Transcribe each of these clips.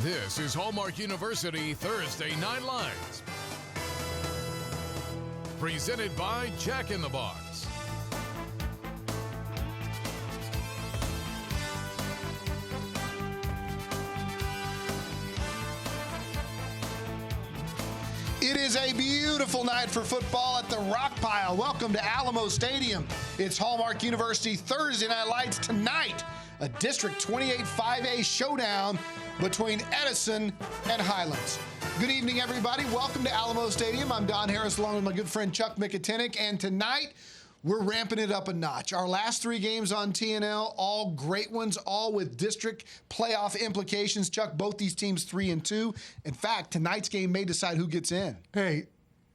This is Hallmark University Thursday Night Lights. Presented by Jack in the Box. It is a beautiful night for football at the Rock Pile. Welcome to Alamo Stadium. It's Hallmark University Thursday Night Lights tonight. A District 28 5A showdown between Edison and Highlands. Good evening, everybody. Welcome to Alamo Stadium. I'm Don Harris along with my good friend Chuck Mikatinik. And tonight, we're ramping it up a notch. Our last three games on TNL, all great ones, all with district playoff implications. Chuck, both these teams 3-2. In fact, tonight's game may decide who gets in. Hey,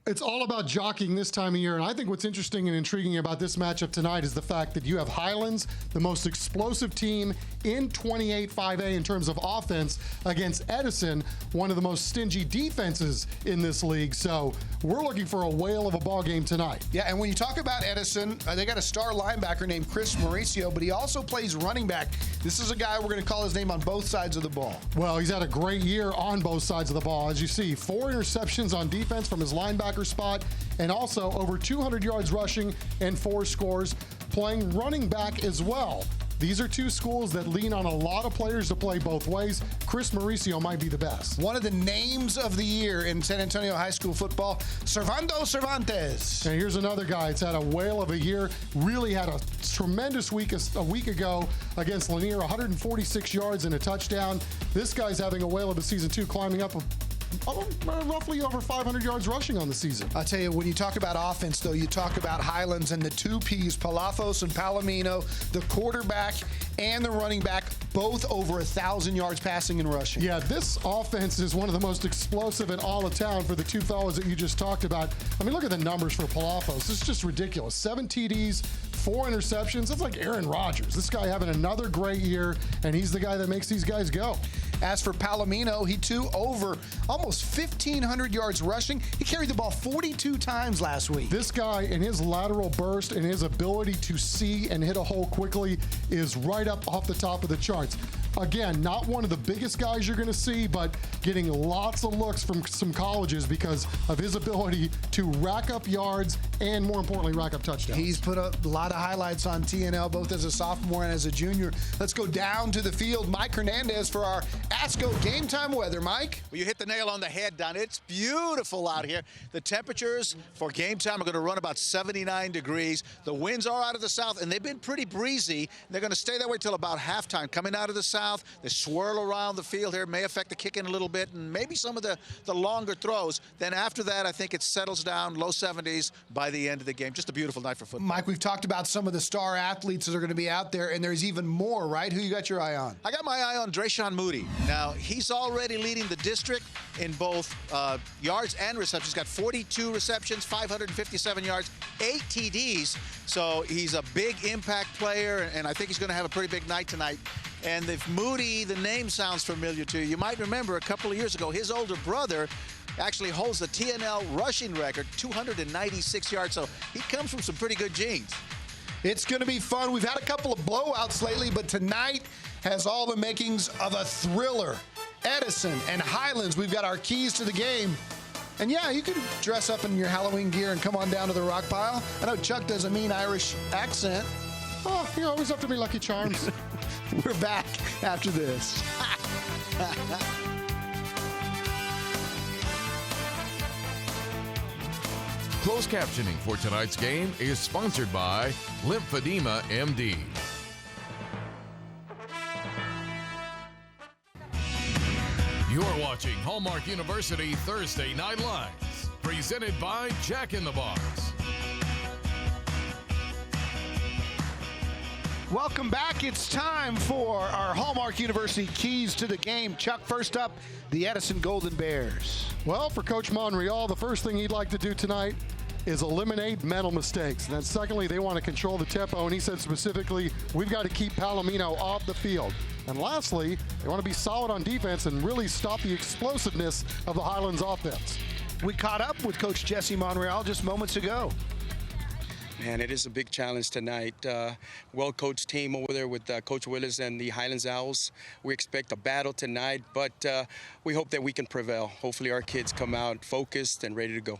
it's all about jockeying this time of year, and I think what's interesting and intriguing about this matchup tonight is the fact that you have Highlands, the most explosive team in 28 5A in terms of offense, against Edison, one of the most stingy defenses in this league. So we're looking for a whale of a ball game tonight. Yeah, and when you talk about Edison, they got a star linebacker named Chris Mauricio, but he also plays running back. This is a guy we're going to call his name on both sides of the ball. Well, he's had a great year on both sides of the ball. As you see, 4 interceptions on defense from his linebacker spot, and also over 200 yards rushing and 4 scores, playing running back as well. These are two schools that lean on a lot of players to play both ways. Chris Mauricio might be the best. One of the names of the year in San Antonio high school football, Servando Cervantes. And here's another guy. It's had a whale of a year. Really had a tremendous week a week ago against Lanier, 146 yards and a touchdown. This guy's having a whale of a season too, climbing up roughly over 500 yards rushing on the season. I'll tell you, when you talk about offense, though, you talk about Highlands and the two Ps, Palafo's and Palomino, the quarterback and the running back, both over 1,000 yards passing and rushing. Yeah, this offense is one of the most explosive in all of town for the two fellas that you just talked about. I mean, look at the numbers for Palafos. It's just ridiculous. 7 TDs, 4 interceptions. It's like Aaron Rodgers. This guy having another great year, and he's the guy that makes these guys go. As for Palomino, he too over almost 1,500 yards rushing. He carried the ball 42 times last week. This guy and his lateral burst and his ability to see and hit a hole quickly is right up off the top of the charts. Again, not one of the biggest guys you're going to see, but getting lots of looks from some colleges because of his ability to rack up yards and, more importantly, rack up touchdowns. He's put up a lot of highlights on TNL, both as a sophomore and as a junior. Let's go down to the field. Mike Hernandez for our ASCO Game Time weather. Mike? Well, you hit the nail on the head, Don. It's beautiful out here. The temperatures for game time are going to run about 79 degrees. The winds are out of the south, and they've been pretty breezy. They're going to stay that way till about halftime. Coming out of the south, they swirl around the field here, may affect the kicking a little bit, and maybe some of the longer throws. Then after that, I think it settles down, low 70s by the end of the game. Just a beautiful night for football. Mike, we've talked about some of the star athletes that are going to be out there, and there's even more, right? Who you got your eye on? I got my eye on Drayshawn Moody. Now, he's already leading the district in both yards and receptions. He's got 42 receptions, 557 yards, 8 TDs. So he's a big impact player, and I think he's going to have a pretty big night tonight. And if Moody, the name sounds familiar to you, you might remember a couple of years ago, his older brother actually holds the TNL rushing record, 296 yards. So he comes from some pretty good genes. It's going to be fun. We've had a couple of blowouts lately, but tonight has all the makings of a thriller. Edison and Highlands, we've got our keys to the game. And yeah, you can dress up in your Halloween gear and come on down to the Rock Pile. I know Chuck does a mean Irish accent. Oh, you always have to be Lucky Charms. We're back after this. Closed captioning for tonight's game is sponsored by Lymphedema MD. You're watching Hallmark University Thursday Night Lights, presented by Jack in the Box. Welcome back. It's time for our Hallmark University keys to the game. Chuck, first up, the Edison Golden Bears. Well, for Coach Monreal, the first thing he'd like to do tonight is eliminate mental mistakes. And then secondly, they want to control the tempo, and he said specifically, we've got to keep Palomino off the field. And lastly, they want to be solid on defense and really stop the explosiveness of the Highlands offense. We caught up with Coach Jesse Monreal just moments ago. Man, it is a big challenge tonight. Well-coached team over there with Coach Willis and the Highlands Owls. We expect a battle tonight, but we hope that we can prevail. Hopefully our kids come out focused and ready to go.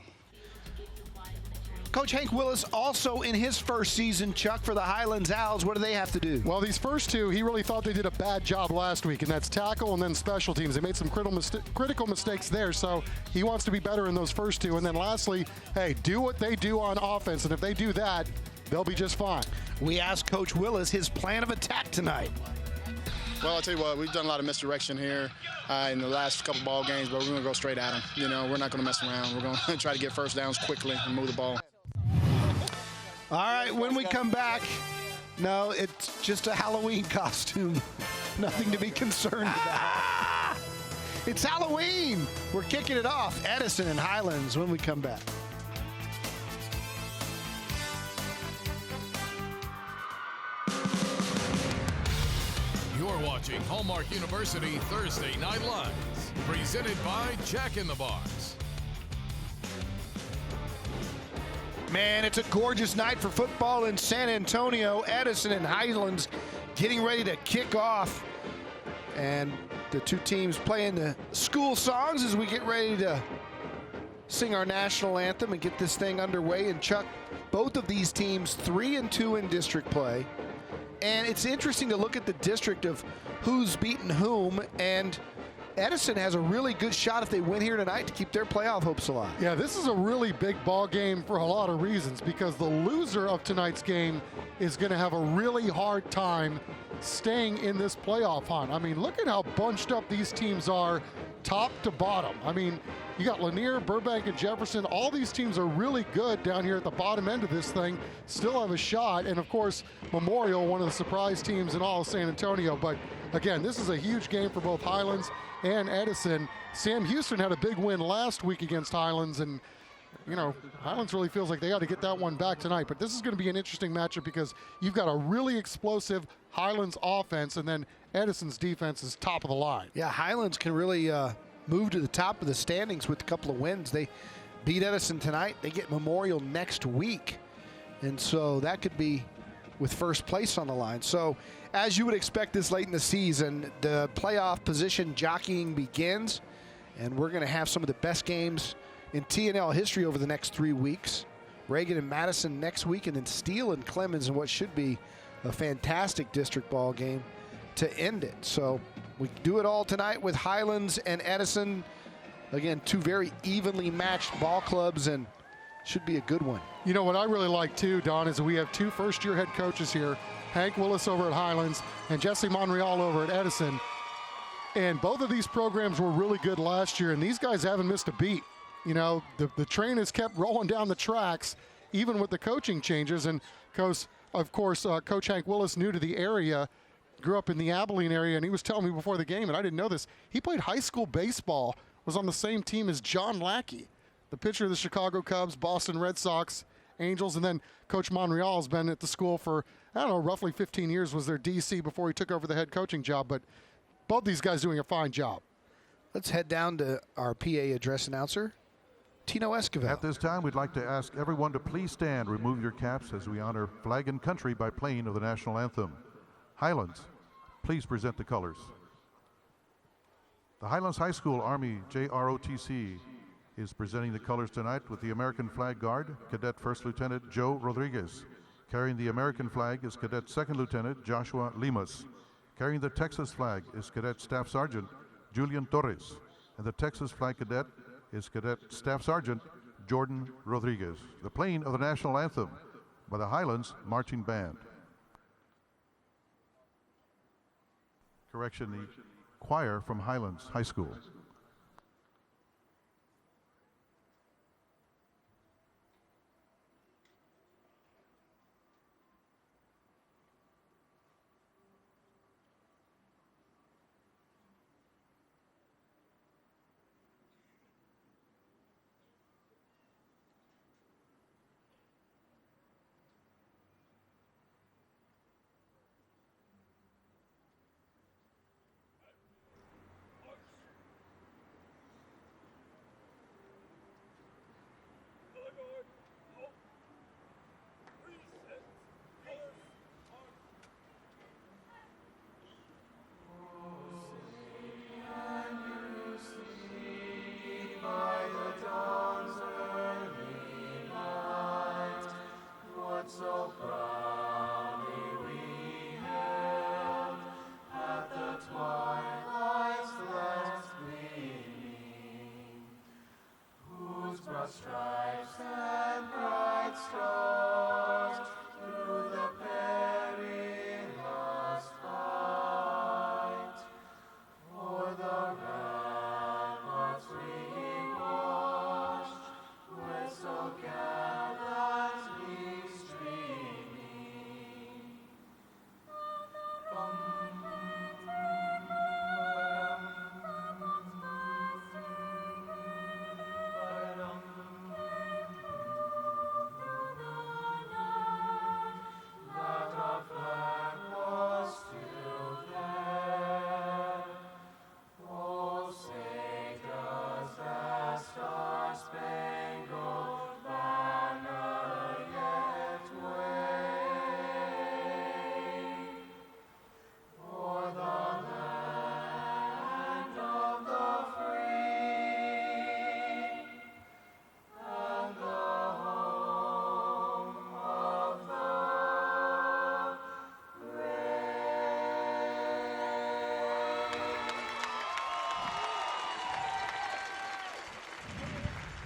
Coach Hank Willis also in his first season, Chuck, for the Highlands Owls. What do they have to do? Well, these first two, he really thought they did a bad job last week, and that's tackle and then special teams. They made some critical mistakes there, so he wants to be better in those first two. And then lastly, hey, do what they do on offense, and if they do that, they'll be just fine. We asked Coach Willis his plan of attack tonight. Well, I'll tell you what, we've done a lot of misdirection here in the last couple ball games, but we're going to go straight at them. You know, we're not going to mess around. We're going to try to get first downs quickly and move the ball. All right, when we come back, no, it's just a Halloween costume. Nothing to be concerned about. It's Halloween. We're kicking it off. Edison and Highlands when we come back. You're watching Hallmark University Thursday Night Lights, presented by Jack in the Box. Man, it's a gorgeous night for football in San Antonio. Edison and Highlands getting ready to kick off. And the two teams playing the school songs as we get ready to sing our national anthem and get this thing underway. And Chuck, both of these teams 3-2 in district play. And it's interesting to look at the district of who's beaten whom. And Edison has a really good shot if they win here tonight to keep their playoff hopes alive. Yeah, this is a really big ball game for a lot of reasons, because the loser of tonight's game is going to have a really hard time staying in this playoff hunt. I mean, look at how bunched up these teams are top to bottom. I mean, you got Lanier, Burbank, and Jefferson. All these teams are really good down here at the bottom end of this thing, still have a shot. And, of course, Memorial, one of the surprise teams in all of San Antonio. But, again, this is a huge game for both Highlands and Edison. Sam Houston had a big win last week against Highlands, and, you know, Highlands really feels like they got to get that one back tonight. But this is going to be an interesting matchup because you've got a really explosive Highlands offense, and then Edison's defense is top of the line. Yeah, Highlands can really move to the top of the standings with a couple of wins. They beat Edison tonight. They get Memorial next week. And so that could be with first place on the line. So as you would expect this late in the season, the playoff position jockeying begins. And we're going to have some of the best games in TNL history over the next 3 weeks. Reagan and Madison next week, and then Steele and Clemens in what should be a fantastic district ball game to end it. So we do it all tonight with Highlands and Edison. Again, two very evenly matched ball clubs, and should be a good one. You know what I really like too, Don, is we have two first-year head coaches here, Hank Willis over at Highlands and Jesse Monreal over at Edison. And both of these programs were really good last year, and these guys haven't missed a beat. You know, the train has kept rolling down the tracks, even with the coaching changes. And, of course, Coach Hank Willis, new to the area, grew up in the Abilene area, and he was telling me before the game, and I didn't know this, he played high school baseball, was on the same team as John Lackey, the pitcher of the Chicago Cubs, Boston Red Sox, Angels, and then Coach Monreal has been at the school for, I don't know, roughly 15 years, was their DC before he took over the head coaching job. But both these guys doing a fine job. Let's head down to our PA address announcer, Tino Esquivel. At this time, we'd like to ask everyone to please stand, remove your caps as we honor flag and country by playing of the national anthem. Highlands, please present the colors. The Highlands High School Army JROTC is presenting the colors tonight with the American Flag Guard, Cadet First Lieutenant Joe Rodriguez. Carrying the American flag is Cadet Second Lieutenant Joshua Limas. Carrying the Texas flag is Cadet Staff Sergeant Julian Torres. And the Texas Flag Cadet is Cadet Staff Sergeant Jordan Rodriguez. The playing of the national anthem by the Highlands Marching Band. Correction, the choir from Highlands High School.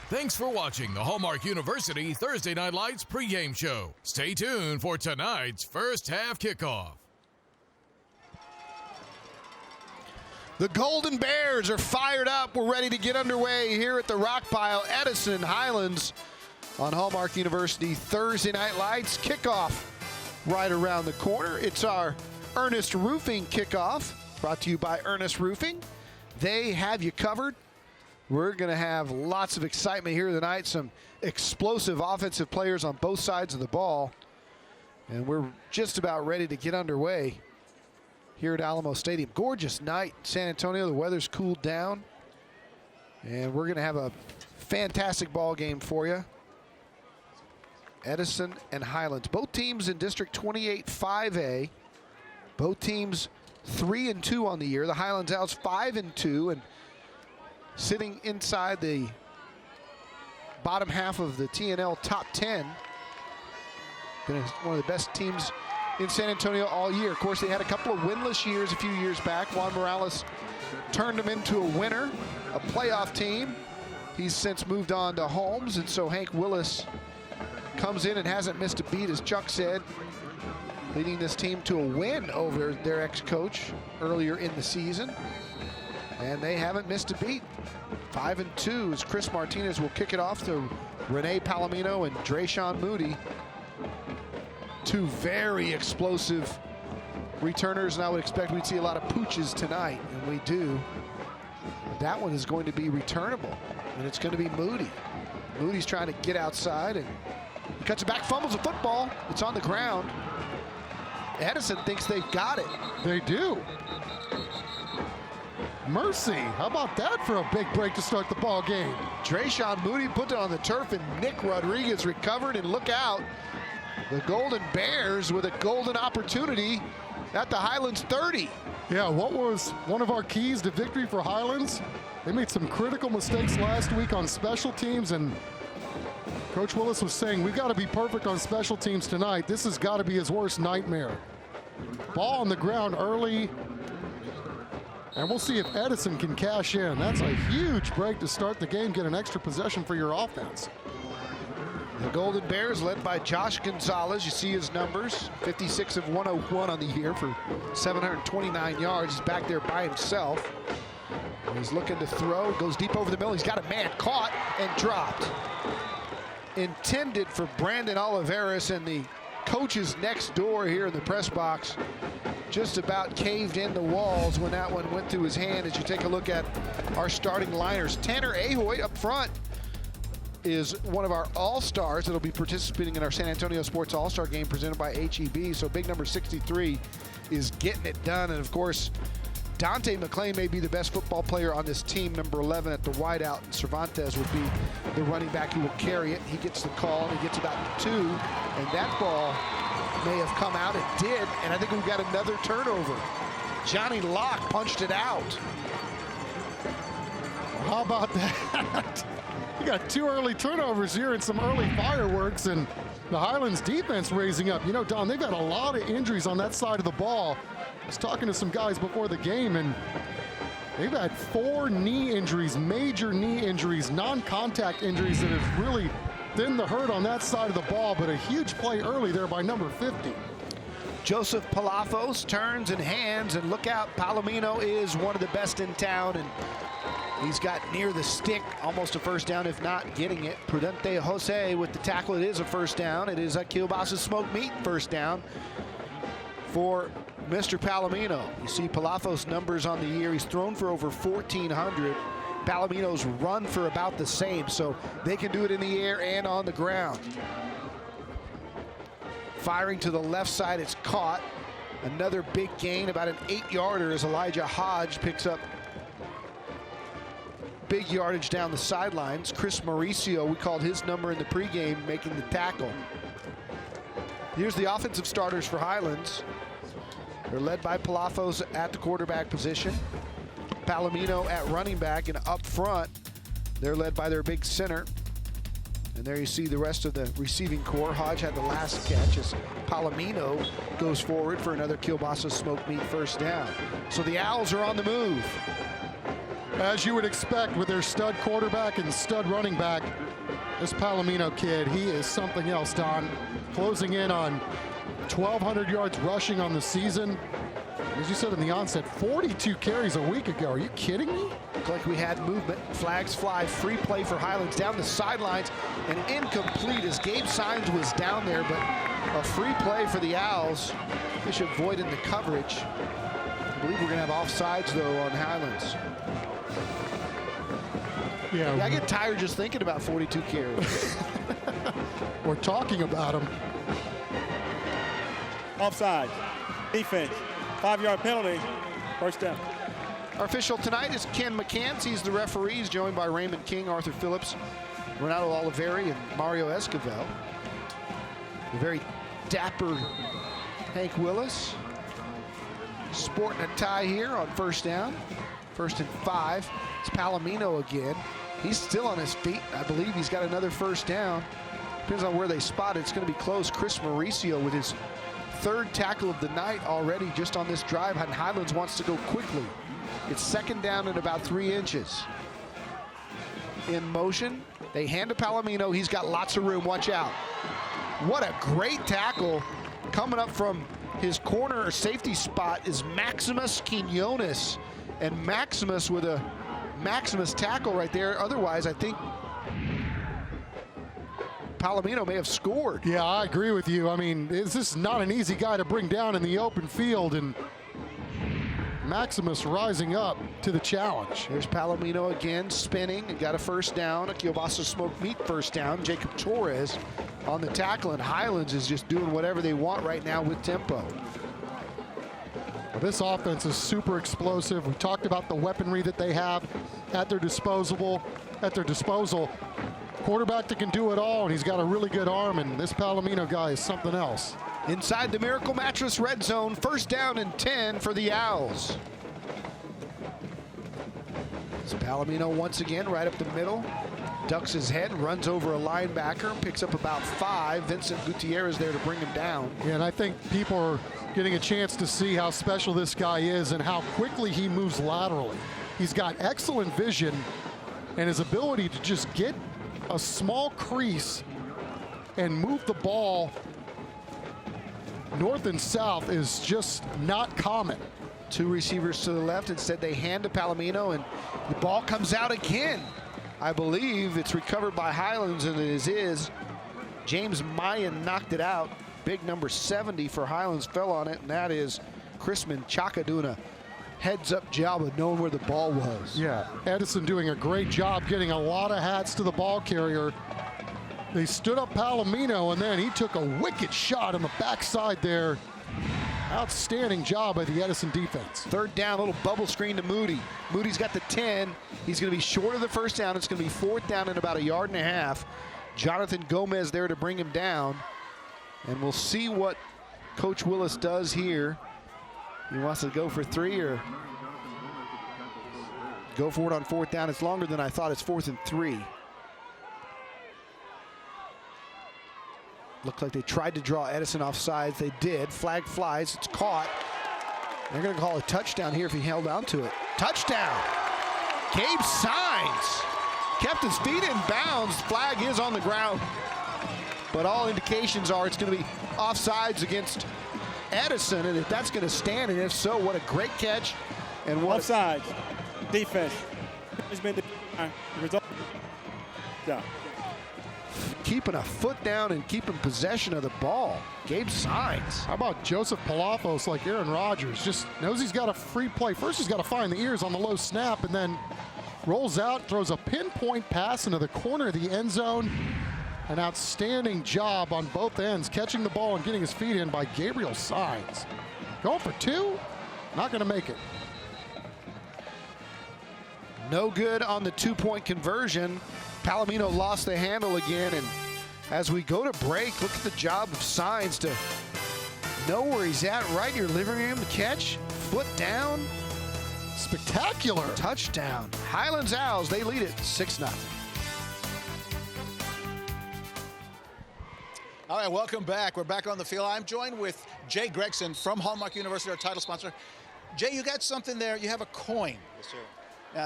Thanks for watching the Hallmark University Thursday Night Lights pregame show. Stay tuned for tonight's first half kickoff. The Golden Bears are fired up. We're ready to get underway here at the Rock Pile. Edison and Highlands on Hallmark University Thursday Night Lights. Kickoff right around the corner. It's our Ernest Roofing kickoff, brought to you by Ernest Roofing. They have you covered. We're going to have lots of excitement here tonight. Some explosive offensive players on both sides of the ball. And we're just about ready to get underway here at Alamo Stadium. Gorgeous night in San Antonio. The weather's cooled down. And we're going to have a fantastic ball game for you. Edison and Highlands. Both teams in District 28 5A. Both teams 3-2 on the year. The Highlands Owls 5-2 and sitting inside the bottom half of the TNL top 10. Been one of the best teams in San Antonio all year. Of course, they had a couple of winless years a few years back. Juan Morales turned them into a winner, a playoff team. He's since moved on to Holmes, and so Hank Willis comes in and hasn't missed a beat, as Chuck said, leading this team to a win over their ex-coach earlier in the season. And they haven't missed a beat. 5-2 as Chris Martinez will kick it off to Renee Palomino and Drayshawn Moody. Two very explosive returners, and I would expect we'd see a lot of pooches tonight, and we do. That one is going to be returnable, and it's going to be Moody. Moody's trying to get outside, and he cuts it back, fumbles the football. It's on the ground. Edison thinks they've got it. They do. Mercy, how about that for a big break to start the ball game? Drayshawn Moody put it on the turf, and Nick Rodriguez recovered, and look out. The Golden Bears with a golden opportunity at the Highlands 30. Yeah, what was one of our keys to victory for Highlands? They made some critical mistakes last week on special teams, and Coach Willis was saying, we've got to be perfect on special teams tonight. This has got to be his worst nightmare. Ball on the ground early, and we'll see if Edison can cash in. That's a huge break to start the game, get an extra possession for your offense. The Golden Bears led by Josh Gonzalez. You see his numbers, 56 of 101 on the year for 729 yards. He's back there by himself. He's looking to throw, goes deep over the middle. He's got a man caught and dropped. Intended for Brandon Oliveris, and the coaches next door here in the press box just about caved in the walls when that one went through his hand. As you take a look at our starting liners, Tanner Ahoy up front is one of our all-stars that'll be participating in our San Antonio Sports All-Star game presented by HEB. So big number 63 is getting it done. And of course, Dante McClain may be the best football player on this team, number 11 at the wideout, and Cervantes would be the running back who will carry it. He gets the call, and he gets about 2, and that ball may have come out. It did, and I think we've got another turnover. Johnny Locke punched it out. How about that? You got 2 early turnovers here and some early fireworks, and the Highlands defense raising up. You know, Don, they've got a lot of injuries on that side of the ball. I was talking to some guys before the game, and they've had 4 knee injuries, major knee injuries, non-contact injuries that have really thinned the herd on that side of the ball, but a huge play early there by number 50. Joseph Palafos turns and hands, and look out, Palomino is one of the best in town, and he's got near the stick, almost a first down, if not getting it. Prudente Jose with the tackle. It is a first down. It is a kielbasa smoked meat first down for Mr. Palomino. You see Palafos' numbers on the year. He's thrown for over 1,400. Palomino's run for about the same, so they can do it in the air and on the ground. Firing to the left side, it's caught. Another big gain, about an 8-yarder, as Elijah Hodge picks up big yardage down the sidelines. Chris Mauricio, we called his number in the pregame, making the tackle. Here's the offensive starters for Highlands. They're led by Palafos at the quarterback position, Palomino at running back, and up front, they're led by their big center. And there you see the rest of the receiving core. Hodge had the last catch as Palomino goes forward for another kielbasa smoked meat first down. So the Owls are on the move. As you would expect with their stud quarterback and stud running back, this Palomino kid, he is something else, Don. Closing in on 1,200 yards rushing on the season. As you said in the onset, 42 carries a week ago. Are you kidding me? Looked like we had movement. Flags fly. Free play for Highlands down the sidelines and incomplete as Gabe Sines was down there, but a free play for the Owls. Bishop Voigt in the coverage. I believe we're going to have offsides, though, on Highlands. Yeah, I get tired just thinking about 42 carries. We're talking about him. Offside. Defense. 5-yard penalty. First down. Our official tonight is Ken McCants. He's the referee. He's joined by Raymond King, Arthur Phillips, Renato Oliveri, and Mario Esquivel. The very dapper Hank Willis. Sporting a tie here on first down. 1st and 5. It's Palomino again. He's still on his feet. I believe he's got another first down. Depends on where they spot it. It's going to be close. Chris Mauricio with his 3rd tackle of the night already just on this drive. And Highlands wants to go quickly. It's 2nd down and about 3 inches. In motion. They hand to Palomino. He's got lots of room. Watch out. What a great tackle. Coming up from his corner or safety spot is Maximus Quinones. And Maximus with a Maximus tackle right there. Otherwise, I think Palomino may have scored. Yeah, I agree with you. I mean, this is not an easy guy to bring down in the open field, and Maximus rising up to the challenge. There's Palomino again, spinning and got a first down. A Kielbasa smoked meat first down. Jacob Torres on the tackle, and Highlands is just doing whatever they want right now with tempo. Well, this offense is super explosive. We talked about the weaponry that they have at their disposal. Quarterback that can do it all, and he's got a really good arm, and this Palomino guy is something else. Inside the Miracle Mattress red zone, 1st down and 10 for the Owls. So Palomino once again right up the middle, ducks his head, runs over a linebacker, picks up about 5. Vincent Gutierrez there to bring him down. Yeah, and I think people are getting a chance to see how special this guy is and how quickly he moves laterally. He's got excellent vision, and his ability to just get a small crease and move the ball north and south is just not common. 2 receivers to the left. Instead, they hand to Palomino, and the ball comes out again. I believe it's recovered by Highlands, and it is. James Mayan knocked it out. Big number 70 for Highlands fell on it, and that is Chrisman Chaka doing a heads-up job of knowing where the ball was. Yeah, Edison doing a great job getting a lot of hats to the ball carrier. They stood up Palomino, and then he took a wicked shot on the backside there. Outstanding job by the Edison defense. 3rd down, little bubble screen to Moody. Moody's got the 10. He's going to be short of the first down. It's going to be 4th down and about 1.5 yards. Jonathan Gomez there to bring him down. And we'll see what Coach Willis does here. He wants to go for 3 or go for it on 4th down. It's longer than I thought. It's 4th and 3. Looked like they tried to draw Edison off sides. They did. Flag flies. It's caught. They're going to call a touchdown here if he held on to it. Touchdown. Gabe Sines kept his feet in bounds. Flag is on the ground. But all indications are it's going to be offsides against Edison. And if that's going to stand, and if so, what a great catch. And what Offside. Defense. It's been the result. Yeah. Keeping a foot down and keeping possession of the ball. Gabe Sines. How about Joseph Palafos like Aaron Rodgers? Just knows he's got a free play. First, he's got to find the ears on the low snap, and then rolls out, throws a pinpoint pass into the corner of the end zone. An outstanding job on both ends, catching the ball and getting his feet in by Gabriel Sines. Going for 2, not going to make it. No good on the 2-point conversion. Palomino lost the handle again, and as we go to break, look at the job of Sines to know where he's at, right in your living room. Catch, foot down. Spectacular. Touchdown. Highlands Owls, they lead it 6-0. All right, welcome back. We're back on the field. I'm joined with Jay Gregson from Hallmark University, our title sponsor. Jay, you got something there. You have a coin. Yes, sir.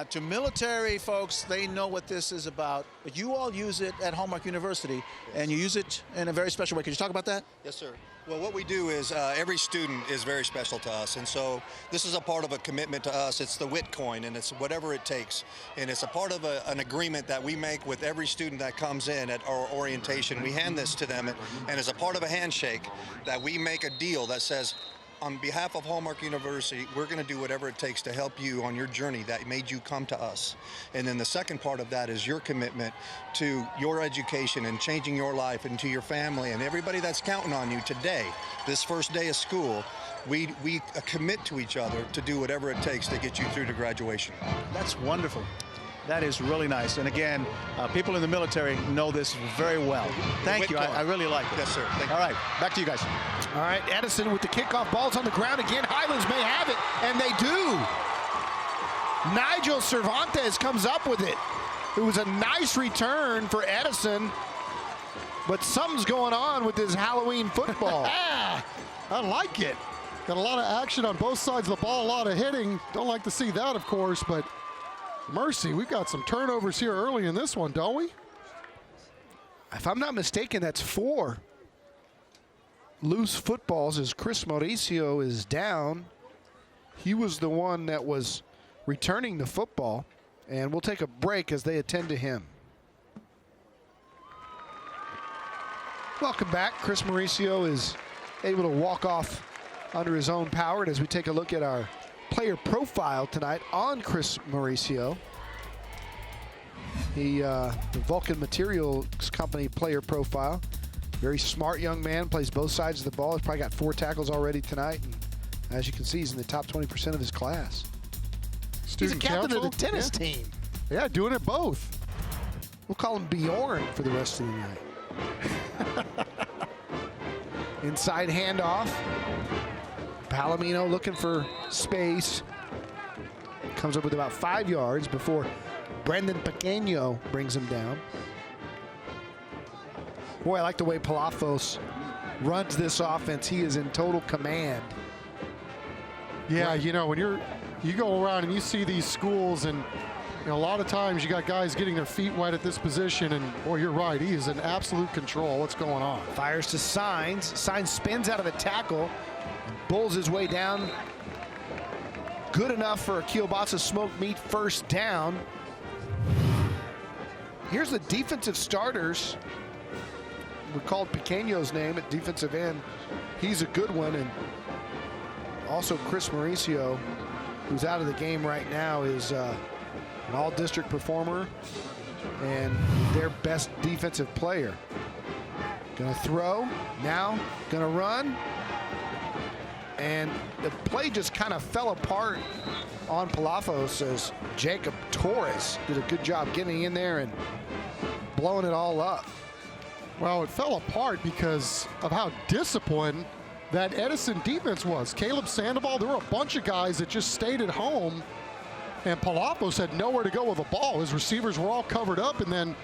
To military folks, they know what this is about, but you all use it at Hallmark University, and you use it in a very special way. Could you talk about that? Yes, sir. Well, what we do is every student is very special to us, and so this is a part of a commitment to us. It's the WIT coin, and it's whatever it takes, and it's a part of an agreement that we make with every student that comes in at our orientation. We hand this to them, and as a part of a handshake, that we make a deal that says, on behalf of Hallmark University, we're going to do whatever it takes to help you on your journey that made you come to us. And then the second part of that is your commitment to your education and changing your life and to your family and everybody that's counting on you today, this first day of school. We commit to each other to do whatever it takes to get you through to graduation. That's wonderful. That is really nice. And again, people in the military know this very well. Thank you. I really like it. Yes, sir. Thank you. All right, back to you guys. All right, Edison with the kickoff. Ball's on the ground again. Highlands may have it, and they do. Nigel Cervantes comes up with it. It was a nice return for Edison, but something's going on with this Halloween football. I like it. Got a lot of action on both sides of the ball, a lot of hitting. Don't like to see that, of course, but mercy, we've got some turnovers here early in this one, don't we? If I'm not mistaken, that's 4 loose footballs as Chris Mauricio is down. He was the one that was returning the football, and we'll take a break as they attend to him. Welcome back. Chris Mauricio is able to walk off under his own power as we take a look at our player profile tonight on Chris Mauricio. The Vulcan Materials Company player profile. Very smart young man, plays both sides of the ball. He's probably got 4 tackles already tonight. And as you can see, he's in the top 20% of his class. He's a captain of the tennis team. Yeah, doing it both. We'll call him Bjorn for the rest of the night. Inside handoff. Palomino looking for space. Comes up with about 5 yards before Brendan Pequeño brings him down. Boy, I like the way Palafos runs this offense. He is in total command. Yeah, you know, when you go around and you see these schools, and you know, a lot of times you got guys getting their feet wet at this position, and boy, you're right, he is in absolute control. What's going on? Fires to Signs. Signs spins out of the tackle and bulls his way down. Good enough for a kielbasa smoked meat first down. Here's the defensive starters. We called Pequeño's name at defensive end. He's a good one, and also Chris Mauricio, who's out of the game right now, is an all-district performer and their best defensive player. Gonna throw, now gonna run, and the play just kind of fell apart on Palafos as Jacob Torres did a good job getting in there and blowing it all up. Well, it fell apart because of how disciplined that Edison defense was. Caleb Sandoval, there were a bunch of guys that just stayed at home, and Palafos had nowhere to go with the ball. His receivers were all covered up, and then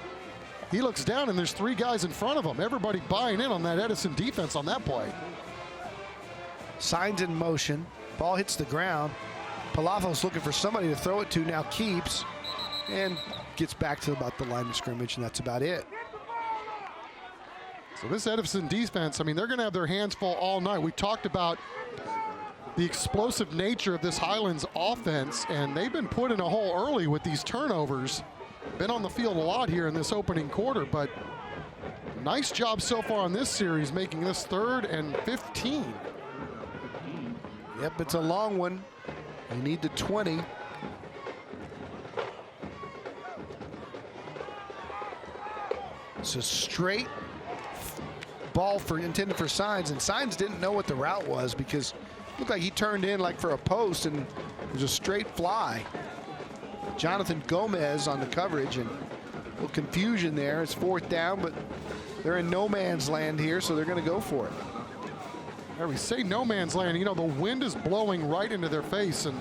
he looks down and there's 3 guys in front of him. Everybody buying in on that Edison defense on that play. Signs in motion. Ball hits the ground. Palafos looking for somebody to throw it to, now keeps and gets back to about the line of scrimmage, and that's about it. So this Edison defense, I mean, they're going to have their hands full all night. We talked about the explosive nature of this Highlands offense, and they've been put in a hole early with these turnovers. Been on the field a lot here in this opening quarter, but nice job so far on this series, making this 3rd and 15. Yep, it's a long one. You need the 20. It's a straight ball intended for Signs, and Signs didn't know what the route was because it looked like he turned in like for a post, and it was a straight fly. Jonathan Gomez on the coverage, and a little confusion there. It's 4th down, but they're in no man's land here, so they're going to go for it. We say no man's land. You know, the wind is blowing right into their face, and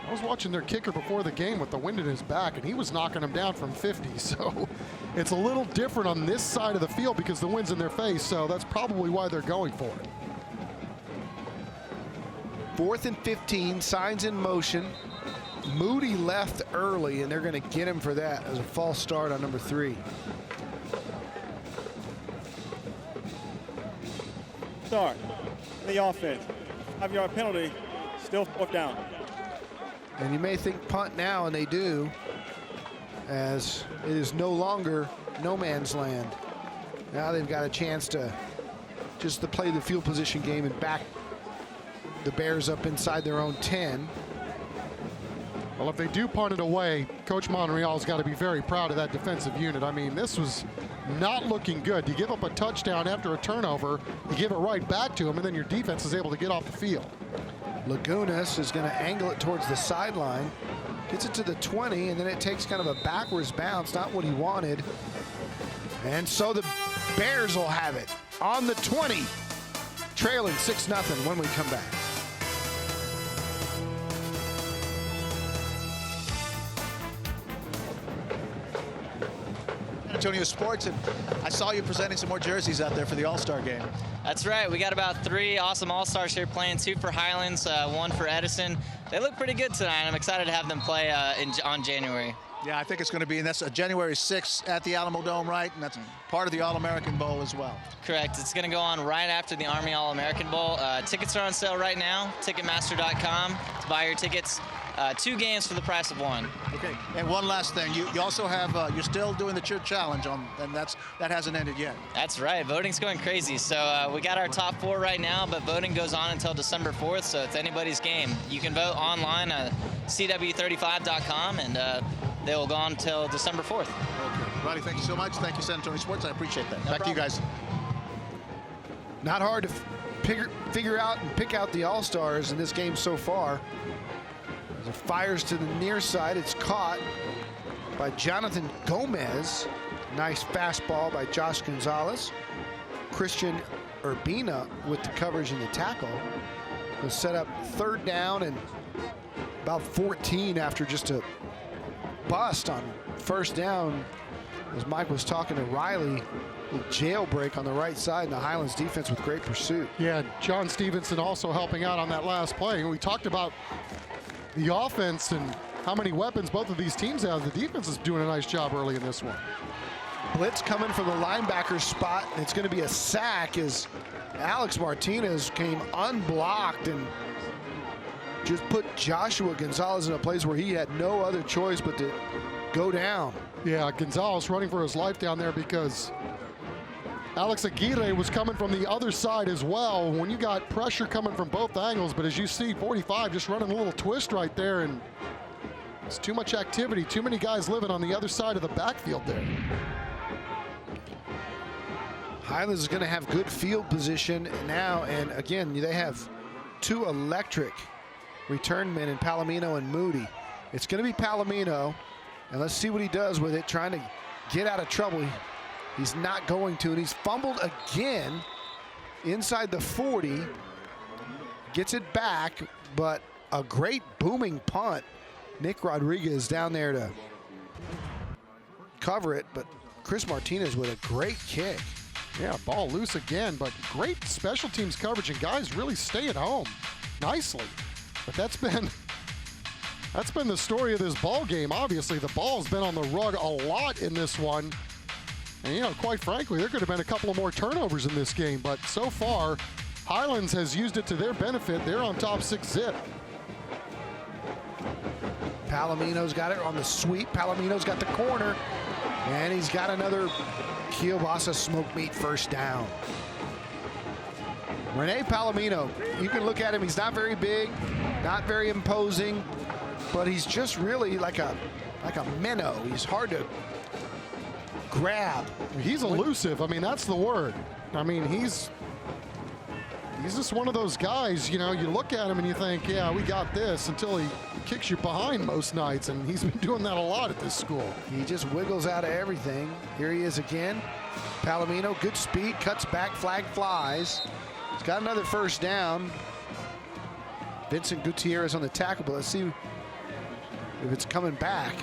I was watching their kicker before the game with the wind in his back, and he was knocking them down from 50. So it's a little different on this side of the field because the wind's in their face, so that's probably why they're going for it. 4th and 15, Signs in motion. Moody left early, and they're going to get him for that as a false start on number 3. Start. The offense. 5-yard penalty. Still 4th down. And you may think punt now, and they do, as it is no longer no man's land. Now they've got a chance to just to play the field position game and back the Bears up inside their own 10. Well, if they do punt it away, Coach Monreal's got to be very proud of that defensive unit. I mean, this was not looking good. You give up a touchdown after a turnover, you give it right back to him, and then your defense is able to get off the field. Lagunas is going to angle it towards the sideline, gets it to the 20, and then it takes kind of a backwards bounce, not what he wanted. And so the Bears will have it on the 20, trailing 6-0 when we come back. Antonio Sports, and I saw you presenting some more jerseys out there for the All-Star game. That's right. We got about 3 awesome All-Stars here playing, 2 for Highlands, 1 for Edison. They look pretty good tonight. I'm excited to have them play on January. Yeah, I think it's going to be, and that's January 6th at the Alamo Dome, right? And that's part of the All-American Bowl as well. Correct. It's going to go on right after the Army All-American Bowl. Tickets are on sale right now, Ticketmaster.com to buy your tickets. 2 games for the price of 1. Okay, and one last thing. You also have, you're still doing the Cheer Challenge, and that hasn't ended yet. That's right. Voting's going crazy. So we got our top 4 right now, but voting goes on until December 4th, so it's anybody's game. You can vote online at cw35.com, and they will go on until December 4th. Okay. Roddy, thank you so much. Thank you, San Antonio Sports. I appreciate that. No Back problem. to you guys. Not hard to figure out and pick out the All-Stars in this game so far. As it fires to the near side, it's caught by Jonathan Gomez. Nice fastball by Josh Gonzalez. Christian Urbina with the coverage and the tackle. Will set up 3rd down and about 14 after just a bust on 1st down. As Mike was talking to Riley, a jailbreak on the right side, and the Highlands defense with great pursuit. Yeah, John Stevenson also helping out on that last play. And we talked about the offense and how many weapons both of these teams have. The defense is doing a nice job early in this one. Blitz coming from the linebacker spot. It's going to be a sack as Alex Martinez came unblocked and just put Joshua Gonzalez in a place where he had no other choice but to go down. Yeah, Gonzalez running for his life down there because Alex Aguirre was coming from the other side as well. When you got pressure coming from both angles, but as you see, 45 just running a little twist right there, and it's too much activity, too many guys living on the other side of the backfield there. Highlands is going to have good field position now, and again, they have 2 electric return men in Palomino and Moody. It's going to be Palomino, and let's see what he does with it, trying to get out of trouble. He's not going to, and he's fumbled again inside the 40. Gets it back, but a great booming punt. Nick Rodriguez down there to cover it, but Chris Martinez with a great kick. Yeah, ball loose again, but great special teams coverage, and guys really stay at home nicely. But that's been the story of this ball game. Obviously, the ball's been on the rug a lot in this one. And, you know, quite frankly, there could have been a couple of more turnovers in this game. But so far, Highlands has used it to their benefit. They're on top 6-zip. Palomino's got it on the sweep. Palomino's got the corner. And he's got another Kielbasa smoke meat 1st down. Rene Palomino, you can look at him. He's not very big, not very imposing, but he's just really like a minnow. He's hard to grab. He's elusive. I mean, that's the word. I mean, he's just one of those guys, you know, you look at him and you think, yeah, we got this, until he kicks you behind most nights, and he's been doing that a lot at this school. He just wiggles out of everything. Here he is again. Palomino, good speed, cuts back, flag flies. He's got another 1st down. Vincent Gutierrez on the tackle, but let's see if it's coming back.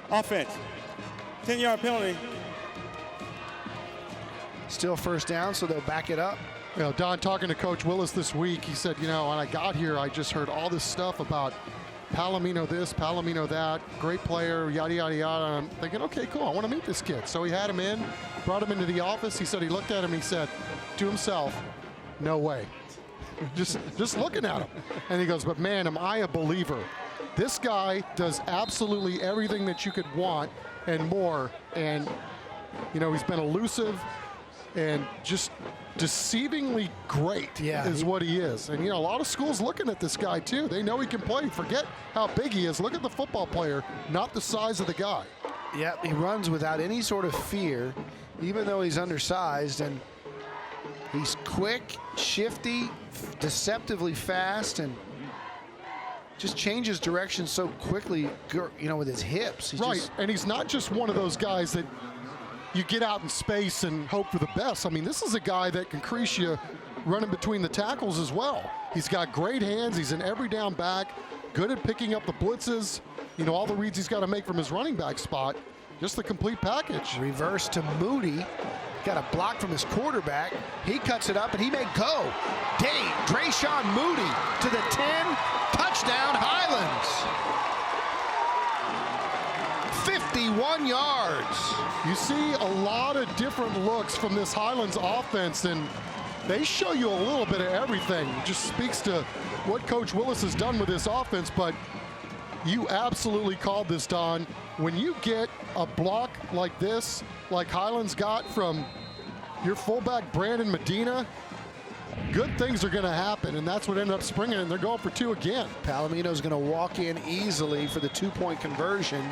Offense. 10-yard penalty. Still first down, so they'll back it up. You know, Don, talking to Coach Willis this week, he said, you know, when I got here, I just heard all this stuff about Palomino this, Palomino that, great player, yada, yada, yada. And I'm thinking, okay, cool, I want to meet this kid. So he had him in, brought him into the office. He said he looked at him, he said to himself, no way. just looking at him. And he goes, but man, am I a believer. This guy does absolutely everything that you could want and more. And, you know, he's been elusive and just deceivingly great is what he is. And, you know, a lot of schools looking at this guy, too. They know he can play. Forget how big he is. Look at the football player, not the size of the guy. Yeah, he runs without any sort of fear, even though he's undersized. And he's quick, shifty, deceptively fast, and just changes direction so quickly, you know, with his hips. And he's not just one of those guys that you get out in space and hope for the best. I mean, this is a guy that can crease you running between the tackles as well. He's got great hands. He's an every down back, good at picking up the blitzes. You know, all the reads he's got to make from his running back spot. Just the complete package. Reverse to Moody. Got a block from his quarterback. He cuts it up, and he may go. Drayshawn Moody to the 10. Touchdown, Highlands. 51 yards. You see a lot of different looks from this Highlands offense, and they show you a little bit of everything. It just speaks to what Coach Willis has done with this offense, but you absolutely called this, Don. When you get a block like this, like Highlands got from your fullback, Brandon Medina, good things are going to happen, and that's what ended up springing, and they're going for 2 again. Palomino's going to walk in easily for the 2-point conversion,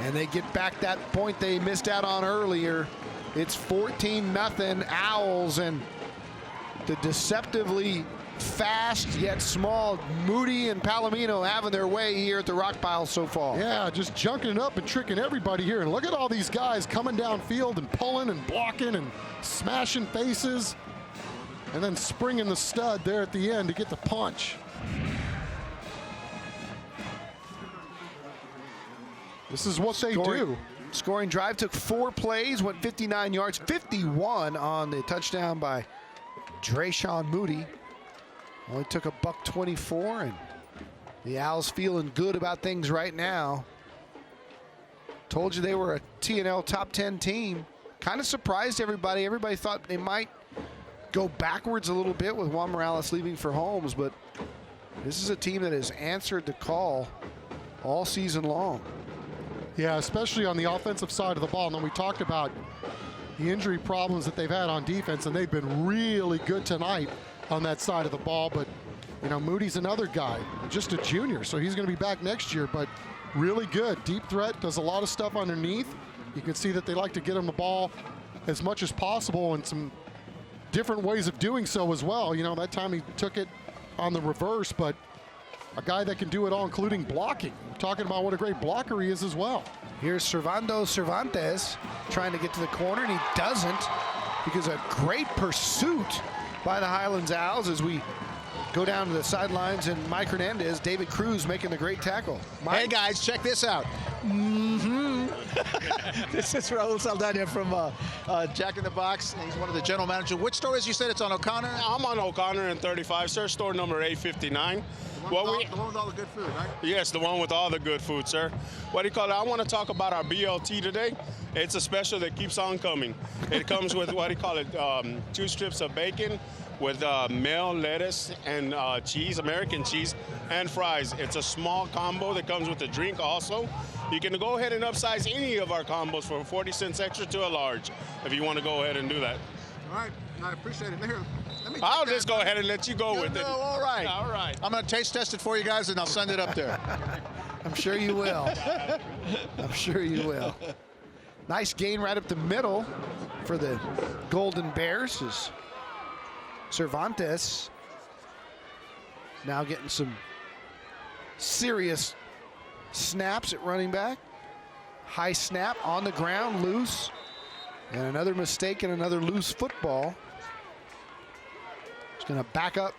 and they get back that point they missed out on earlier. It's 14-0 Owls, and the deceptively fast yet small Moody and Palomino having their way here at the rock pile so far. Yeah, just junking it up and tricking everybody here. And look at all these guys coming downfield and pulling and blocking and smashing faces, and then springing the stud there at the end to get the punch. This is what they do. Scoring drive took 4 plays, went 59 yards, 51 on the touchdown by Drayshawn Moody. Only took a $124, and the Owls feeling good about things right now. Told you they were a TNL top 10 team. Kind of surprised everybody. Everybody thought they might go backwards a little bit with Juan Morales leaving for Holmes, but this is a team that has answered the call all season long. Yeah, especially on the offensive side of the ball. And then we talked about the injury problems that they've had on defense, and they've been really good tonight on that side of the ball. But, you know, Moody's another guy, just a junior, so he's going to be back next year, but really good. Deep threat, does a lot of stuff underneath. You can see that they like to get him the ball as much as possible, and some different ways of doing so as well. You know, that time he took it on the reverse, but a guy that can do it all, including blocking. We're talking about what a great blocker he is as well. Here's Servando Cervantes trying to get to the corner, and he doesn't, because a great pursuit by the Highlands Owls as we go down to the sidelines, and Mike Hernandez, David Cruz making the great tackle. Mike. Hey guys, check this out. This is Raul Saldana from Jack in the Box. He's one of the general managers. Which store is you said it's on O'Connor? I'm on O'Connor and 35, sir. Store number 859. The one with all the good food, right? Yes, the one with all the good food, sir. What do you call it? I want to talk about our BLT today. It's a special that keeps on coming. It comes with, what do you call it, 2 strips of bacon with male lettuce and cheese, American cheese, and fries. It's a small combo that comes with a drink also. You can go ahead and upsize any of our combos for 40 cents extra to a large if you want to go ahead and do that. All right, I appreciate it. Here, I'll just go ahead and let you go with it. All right. All right. I'm going to taste test it for you guys, and I'll send it up there. I'm sure you will. I'm sure you will. Nice gain right up the middle for the Golden Bears. Is Cervantes now getting some serious snaps at running back. High snap on the ground, loose. And another mistake and another loose football. It's going to back up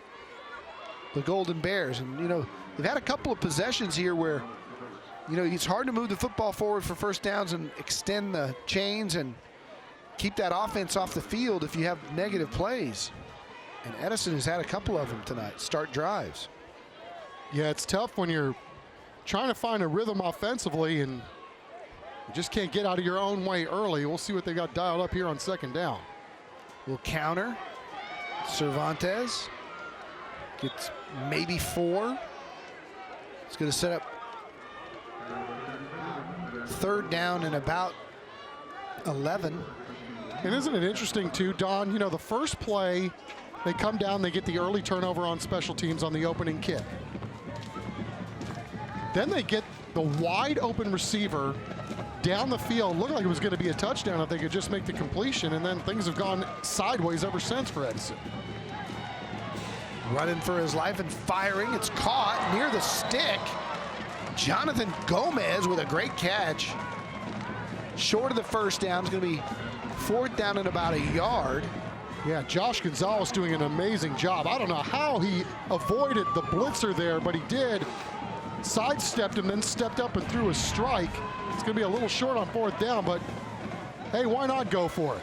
the Golden Bears. And, you know, they've had a couple of possessions here where, you know, it's hard to move the football forward for first downs and extend the chains. And keep that offense off the field if you have negative plays. And Edison has had a couple of them tonight, start drives. Yeah, it's tough when you're trying to find a rhythm offensively and you just can't get out of your own way early. We'll see what they got dialed up here on second down. Will counter. Cervantes gets maybe 4. It's going to set up third down and about 11. And isn't it interesting too, Don, you know, the first play, they come down, they get the early turnover on special teams on the opening kick. Then they get the wide open receiver down the field. Looked like it was going to be a touchdown if they could just make the completion, and then things have gone sideways ever since for Edison. Running for his life and firing. It's caught near the stick. Jonathan Gomez with a great catch. Short of the first down. It's going to be fourth down and about a yard. Yeah, Josh Gonzalez doing an amazing job. I don't know how he avoided the blitzer there, but he did. Sidestepped him, then stepped up and threw a strike. It's going to be a little short on fourth down, but hey, why not go for it?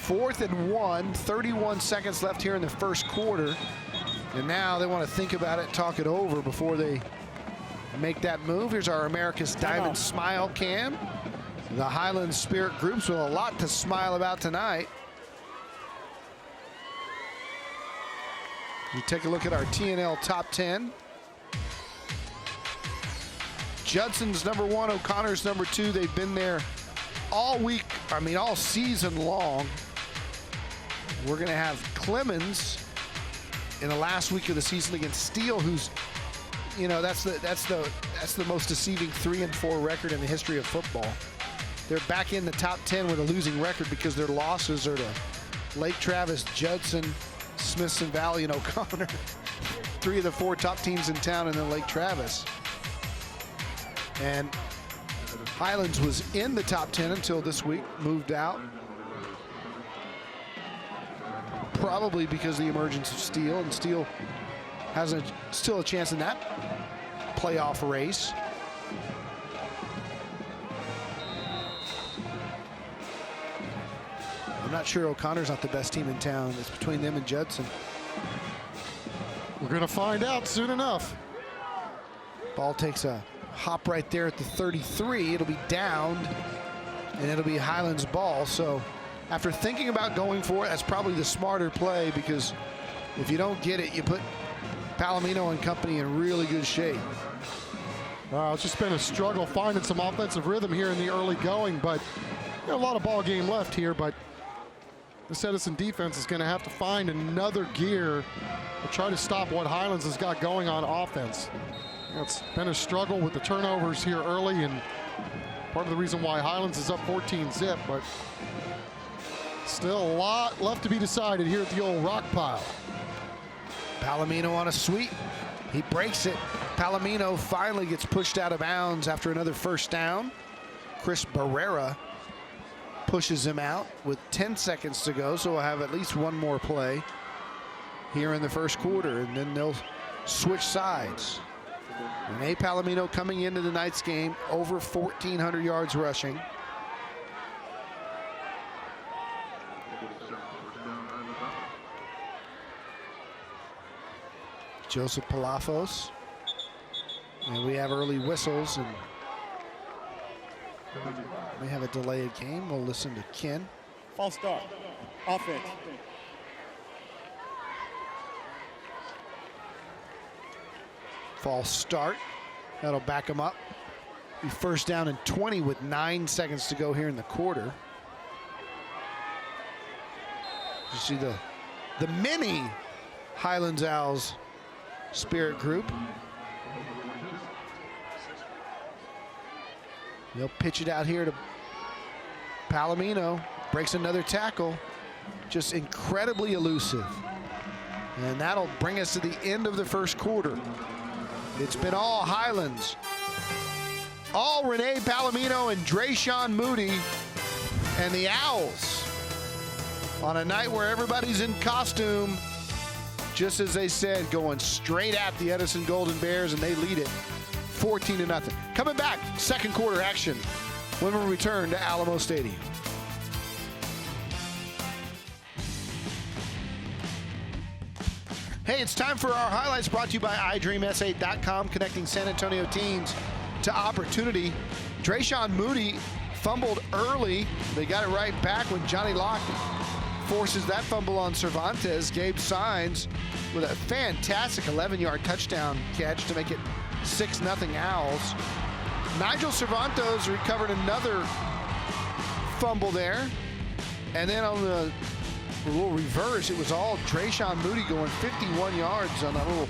4th and 1, 31 seconds left here in the first quarter. And now they want to think about it, talk it over before they make that move. Here's our America's Diamond Smile Cam. The Highlands Spirit Groups with a lot to smile about tonight. You take a look at our TNL top 10. Judson's number 1, O'Connor's number 2. They've been there all week, all season long. We're going to have Clemens in the last week of the season against Steele, who's, you know, that's the most deceiving 3-4 record in the history of football. They're back in the top 10 with a losing record because their losses are to Lake Travis, Judson, Smithson Valley, and O'Connor. 3 of the 4 top teams in town, and then Lake Travis. And Highlands was in the top 10 until this week, moved out. Probably because of the emergence of Steele, and Steele has still a chance in that playoff race. I'm not sure O'Connor's not the best team in town. It's between them and Judson. We're going to find out soon enough. Ball takes a hop right there at the 33. It'll be downed, and it'll be Highlands ball. So after thinking about going for it, that's probably the smarter play, because if you don't get it, you put Palomino and company in really good shape. It's just been a struggle finding some offensive rhythm here in the early going, but a lot of ball game left here. But this Edison defense is going to have to find another gear to try to stop what Highlands has got going on offense. It's been a struggle with the turnovers here early, and part of the reason why Highlands is up 14-zip, but still a lot left to be decided here at the old rock pile. Palomino on a sweep. He breaks it. Palomino finally gets pushed out of bounds after another first down. Chris Barrera pushes him out with 10 seconds to go, so we'll have at least one more play here in the first quarter, and then they'll switch sides. Rene Palomino coming into tonight's game, over 1,400 yards rushing. Joseph Palafos. And we have early whistles, and we have a delayed game. We'll listen to Ken. False start. Offense. False start. That'll back him up. Be first down and 20 with 9 seconds to go here in the quarter. You see the mini Highlands Owls Spirit Group. They'll pitch it out here to Palomino. Breaks another tackle. Just incredibly elusive. And that'll bring us to the end of the first quarter. It's been all Highlands. All Rene Palomino and Drayshawn Moody and the Owls on a night where everybody's in costume, just as they said, going straight at the Edison Golden Bears, and they lead it 14-0. Coming back, second quarter action when we return to Alamo Stadium. Hey, it's time for our highlights brought to you by iDreamS8.com, connecting San Antonio teams to opportunity. Drayshawn Moody fumbled early. They got it right back when Johnny Locke forces that fumble on Cervantes. Gabe Signs with a fantastic 11-yard touchdown catch to make it 6-0 Owls. Nigel Cervantes recovered another fumble there. And then on the little reverse, it was all Drayshawn Moody going 51 yards on that little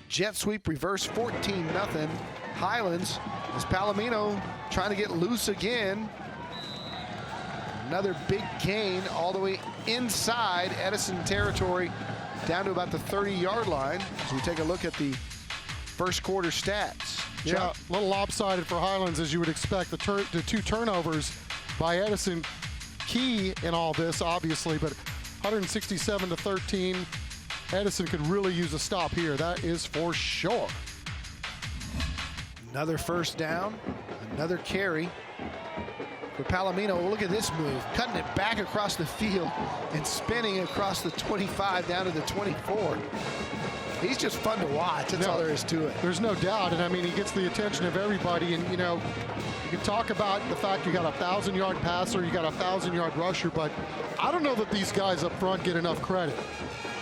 jet sweep reverse, 14-0 Highlands. As Palomino trying to get loose again. Another big gain all the way inside Edison territory, down to about the 30-yard line. As we take a look at the first quarter stats. Yeah, a little lopsided for Highlands, as you would expect. The 2 turnovers by Edison, key in all this, obviously, but 167-13. Edison could really use a stop here. That is for sure. Another first down, another carry for Palomino. Look at this move, cutting it back across the field and spinning across the 25 down to the 24. He's just fun to watch. That's all there is to it. There's no doubt, and I mean, he gets the attention of everybody. And you know, you can talk about the fact you got a 1,000-yard passer, you got a 1,000-yard rusher, but I don't know that these guys up front get enough credit.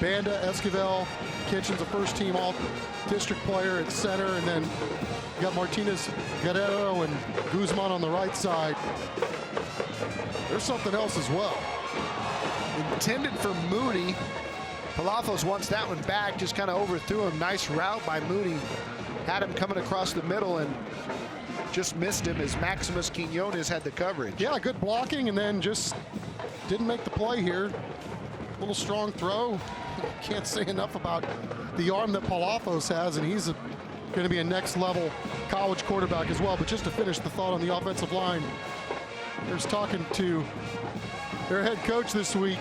Banda, Esquivel, Kitchens, a first-team all-district player at center, and then you got Martinez, Guerrero, and Guzman on the right side. There's something else as well. Intended for Moody. Palafos wants that one back, just kind of overthrew him. Nice route by Moody. Had him coming across the middle and just missed him as Maximus Quinones had the coverage. Yeah, good blocking, and then just didn't make the play here. Little strong throw. Can't say enough about the arm that Palafos has, and he's going to be a next-level college quarterback as well. But just to finish the thought on the offensive line, there's talking to their head coach this week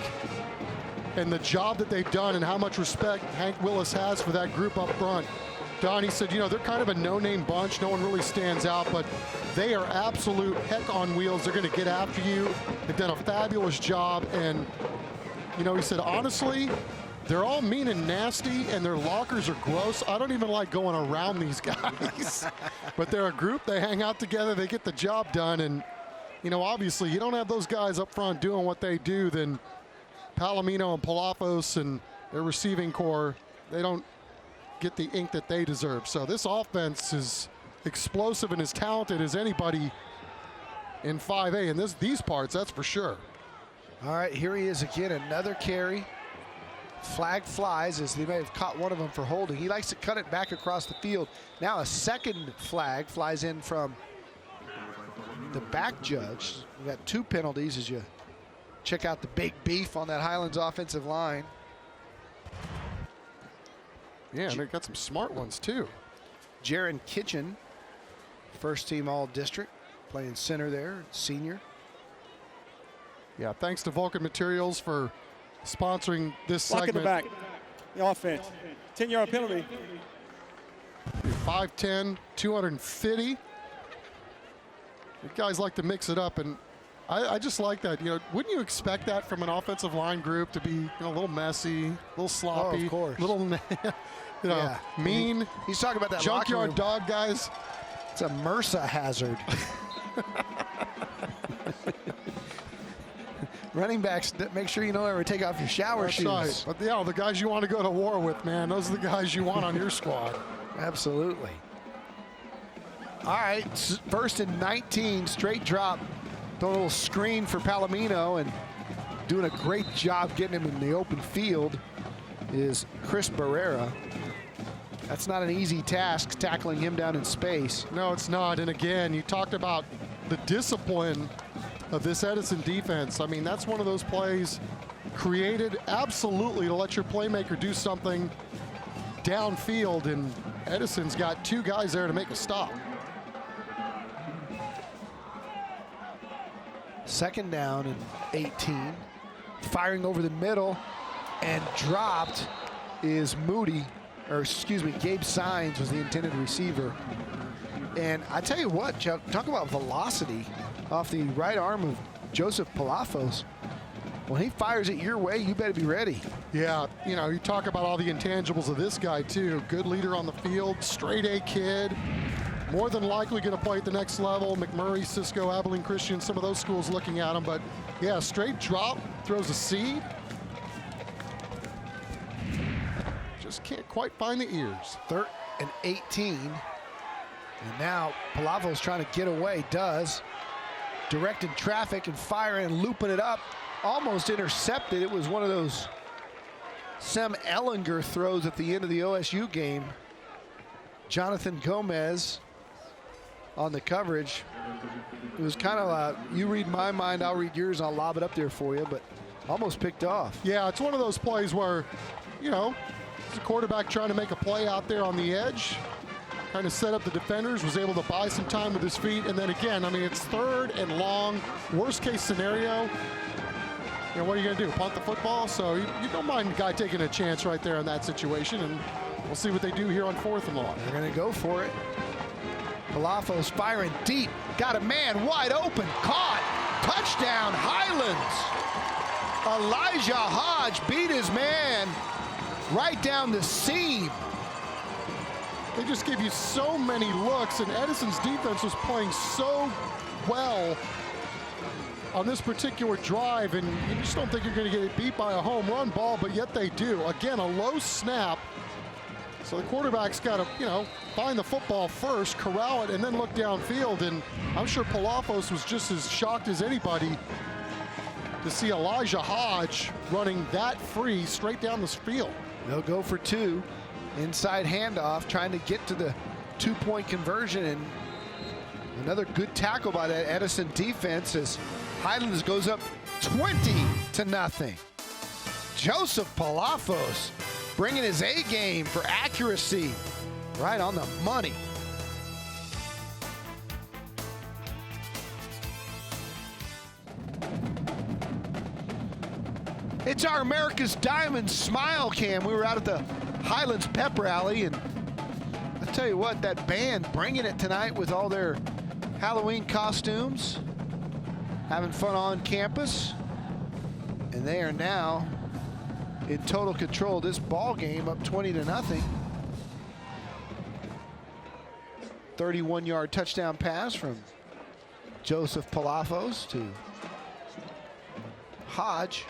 and the job that they've done and how much respect Hank Willis has for that group up front. Don, he said, you know, they're kind of a no-name bunch. No one really stands out, but they are absolute heck on wheels. They're going to get after you. They've done a fabulous job. And, you know, he said, honestly, they're all mean and nasty, and their lockers are gross. I don't even like going around these guys. But they're a group. They hang out together. They get the job done. And, you know, obviously, you don't have those guys up front doing what they do, then Palomino and Palafos and their receiving core, they don't get the ink that they deserve. So this offense is explosive and as talented as anybody in 5A in these parts, that's for sure. All right, here he is again, another carry. Flag flies as they may have caught one of them for holding. He likes to cut it back across the field. Now a second flag flies in from the back judge. We got 2 penalties as you check out the big beef on that Highlands offensive line. Yeah, and they got some smart ones too. Jaron Kitchen, first team all-district, playing center there, senior. Yeah, thanks to Vulcan Materials for sponsoring this Block segment. in the back, the offense. 10-yard penalty. 5'10", 250. You guys like to mix it up, and I just like that. You know, wouldn't you expect that from an offensive line group to be, you know, a little messy, a little sloppy, of course. little, you know, Yeah. mean. He's talking about that junkyard dog guys. It's a MRSA hazard. Running backs, make sure you don't ever take off your shower shoes. Right. But yeah, the guys you want to go to war with, man, those are the guys you want on your squad. Absolutely. All right, first and 19, straight drop. Throw a little screen for Palomino, and doing a great job getting him in the open field is Chris Barrera. That's not an easy task, tackling him down in space. No, it's not. And again, you talked about the discipline of this Edison defense. I mean, that's one of those plays created absolutely to let your playmaker do something downfield, and Edison's got 2 guys there to make a stop. Second down and 18. Firing over the middle and dropped is Moody, or excuse me, Gabe Signs was the intended receiver. And I tell you what, Chuck, talk about velocity off the right arm of Joseph Palafos. when he fires it your way, you better be ready. Yeah, you know, you talk about all the intangibles of this guy too. Good leader on the field, straight A kid, more than likely going to play at the next level. McMurray, Cisco, Abilene Christian, some of those schools looking at him. But yeah, straight drop, throws a seed. Just can't quite find the ears. 3rd and 18. And now Palavo's trying to get away, does. Directing traffic and firing and looping it up. Almost intercepted. It was one of those Sam Ellinger throws at the end of the OSU game. Jonathan Gomez on the coverage. It was kind of you read my mind, I'll read yours, I'll lob it up there for you, but almost picked off. Yeah, it's one of those plays where, you know, it's a quarterback trying to make a play out there on the edge, trying to set up the defenders, was able to buy some time with his feet, and then again, I mean, it's 3rd and long, worst case scenario. You know, what are you going to do, punt the football? So you don't mind the guy taking a chance right there in that situation, and we'll see what they do here on 4th and long. They're going to go for it. Palafo's firing deep, got a man wide open, caught, touchdown, Highlands. Elijah Hodge beat his man right down the seam. They just give you so many looks, and Edison's defense was playing so well on this particular drive, and you just don't think you're going to get beat by a home run ball, but yet they do. Again, a low snap. So the quarterback's got to, you know, find the football first, corral it, and then look downfield. And I'm sure Palafos was just as shocked as anybody to see Elijah Hodge running that free straight down this field. They'll go for 2. Inside handoff, trying to get to the 2-point conversion, and another good tackle by that Edison defense as Highlands goes up 20-0. Joseph Palafos bringing his A game for accuracy, right on the money. It's our America's Diamond Smile Cam. We were out at the Highlands Pep Rally, and I tell you what, that band bringing it tonight with all their Halloween costumes, having fun on campus, and they are now in total control of this ball game, up 20-0. 31-yard touchdown pass from Joseph Palafos to Hodge.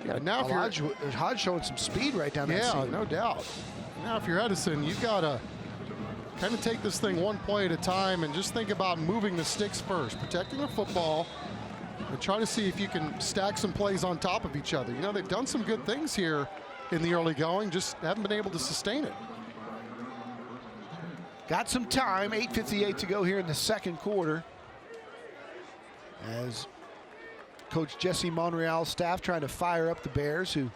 Yeah, now Hodge showing some speed right down that seam. Yeah, no doubt. Now if you're Edison, you've got to kind of take this thing one play at a time and just think about moving the sticks first, protecting the football, and try to see if you can stack some plays on top of each other. You know, they've done some good things here in the early going, just haven't been able to sustain it. Got some time, 8:58 to go here in the second quarter, as Coach Jesse Monreal's staff trying to fire up the Bears, who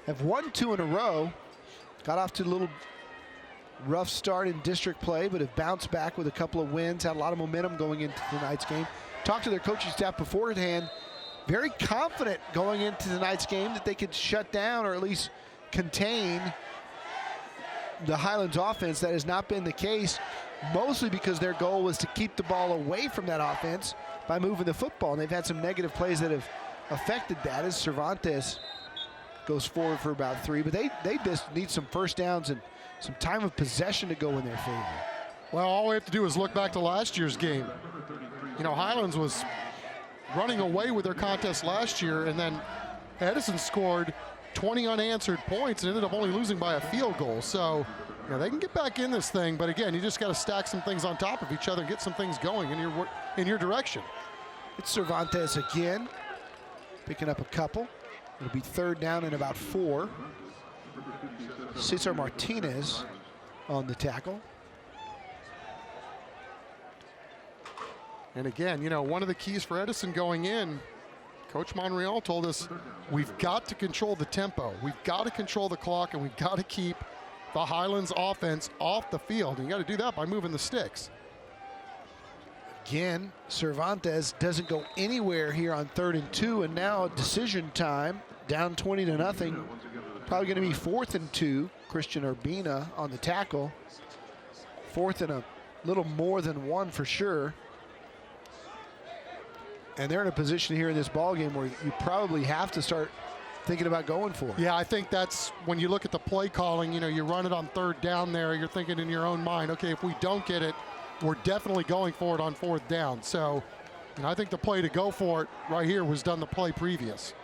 have won 2 in a row. Got off to a little rough start in district play, but have bounced back with a couple of wins, had a lot of momentum going into tonight's game. Talked to their coaching staff beforehand, very confident going into tonight's game that they could shut down or at least contain the Highlands offense. That has not been the case, mostly because their goal was to keep the ball away from that offense by moving the football, and they've had some negative plays that have affected that as Cervantes goes forward for about 3, but they just need some first downs and some time of possession to go in their favor. Well, all we have to do is look back to last year's game. You know, Highlands was running away with their contest last year, and then Edison scored 20 unanswered points and ended up only losing by a field goal. So, you know, they can get back in this thing, but again, you just got to stack some things on top of each other and get some things going in your direction. It's Cervantes again, picking up a couple. It'll be 3rd down and about 4. Cesar Martinez on the tackle. And again, you know, one of the keys for Edison going in, Coach Monreal told us, we've got to control the tempo. We've got to control the clock, and we've got to keep the Highlands offense off the field. And you got to do that by moving the sticks. Again, Cervantes doesn't go anywhere here on 3rd and 2, and now decision time, down 20-0. Probably going to be 4th and 2. Christian Urbina on the tackle. 4th and a little more than 1 for sure. And they're in a position here in this ball game where you probably have to start thinking about going for it. Yeah, I think that's when you look at the play calling, you run it on third down there, you're thinking in your own mind, okay, if we don't get it, we're definitely going for it on fourth down. So, I think the play to go for it right here was done the play previous.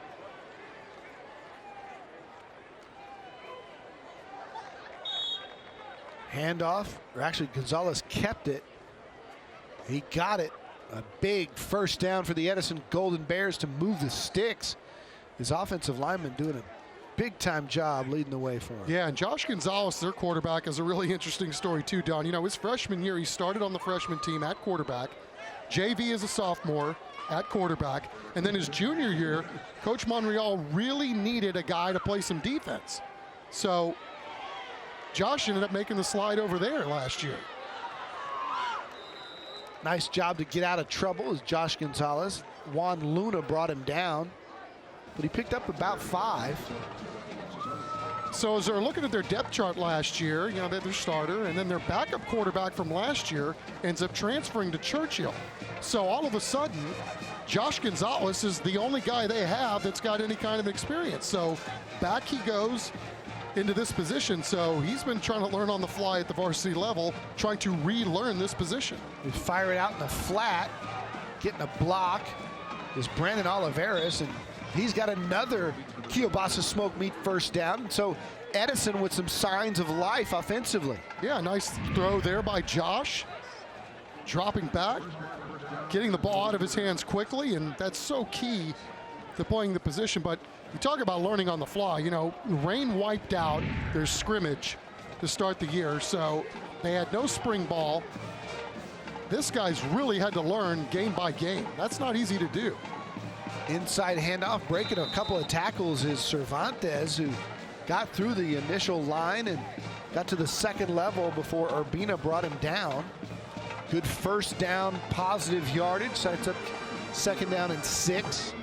Handoff, or actually Gonzalez kept it. He got it. A big first down for the Edison Golden Bears to move the sticks. His offensive lineman doing a big-time job leading the way for him. Yeah, and Josh Gonzalez, their quarterback, is a really interesting story too, Don. His freshman year, he started on the freshman team at quarterback. JV as a sophomore at quarterback. And then his junior year, Coach Monreal really needed a guy to play some defense. So Josh ended up making the slide over there last year. Nice job to get out of trouble as Josh Gonzalez. Juan Luna brought him down, but he picked up about 5. So as they're looking at their depth chart last year, they're their starter, and then their backup quarterback from last year ends up transferring to Churchill. So all of a sudden, Josh Gonzalez is the only guy they have that's got any kind of experience. So back he goes into this position. So he's been trying to learn on the fly at the varsity level, trying to relearn this position. We fire it out in the flat, getting a block is Brandon Oliveras, and he's got another Kielbasa Smoke Meat first down. So Edison with some signs of life offensively. Yeah, nice throw there by Josh. Dropping back, getting the ball out of his hands quickly, and that's so key to playing the position. But you talk about learning on the fly. Rain wiped out their scrimmage to start the year, so they had no spring ball. This guy's really had to learn game by game. That's not easy to do. Inside handoff, breaking a couple of tackles is Cervantes, who got through the initial line and got to the second level before Urbina brought him down. Good first down, positive yardage, sets up second down and 6.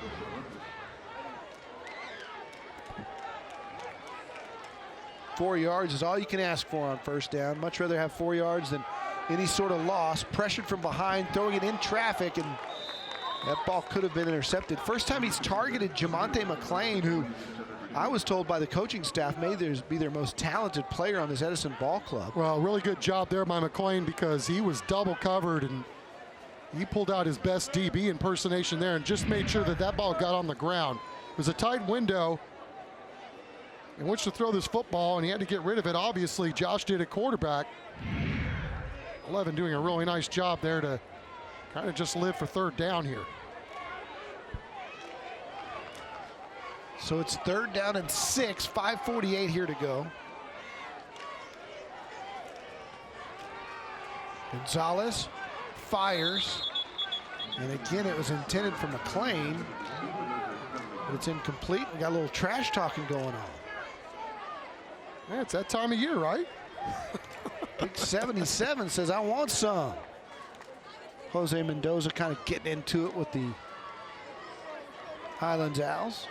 Four yards is all you can ask for on first down. Much rather have 4 yards than any sort of loss. Pressured from behind, throwing it in traffic, and that ball could have been intercepted. First time he's targeted Jamonte McClain, who I was told by the coaching staff may be their most talented player on this Edison ball club. Well, really good job there by McClain, because he was double covered and he pulled out his best DB impersonation there and just made sure that that ball got on the ground. It was a tight window in which to throw this football, and he had to get rid of it. Obviously, Josh did at quarterback. 11 doing a really nice job there to kind of just live for third down here. So it's third down and 6, 5:48 here to go. Gonzalez fires, and again it was intended for McClain, but it's incomplete. We got a little trash talking going on. Yeah, it's that time of year, right? Big 77 says, I want some. Jose Mendoza kind of getting into it with the Highlands Owls.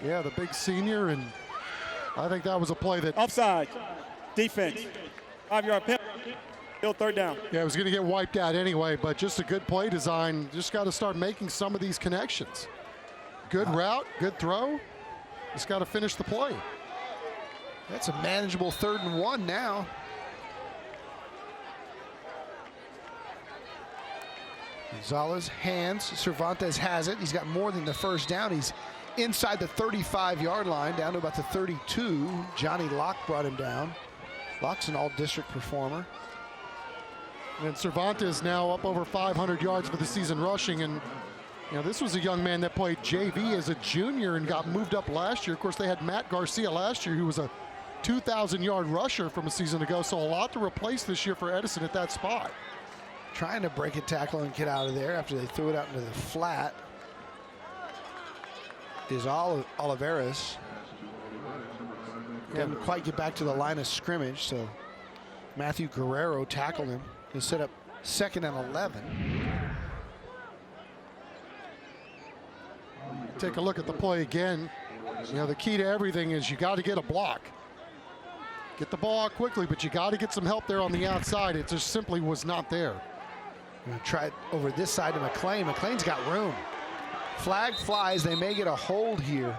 Yeah, the big senior, and I think that was a play that... Offside, defense, 5-yard penalty, still third down. Yeah, it was going to get wiped out anyway, but just a good play design. Just got to start making some of these connections. Good route, good throw. Just got to finish the play. That's a manageable 3rd and 1 now. Gonzalez hands, Cervantes has it. He's got more than the first down. He's inside the 35-yard line, down to about the 32. Johnny Locke brought him down. Locke's an all-district performer. And Cervantes now up over 500 yards for the season rushing. And, this was a young man that played JV as a junior and got moved up last year. Of course, they had Matt Garcia last year, who was a 2,000-yard rusher from a season ago. So a lot to replace this year for Edison at that spot. Trying to break a tackle and get out of there after they threw it out into the flat is Oliveras. Didn't quite get back to the line of scrimmage, so Matthew Guerrero tackled him and set up 2nd and 11. Take a look at the play again. The key to everything is you got to get a block. Get the ball out quickly, but you got to get some help there on the outside. It just simply was not there. Gonna try it over this side to McLean. McLean's got room. Flag flies. They may get a hold here.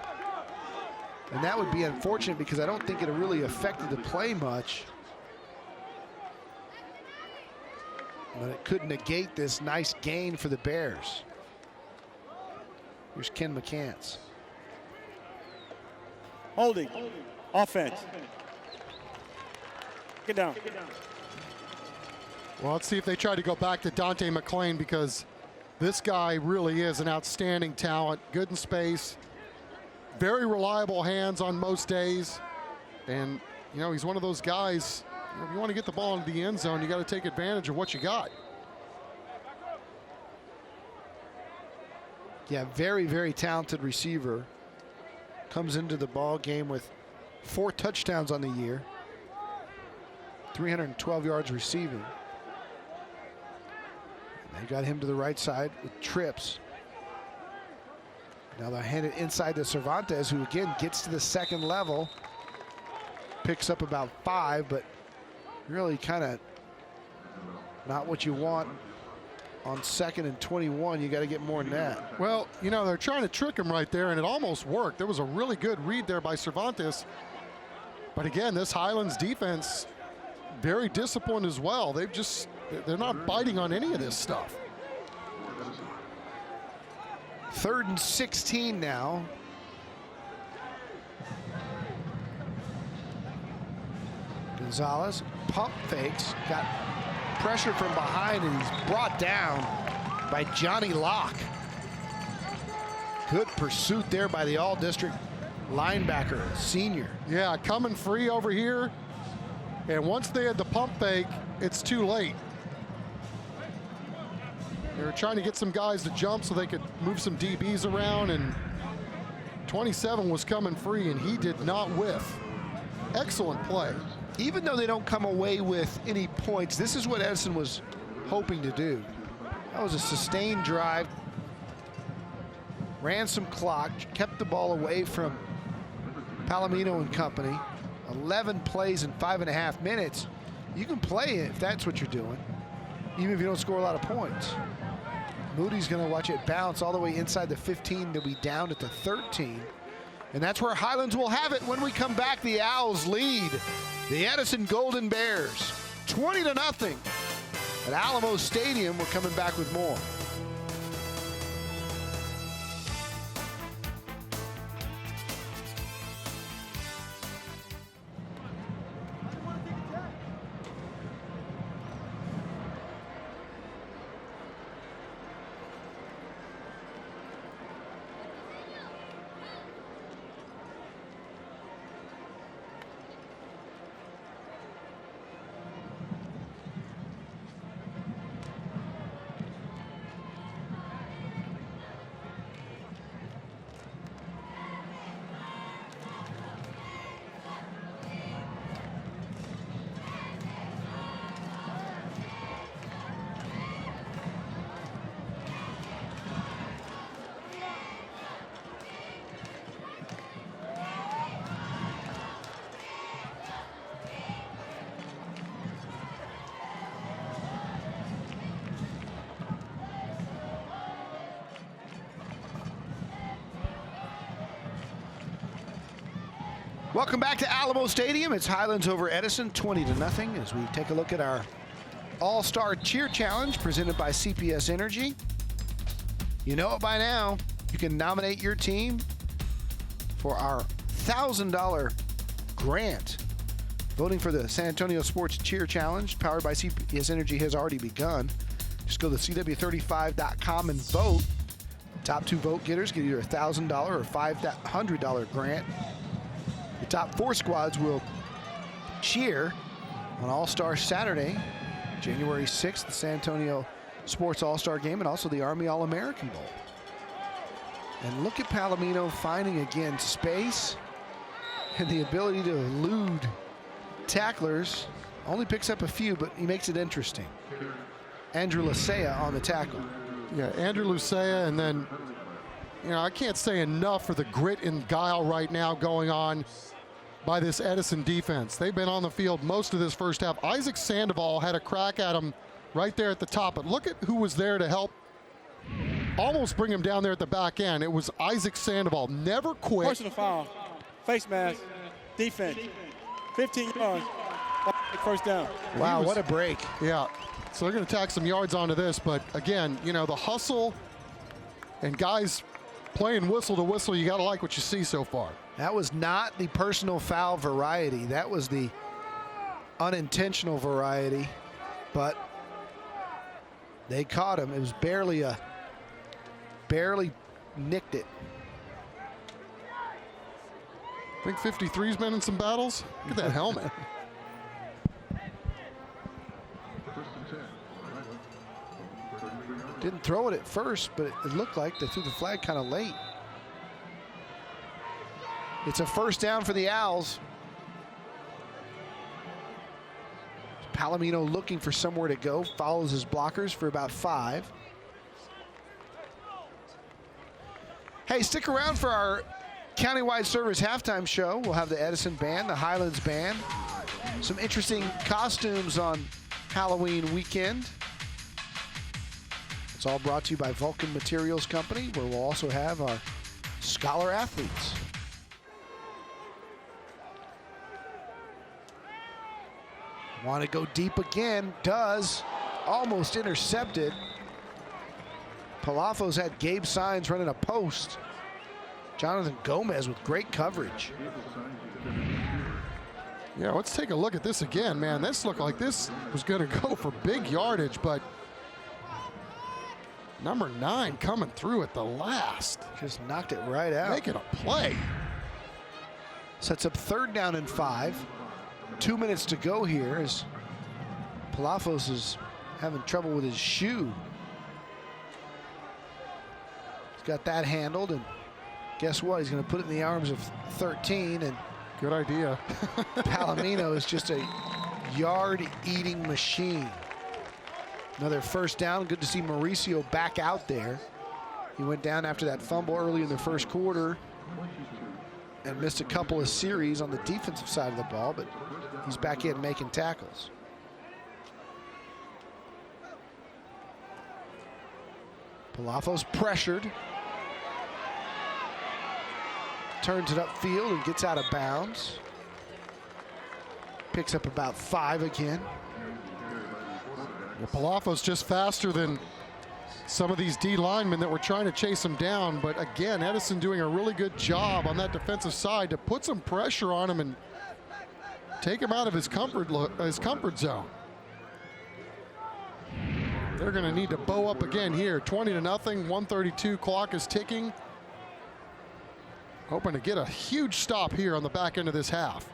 And that would be unfortunate because I don't think it really affected the play much. But it could negate this nice gain for the Bears. Here's Ken McCants. Holding. Offense. Get down. Well, let's see if they try to go back to Dante McLean, because this guy really is an outstanding talent. Good in space. Very reliable hands on most days. And, you know, he's one of those guys, if you want to get the ball into the end zone, you got to take advantage of what you got. Yeah, very, very talented receiver. Comes into the ball game with 4 touchdowns on the year. 312 yards receiving. And they got him to the right side with trips. Now they'll hand it inside to Cervantes, who again gets to the second level. Picks up about 5, but really kind of not what you want on 2nd and 21. You got to get more than that. Well, you know, they're trying to trick him right there, and it almost worked. There was a really good read there by Cervantes. But again, this Highlands defense, very disciplined as well. They're not biting on any of this stuff. 3rd and 16 now. Gonzalez pump fakes, got pressure from behind, and he's brought down by Johnny Locke. Good pursuit there by the all-district linebacker, senior. Yeah, coming free over here. And once they had the pump fake, it's too late. They were trying to get some guys to jump so they could move some DBs around, and 27 was coming free, and he did not whiff. Excellent play. Even though they don't come away with any points, this is what Edison was hoping to do. That was a sustained drive. Ran some clock, kept the ball away from Palomino and company. 11 plays in 5.5 minutes. You can play it if that's what you're doing, even if you don't score a lot of points. Moody's going to watch it bounce all the way inside the 15 to be down at the 13. And that's where Highlands will have it when we come back. The Owls lead the Edison Golden Bears 20-0 at Alamo Stadium. We're coming back with more. Welcome back to Alamo Stadium. It's Highlands over Edison, 20-0, as we take a look at our All-Star Cheer Challenge presented by CPS Energy. You know it by now. You can nominate your team for our $1,000 grant. Voting for the San Antonio Sports Cheer Challenge, powered by CPS Energy, has already begun. Just go to CW35.com and vote. Top 2 vote getters get either a $1,000 or $500 grant. The top 4 squads will cheer on All-Star Saturday, January 6th, the San Antonio Sports All-Star Game, and also the Army All-American Bowl. And look at Palomino finding, again, space and the ability to elude tacklers. Only picks up a few, but he makes it interesting. Andrew Lasea on the tackle. Yeah, Andrew Lasea, and then, you know, I can't say enough for the grit and guile right now going on by this Edison defense. They've been on the field most of this first half. Isaac Sandoval had a crack at him right there at the top. But look at who was there to help almost bring him down there at the back end. It was Isaac Sandoval. Never quit. Personal foul, face mask, defense, 15 yards, first down. Wow, what a break. Yeah, so they're going to tack some yards onto this. But again, you know, the hustle and guys playing whistle to whistle, you got to like what you see so far. That was not the personal foul variety. That was the unintentional variety, but they caught him. It was barely nicked it. I think 53's been in some battles. Look at that helmet. Didn't throw it at first, but it looked like they threw the flag kind of late. It's a first down for the Owls. Palomino looking for somewhere to go, follows his blockers for about 5. Hey, stick around for our countywide service halftime show. We'll have the Edison band, the Highlands band, some interesting costumes on Halloween weekend. It's all brought to you by Vulcan Materials Company, where we'll also have our scholar athletes. Want to go deep again, does, almost intercepted. Palafos had Gabe Sines running a post. Jonathan Gomez with great coverage. Yeah, let's take a look at this again, man. This looked like this was going to go for big yardage, but number 9 coming through at the last. Just knocked it right out. Making a play. Sets up 3rd down and 5. 2 minutes to go here as Palafos is having trouble with his shoe. He's got that handled, and guess what? He's going to put it in the arms of 13, and good idea. Palomino is just a yard-eating machine. Another first down. Good to see Mauricio back out there. He went down after that fumble early in the first quarter and missed a couple of series on the defensive side of the ball, but he's back in making tackles. Palafos pressured. Turns it upfield and gets out of bounds. Picks up about 5 again. Yeah, Palafos just faster than some of these D linemen that were trying to chase him down. But again, Edison doing a really good job on that defensive side to put some pressure on him and take him out of his comfort zone. They're going to need to bow up again here. 20-0, 1:32, clock is ticking. Hoping to get a huge stop here on the back end of this half.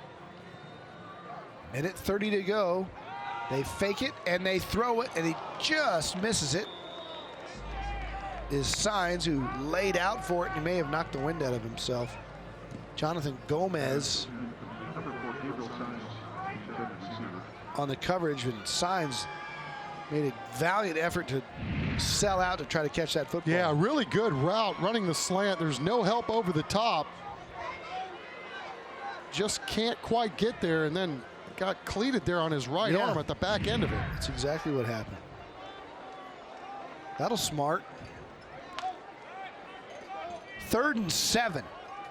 Minute 30 to go. They fake it and they throw it, and he just misses it. Is Sines, who laid out for it, and he may have knocked the wind out of himself. Jonathan Gomez on the coverage, and Sines made a valiant effort to sell out to try to catch that football. Yeah, really good route, running the slant. There's no help over the top. Just can't quite get there, and then got cleated there on his right arm at the back end of it. That's exactly what happened. That'll smart. 3rd and 7,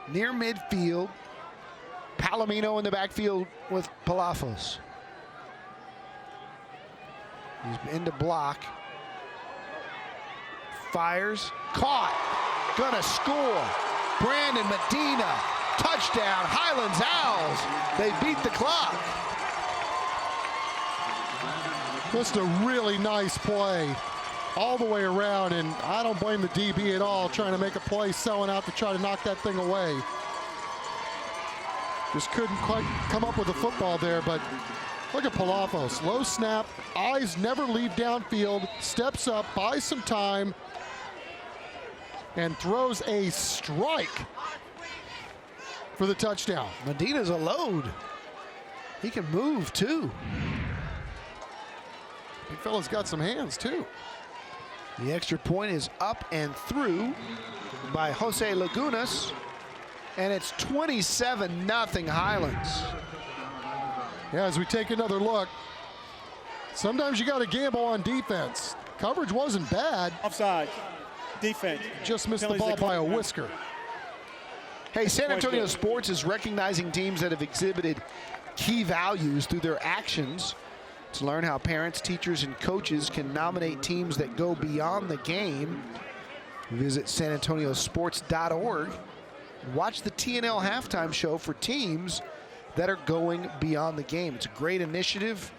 near midfield. Palomino in the backfield with Palafos. He's into block. Fires, caught, gonna score. Brandon Medina, touchdown, Highlands Owls. They beat the clock. Just a really nice play all the way around, and I don't blame the DB at all trying to make a play, selling out to try to knock that thing away. Just couldn't quite come up with the football there, but look at Palafos. Low snap, eyes never leave downfield, steps up, buys some time, and throws a strike for the touchdown. Medina's a load. He can move too. Big fella's got some hands too. The extra point is up and through by Jose Lagunas, and it's 27-0 Highlands. Yeah, as we take another look, Sometimes you got to gamble on defense. Coverage wasn't bad. Offside. Defense. Just missed the ball by a whisker. Hey, San Antonio Sports is recognizing teams that have exhibited key values through their actions. To learn how parents, teachers, and coaches can nominate teams that go beyond the game, visit sanantoniosports.org. Watch the TNL halftime show for teams that are going beyond the game. It's a great initiative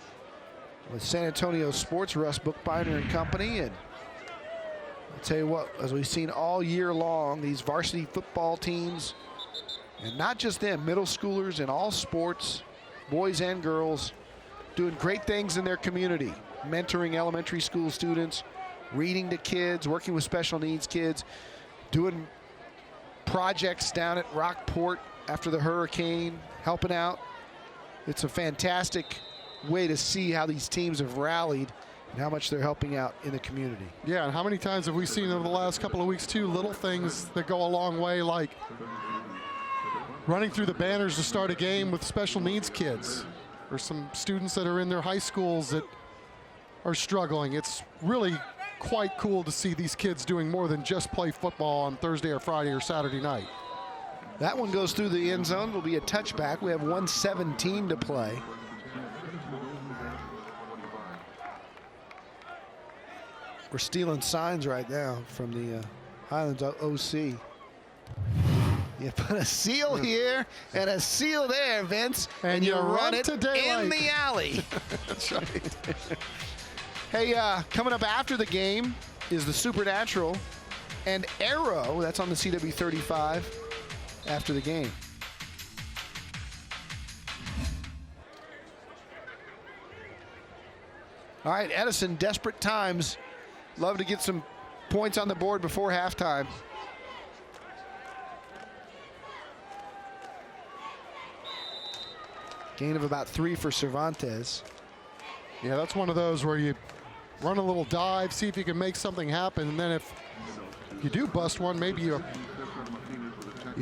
with San Antonio Sports, Russ Bookbinder and company. And I'll tell you what, as we've seen all year long, these varsity football teams, and not just them, middle schoolers in all sports, boys and girls, doing great things in their community, mentoring elementary school students, reading to kids, working with special needs kids, doing projects down at Rockport after the hurricane, helping out. It's a fantastic way to see how these teams have rallied and how much they're helping out in the community. Yeah, and how many times have we seen over the last couple of weeks, too, little things that go a long way, like running through the banners to start a game with special needs kids, or some students that are in their high schools that are struggling. It's really quite cool to see these kids doing more than just play football on Thursday or Friday or Saturday night. That one goes through the end zone. It'll be a touchback. We have 1:17 to play. We're stealing signs right now from the Highlands OC. You put a seal here and a seal there, Vince, and you run it in the alley. That's right. Hey, coming up after the game is the Supernatural and Arrow. That's on the CW35 after the game. All right, Edison, desperate times. Love to get some points on the board before halftime. Gain of about 3 for Cervantes. Yeah, that's one of those where you run a little dive, see if you can make something happen, and then if you do bust one, maybe you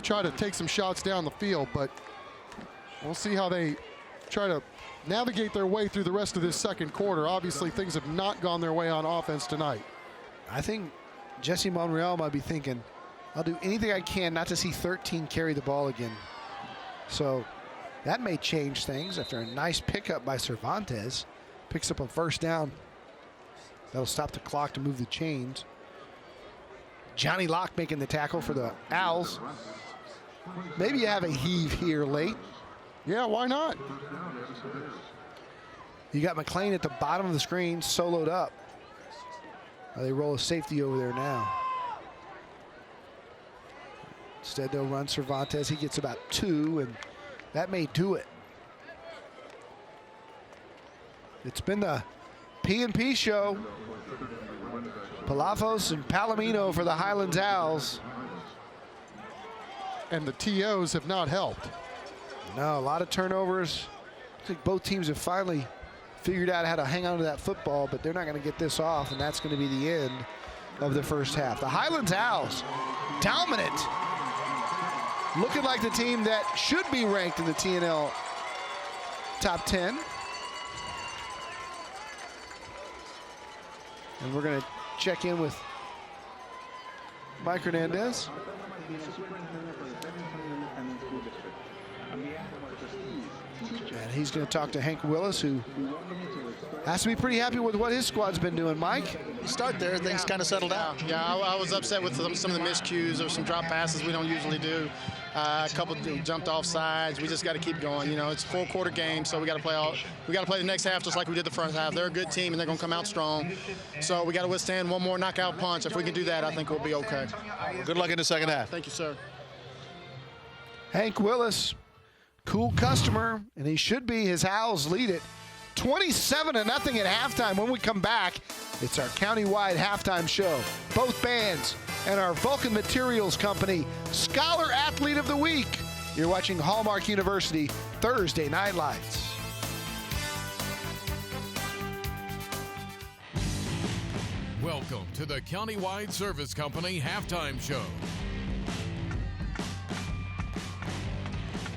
try to take some shots down the field, but we'll see how they try to navigate their way through the rest of this second quarter. Obviously, things have not gone their way on offense tonight. I think Jesse Monreal might be thinking, I'll do anything I can not to see 13 carry the ball again. So that may change things after a nice pickup by Cervantes. Picks up a first down. That'll stop the clock to move the chains. Johnny Locke making the tackle for the Owls. Maybe you have a heave here late. Yeah, why not? You got McLean at the bottom of the screen, soloed up. They roll a safety over there now. Instead, they'll run Cervantes. He gets about 2, and that may do it. It's been the P&P show. Palafos and Palomino for the Highlands Owls. And the TOs have not helped. No, a lot of turnovers. I think both teams have finally figured out how to hang on to that football, but they're not going to get this off, and that's going to be the end of the first half. The Highlands Owls, dominant. Looking like the team that should be ranked in the TNL top 10. And we're going to check in with Mike Hernandez. And he's going to talk to Hank Willis, who has to be pretty happy with what his squad's been doing. Mike? You start there, things kind of settled out. Yeah, I was upset with some of the miscues or some drop passes we don't usually do. A couple jumped off sides. We just got to keep going. You know, it's a 4-quarter game, so we got to play the next half just like we did the first half. They're a good team, and they're going to come out strong. So we got to withstand one more knockout punch. If we can do that, I think we'll be okay. Good luck in the second half. Thank you, sir. Hank Willis, cool customer, and he should be. His Owls lead it 27-0 at halftime. When we come back, it's our countywide halftime show. Both bands and our Vulcan Materials Company Scholar Athlete of the Week. You're watching Hallmark University Thursday Night Lights. Welcome to the Countywide Service Company Halftime Show.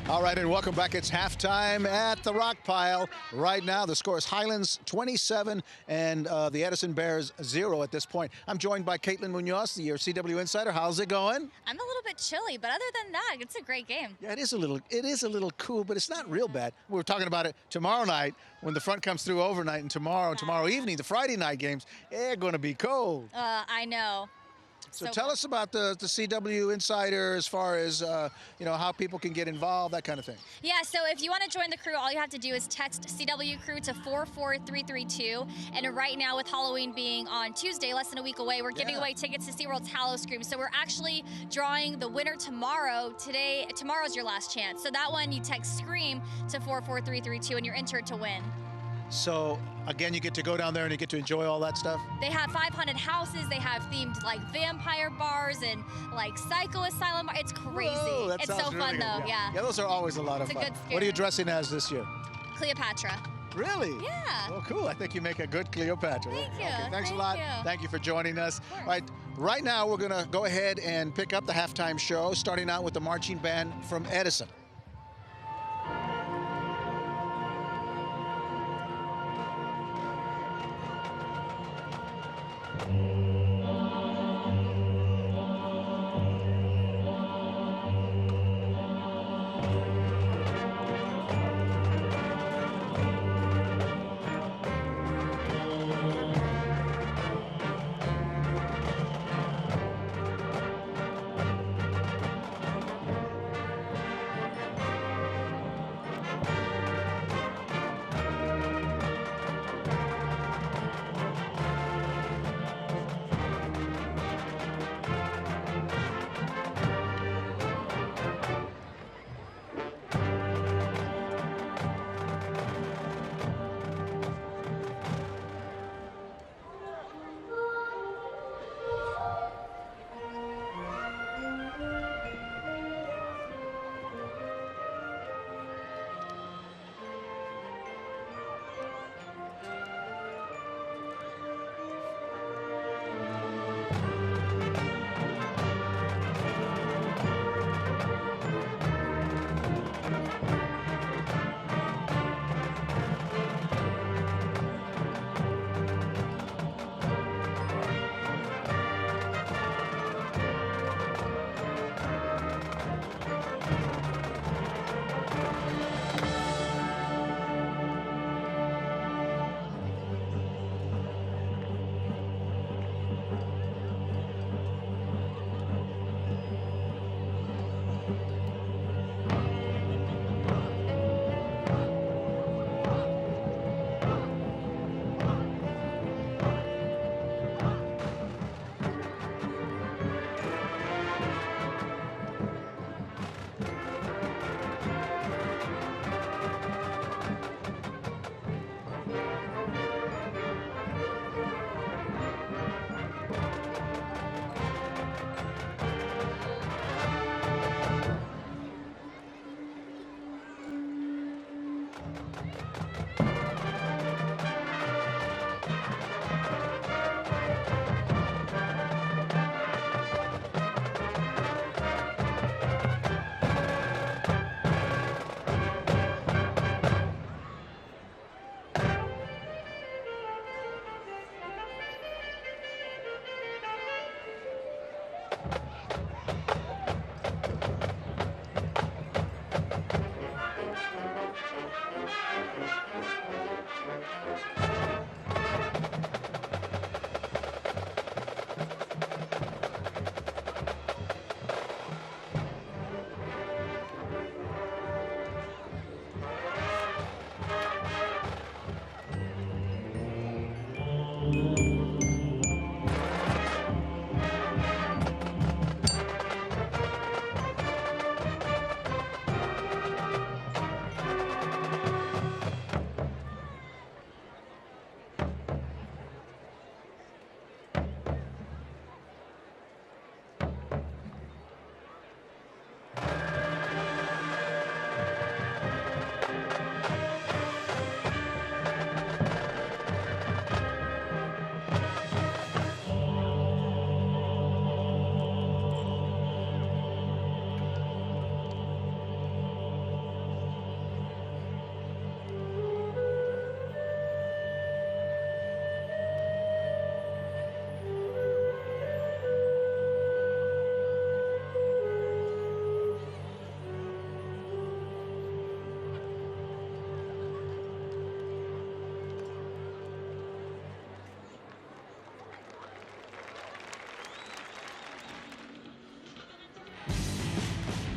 All right, and welcome back. It's halftime at the Rock Pile. Right now, the score is Highlands 27 and the Edison Bears 0 at this point. I'm joined by Caitlin Munoz, your CW Insider. How's it going? I'm a little bit chilly, but other than that, it's a great game. Yeah, it is a little cool, but it's not real bad. We were talking about it tomorrow night when the front comes through overnight, and tomorrow evening, the Friday night games, they're going to be cold. I know. So tell us about the CW Insider as far as, how people can get involved, that kind of thing. Yeah, so if you want to join the crew, all you have to do is text CW Crew to 44332. And right now, with Halloween being on Tuesday, less than a week away, we're giving away tickets to SeaWorld's Hallow Scream. So we're actually drawing the winner tomorrow. Tomorrow's your last chance. So that one, you text SCREAM to 44332, and you're entered to win. So, again, you get to go down there and you get to enjoy all that stuff? They have 500 houses. They have themed, like, vampire bars and, like, psycho asylum. It's crazy. Whoa, that it's sounds so really fun, good. though. Yeah. Yeah, those are always a lot of fun. It's a good scare. What are you dressing as this year? Cleopatra. Really? Yeah. Well, cool. I think you make a good Cleopatra. Thank you. Okay, thanks Thank a lot. you. Thank you for joining us. Right now, we're going to go ahead and pick up the halftime show, starting out with the marching band from Edison.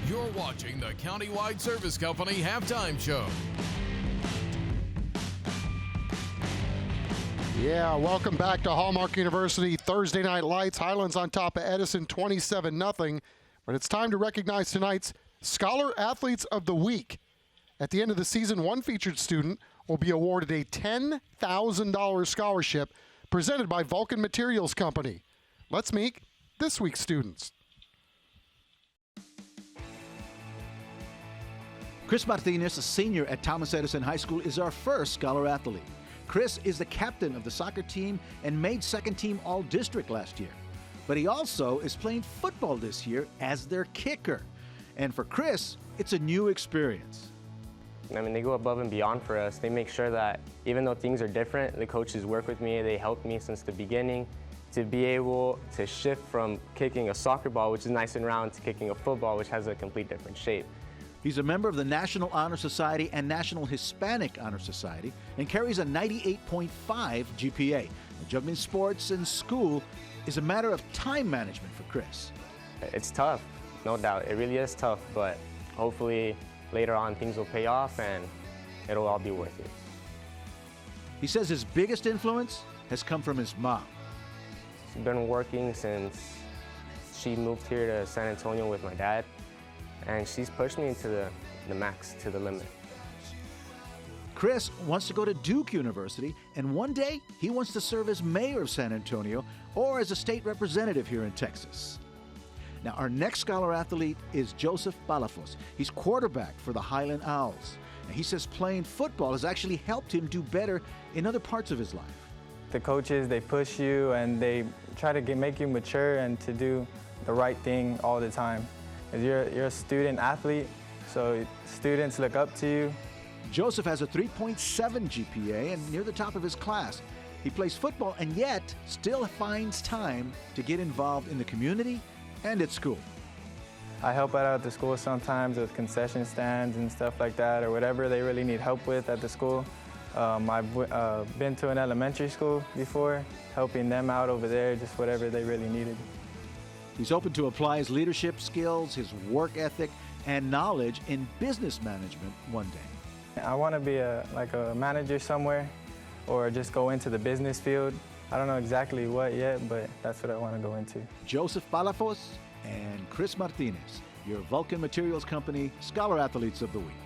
You're watching the Countywide Service Company Halftime Show. Yeah, welcome back to Hallmark University Thursday Night Lights. Highlands on top of Edison 27-0. But it's time to recognize tonight's Scholar Athletes of the Week. At the end of the season, one featured student will be awarded a $10,000 scholarship presented by Vulcan Materials Company. Let's meet this week's students. Chris Martinez, a senior at Thomas Edison High School, is our first Scholar Athlete. Chris is the captain of the soccer team and made second-team All-District last year. But he also is playing football this year as their kicker. And for Chris, it's a new experience. I mean, they go above and beyond for us. They make sure that even though things are different, the coaches work with me. They helped me since the beginning to be able to shift from kicking a soccer ball, which is nice and round, to kicking a football, which has a complete different shape. He's a member of the National Honor Society and National Hispanic Honor Society and carries a 98.5 GPA. Juggling sports and school is a matter of time management for Chris. It's tough, no doubt. It really is tough, but hopefully later on things will pay off and it'll all be worth it. He says his biggest influence has come from his mom. She's been working since she moved here to San Antonio with my dad. And she's pushed me into the max, to the limit. Chris wants to go to Duke University, and one day he wants to serve as mayor of San Antonio or as a state representative here in Texas. Now, our next Scholar Athlete is Joseph Palafos. He's quarterback for the Highland Owls. And he says playing football has actually helped him do better in other parts of his life. The coaches, they push you and they try to make you mature and to do the right thing all the time. You're a student athlete, so students look up to you. Joseph has a 3.7 GPA and near the top of his class. He plays football and yet still finds time to get involved in the community and at school. I help out at the school sometimes with concession stands and stuff like that, or whatever they really need help with at the school. I've been to an elementary school before, helping them out over there, just whatever they really needed. He's open to apply his leadership skills, his work ethic, and knowledge in business management one day. I want to be like a manager somewhere or just go into the business field. I don't know exactly what yet, but that's what I want to go into. Joseph Palafos and Chris Martinez, your Vulcan Materials Company Scholar Athletes of the Week.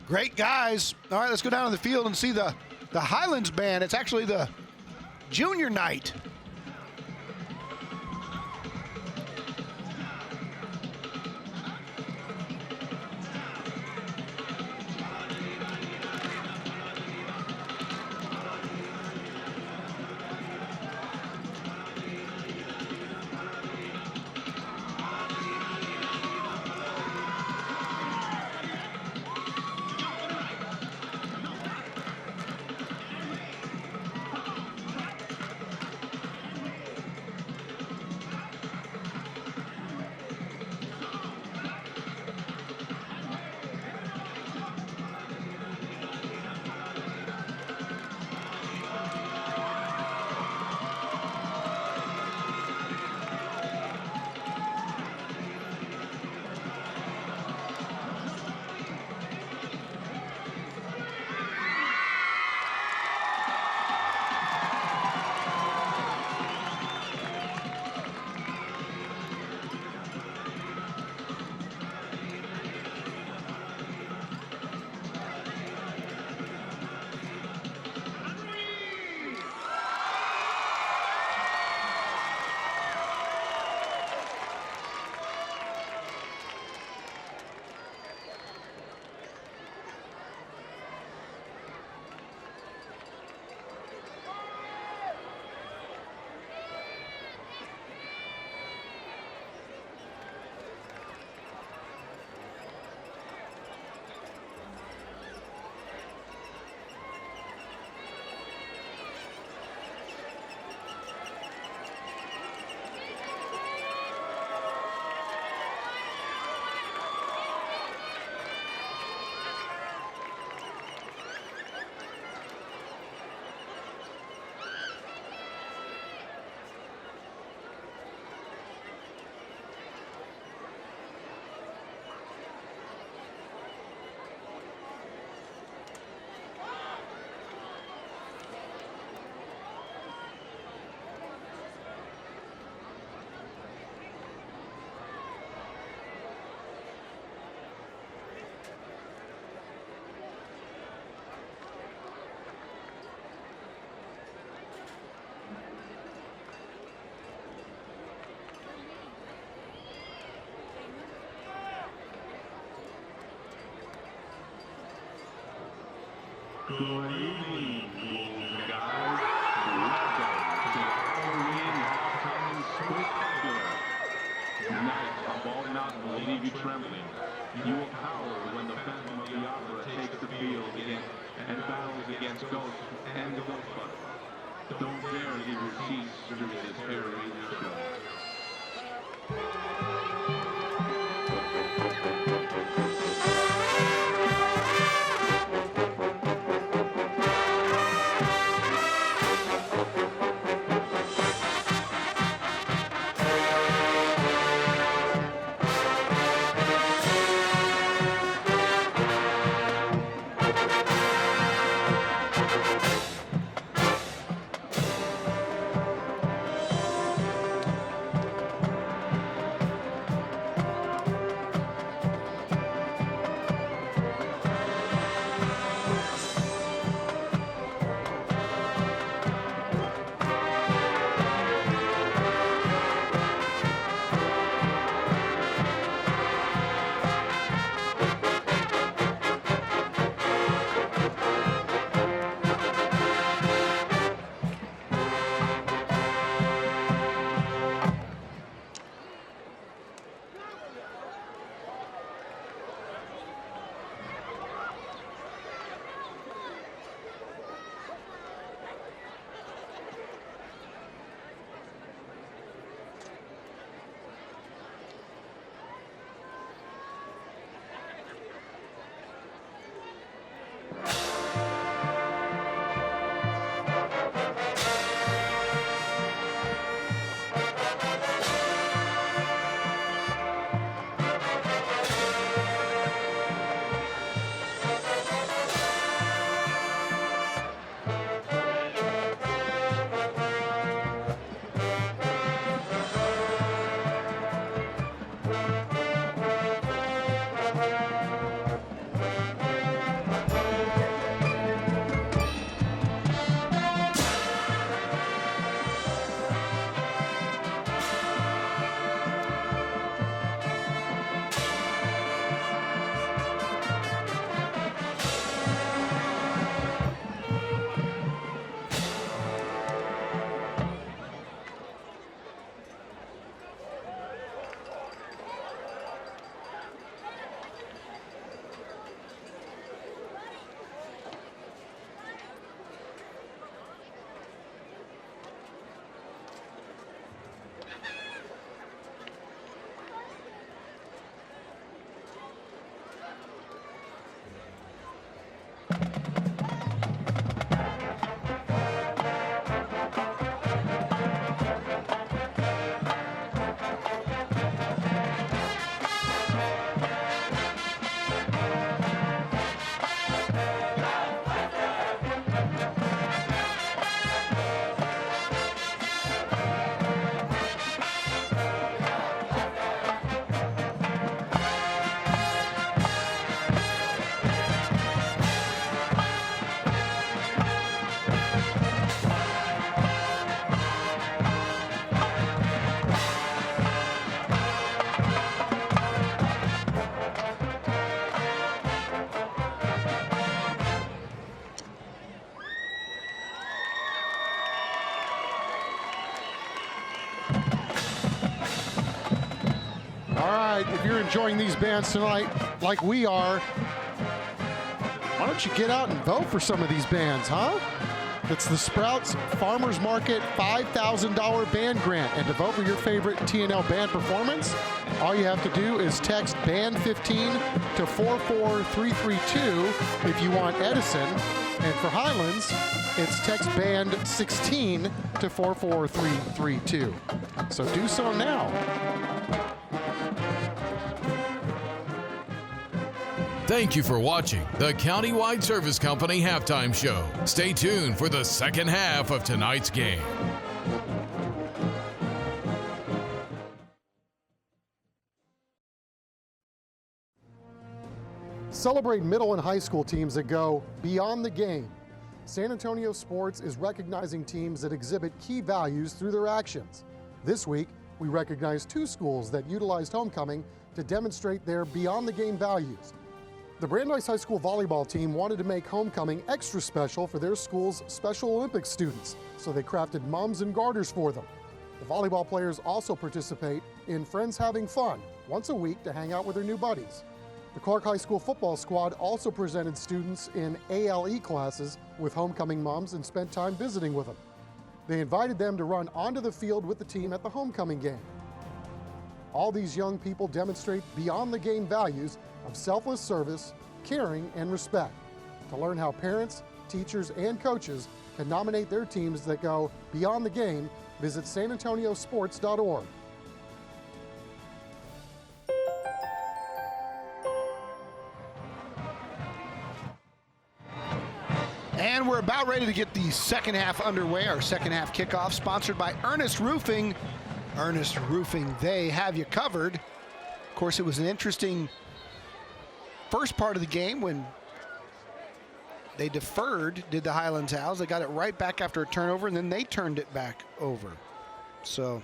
Great guys. All right, let's go down to the field and see the Highlands band. It's actually the junior night. Good evening, guys. Welcome to the Halloween halftime spectacular. Tonight, a ball mountain will leave you trembling. You will cower when the Phantom of the Opera takes the field and battles against ghosts and the Ghostbusters. Don't dare leave your seats during this hair-raising show. If you're enjoying these bands tonight like we are, why don't you get out and vote for some of these bands, huh? It's the Sprouts Farmers Market $5,000 band grant. And to vote for your favorite TNL band performance, all you have to do is text BAND15 to 44332 if you want Edison. And for Highlands, it's text BAND16 to 44332. So do so now. Thank you for watching the Countywide Service Company Halftime Show. Stay tuned for the second half of tonight's game. Celebrate middle and high school teams that go beyond the game. San Antonio Sports is recognizing teams that exhibit key values through their actions. This week, we recognize two schools that utilized homecoming to demonstrate their beyond the game values. The Brandeis High School volleyball team wanted to make homecoming extra special for their school's Special Olympics students, so they crafted mums and garters for them. The volleyball players also participate in Friends Having Fun once a week to hang out with their new buddies. The Clark High School football squad also presented students in ALE classes with homecoming mums and spent time visiting with them. They invited them to run onto the field with the team at the homecoming game. All these young people demonstrate beyond the game values of selfless service, caring, and respect. To learn how parents, teachers, and coaches can nominate their teams that go beyond the game, visit sanantoniosports.org. And we're about ready to get the second half underway, our second half kickoff, sponsored by Ernest Roofing. Ernest Roofing, they have you covered. Of course, it was an interesting first part of the game when they deferred, did the Highlands Owls. They got it right back after a turnover, and then they turned it back over. So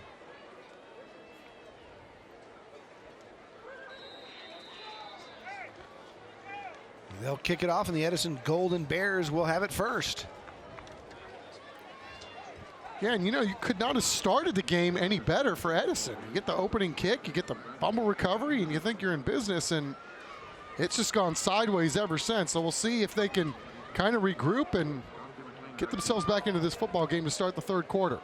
they'll kick it off, and the Edison Golden Bears will have it first. Yeah, and you could not have started the game any better for Edison. You get the opening kick, you get the fumble recovery, and you think you're in business, and it's just gone sideways ever since. So we'll see if they can kind of regroup and get themselves back into this football game to start the third quarter.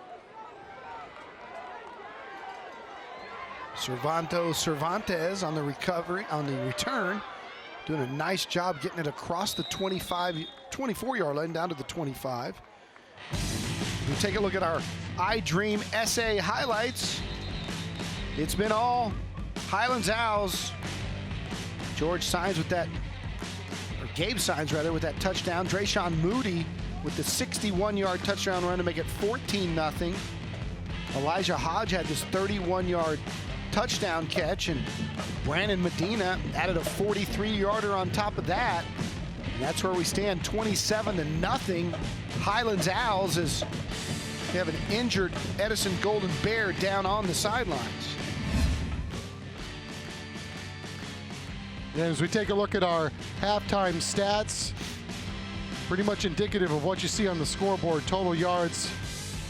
Cervantes on the recovery, on the return, doing a nice job getting it across the 24-yard line down to the 25. We take a look at our iDream SA highlights. It's been all Highlands Owls. George signs with that, or Gabe signs rather, with that touchdown. Drayshawn Moody with the 61-yard touchdown run to make it 14-0. Elijah Hodge had this 31-yard touchdown catch, and Brandon Medina added a 43-yarder on top of that. And that's where we stand, 27-0. Highlands Owls as we have an injured Edison Golden Bear down on the sidelines. And as we take a look at our halftime stats, pretty much indicative of what you see on the scoreboard. Total yards,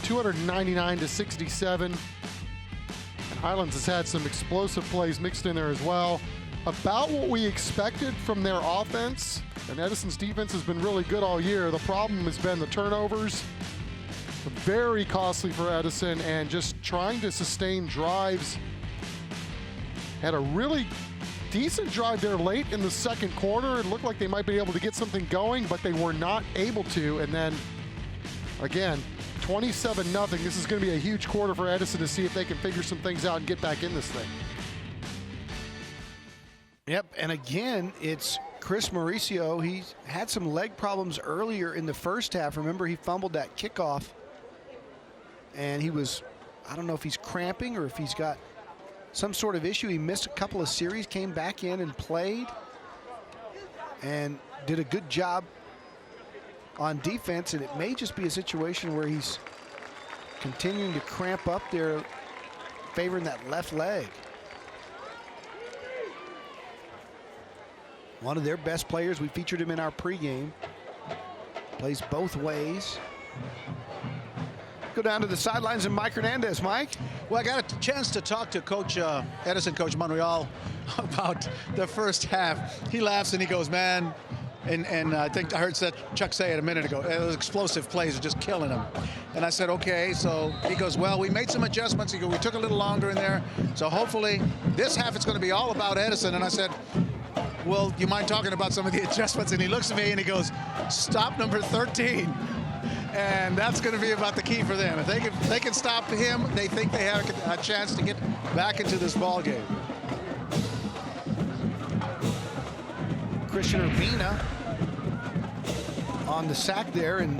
299 to 67. And Highlands has had some explosive plays mixed in there as well. About what we expected from their offense. And Edison's defense has been really good all year. The problem has been the turnovers. Very costly for Edison, and just trying to sustain drives. Had a really decent drive there late in the second quarter. It looked like they might be able to get something going, but they were not able to. And then, again, 27-0. This is going to be a huge quarter for Edison to see if they can figure some things out and get back in this thing. Yep, and again, it's Chris Mauricio. He's had some leg problems earlier in the first half. Remember, he fumbled that kickoff, and he was, I don't know if he's cramping or if he's got some sort of issue. He missed a couple of series, came back in and played, and did a good job on defense, and it may just be a situation where he's continuing to cramp up there, favoring that left leg. One of their best players, we featured him in our pregame. Plays both ways. Go down to the sidelines and Mike Hernandez. Mike? Well, I got a chance to talk to Coach Edison, Coach Monreal, about the first half. He laughs and he goes, man, and I think I heard Chuck say it a minute ago, those explosive plays are just killing him. And I said, okay. So he goes, well, we made some adjustments. He goes, we took a little longer in there. So hopefully this half it's going to be all about Edison. And I said, well, you mind talking about some of the adjustments? And he looks at me and he goes, stop number 13. And that's going to be about the key for them. If they can stop him, they think they have a chance to get back into this ball game. Christian Urbina on the sack there, and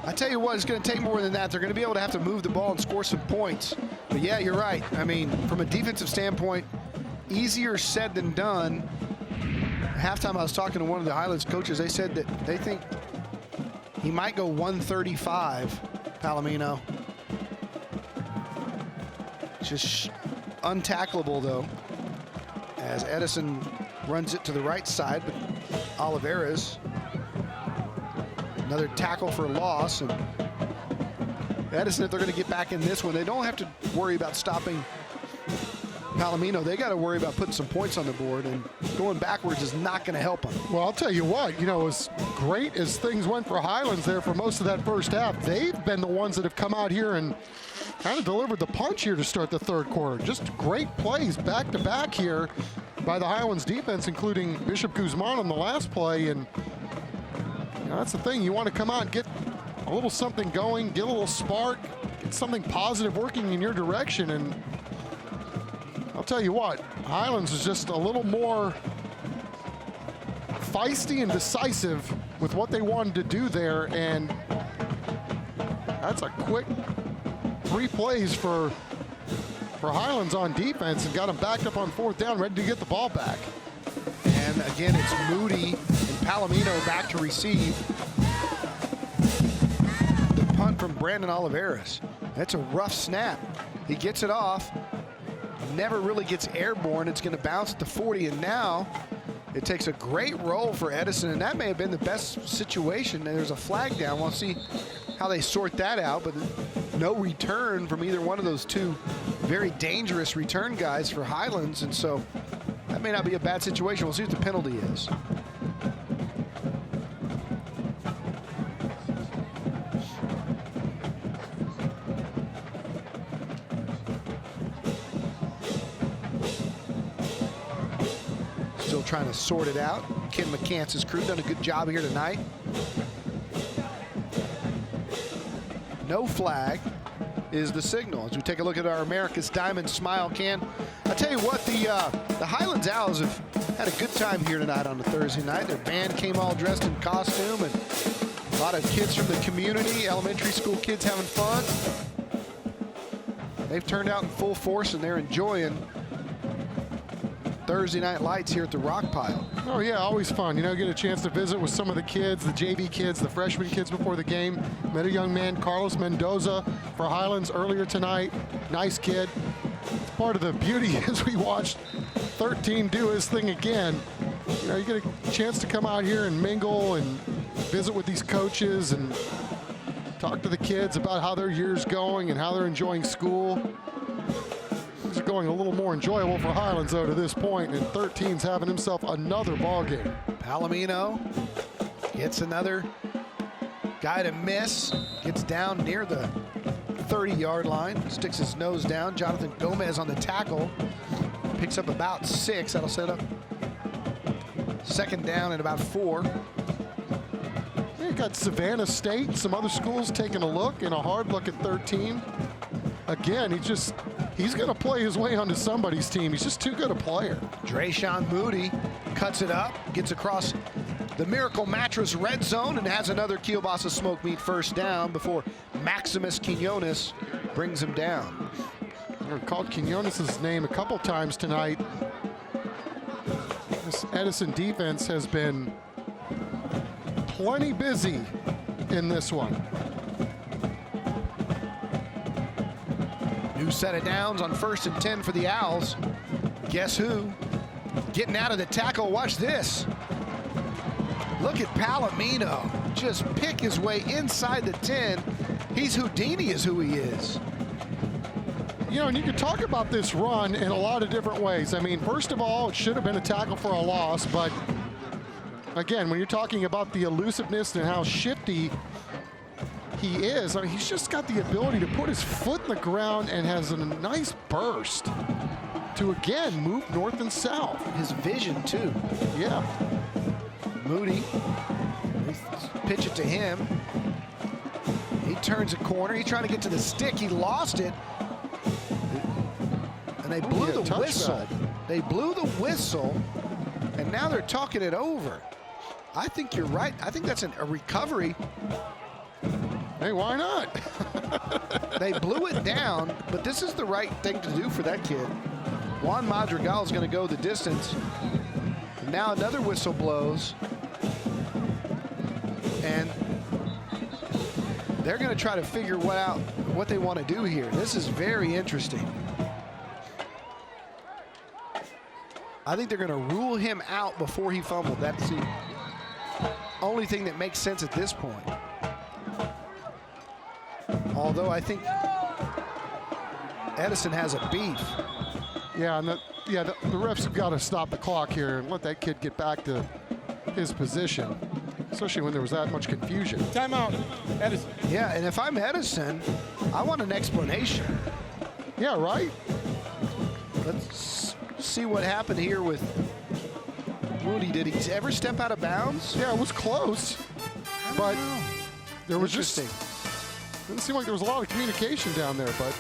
I tell you what, it's going to take more than that. They're going to be able to have to move the ball and score some points. But yeah, you're right. I mean, from a defensive standpoint, easier said than done. Halftime, I was talking to one of the Highlands coaches. They said that they think he might go 135, Palomino. Just untackleable, though. as Edison runs it to the right side, but Oliveras, another tackle for a loss. And Edison, if they're going to get back in this one, they don't have to worry about stopping Palomino. They got to worry about putting some points on the board, and going backwards is not going to help them. Well, I'll tell you what, as great as things went for Highlands there for most of that first half, they've been the ones that have come out here and kind of delivered the punch here to start the third quarter. Just great plays back to back here by the Highlands defense, including Bishop Guzman on the last play. And that's the thing. You want to come out and get a little something going, get a little spark, get something positive working in your direction. And I'll tell you what, Highlands is just a little more feisty and decisive with what they wanted to do there. And that's a quick 3 plays for Highlands on defense, and got them backed up on 4th down, ready to get the ball back. And again, it's Moody and Palomino back to receive. The punt from Brandon Oliveras. That's a rough snap. He gets it off, never really gets airborne. It's going to bounce at the 40, and now it takes a great roll for Edison, and that may have been the best situation. There's a flag down. We'll see how they sort that out, but no return from either one of those two very dangerous return guys for Highlands, and so that may not be a bad situation. We'll see what the penalty is. Still trying to sort it out. Ken McCants' crew done a good job here tonight. No flag is the signal. As we take a look at our America's Diamond Smile can. I tell you what, the Highlands Owls have had a good time here tonight on a Thursday night. Their band came all dressed in costume, and a lot of kids from the community, elementary school kids having fun. They've turned out in full force, and they're enjoying Thursday night lights here at the Rock Pile. Oh yeah, always fun. Get a chance to visit with some of the kids, the JV kids, the freshman kids before the game. Met a young man, Carlos Mendoza, for Highlands earlier tonight. Nice kid. Part of the beauty as we watched 13 do his thing again. You get a chance to come out here and mingle and visit with these coaches and talk to the kids about how their year's going and how they're enjoying school. Things are going a little more enjoyable for Highlands, though, to this point, and 13's having himself another ball game. Palomino gets another guy to miss, gets down near the 30-yard line, sticks his nose down. Jonathan Gomez on the tackle, picks up about 6. That'll set up 2nd down and about 4. You got Savannah State, some other schools taking a look, and a hard look at 13. Again, he's going to play his way onto somebody's team. He's just too good a player. Drayshawn Moody cuts it up, gets across the Miracle Mattress red zone, and has another Kielbasa Smoked Meat first down before Maximus Quinones brings him down. I called Quinones' name a couple times tonight. This Edison defense has been plenty busy in this one. New set of downs on 1st and 10 for the Owls. Guess who? Getting out of the tackle. Watch this. Look at Palomino just pick his way inside the 10. He's Houdini is who he is. And you could talk about this run in a lot of different ways. I mean, first of all, it should have been a tackle for a loss, but again, when you're talking about the elusiveness and how shifty he is, I mean, he's just got the ability to put his foot in the ground and has a nice burst to, again, move north and south. His vision, too. Yeah. Moody, pitch it to him. He turns a corner. He's trying to get to the stick. He lost it. And they blew the whistle. They blew the whistle, and now they're talking it over. I think you're right. I think that's a recovery. Hey, why not? They blew it down, but this is the right thing to do for that kid. Juan Madrigal is going to go the distance. And now another whistle blows. And they're going to try to figure out what they want to do here. This is very interesting. I think they're going to rule him out before he fumbled. That's the only thing that makes sense at this point. Although I think Edison has a beef. Yeah, and the refs have got to stop the clock here and let that kid get back to his position, especially when there was that much confusion. Timeout, Edison. Yeah, and if I'm Edison, I want an explanation. Yeah, right? Let's see what happened here with Moody. Did he ever step out of bounds? Yeah, it was close, but there was just didn't seem like there was a lot of communication down there, but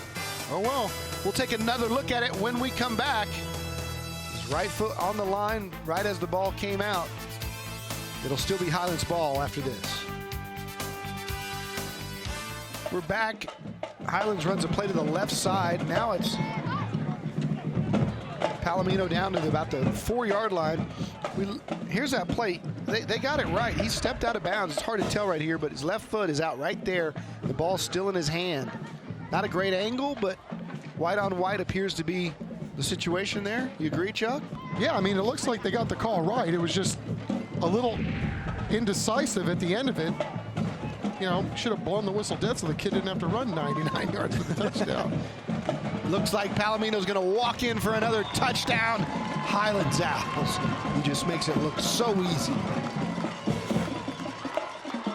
oh well. We'll take another look at it when we come back. His right foot on the line right as the ball came out. It'll still be Highlands ball after this. We're back. Highlands runs a play to the left side. Now it's Palomino down to about the 4-yard line. Here's that play. They got it right. He stepped out of bounds. It's hard to tell right here, but his left foot is out right there. The ball's still in his hand. Not a great angle, but white on white appears to be the situation there. You agree, Chuck? Yeah, I mean, it looks like they got the call right. It was just a little indecisive at the end of it. You know, should have blown the whistle dead so the kid didn't have to run 99 yards for the touchdown. Looks like Palomino's going to walk in for another touchdown. Highlands Owls. He just makes it look so easy.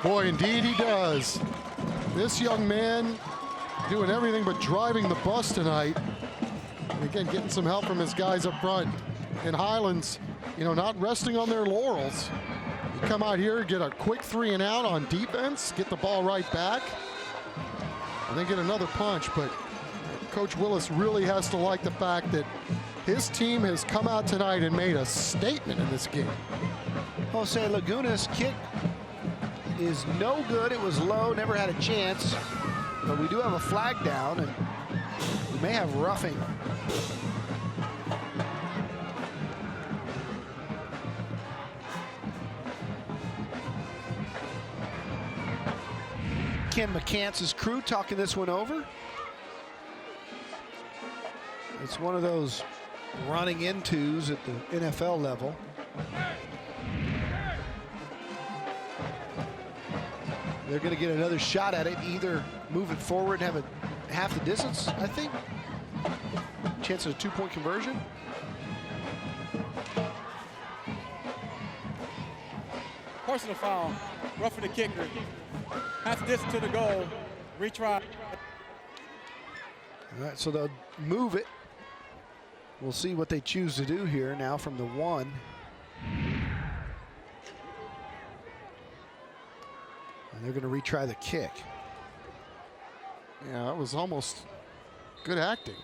Boy, indeed he does. This young man doing everything but driving the bus tonight. And again, getting some help from his guys up front. And Highlands, you know, not resting on their laurels. You come out here, get a quick 3 and out on defense, get the ball right back, and then get another punch. But Coach Willis really has to like the fact that his team has come out tonight and made a statement in this game. Jose Laguna's kick is no good. It was low, never had a chance. But we do have a flag down, and we may have roughing. Ken McCantz's crew talking this one over. It's one of those running intos at the NFL level. They're going to get another shot at it, either move it forward and have it half the distance, I think. Chance of a 2-point conversion. Personal foul, roughing the kicker. Half the distance to the goal, retry. All right, so they'll move it. We'll see what they choose to do here now from the 1. And they're going to retry the kick. Yeah, that was almost good acting.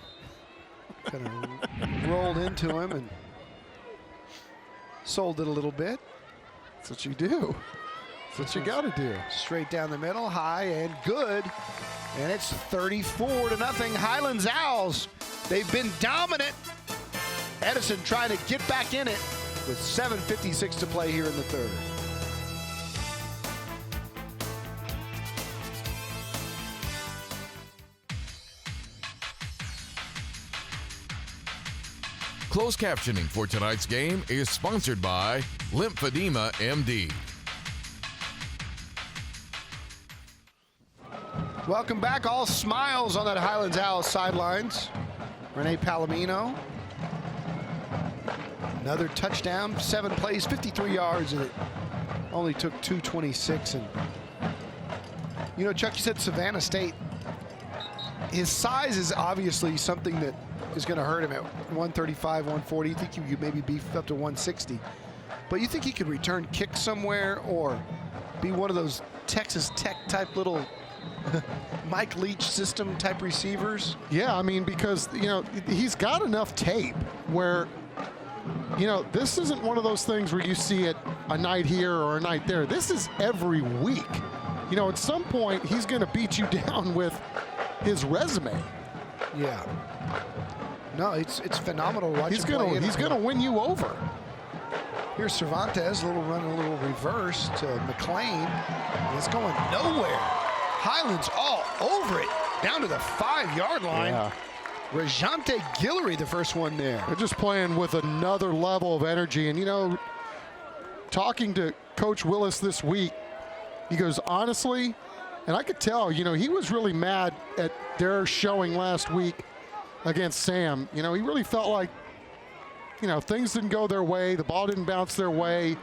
Kind of rolled into him and sold it a little bit. That's what you do. That's what you got to do. Straight down the middle, high and good. And it's 34-0. Highlands Owls. They've been dominant. Edison trying to get back in it with 7:56 to play here in the third. Closed captioning for tonight's game is sponsored by Lymphedema MD. Welcome back. All smiles on that Highlands Owls sidelines. Rene Palomino. Another touchdown, 7 plays, 53 yards, and it only took 2:26. And you know, Chuck, you said Savannah State. His size is obviously something that is going to hurt him at 135, 140. You think he could maybe beef up to 160. But you think he could return kick somewhere or be one of those Texas Tech type little Mike Leach system type receivers? Yeah, I mean, because, you know, he's got enough tape where, you know, this isn't one of those things where you see it a night here or a night there. This is every week. You know, at some point, he's going to beat you down with his resume. Yeah. No, it's phenomenal watching. He's going to win you over. Here's Cervantes, a little run, a little reverse to McLean. And it's going nowhere. Highlands all over it, down to the 5-yard line. Yeah. Rajante Guillory, the first one there. They're just playing with another level of energy. And, you know, talking to Coach Willis this week, he goes, honestly, and I could tell, you know, he was really mad at their showing last week against Sam. You know, he really felt like, you know, things didn't go their way. The ball didn't bounce their way.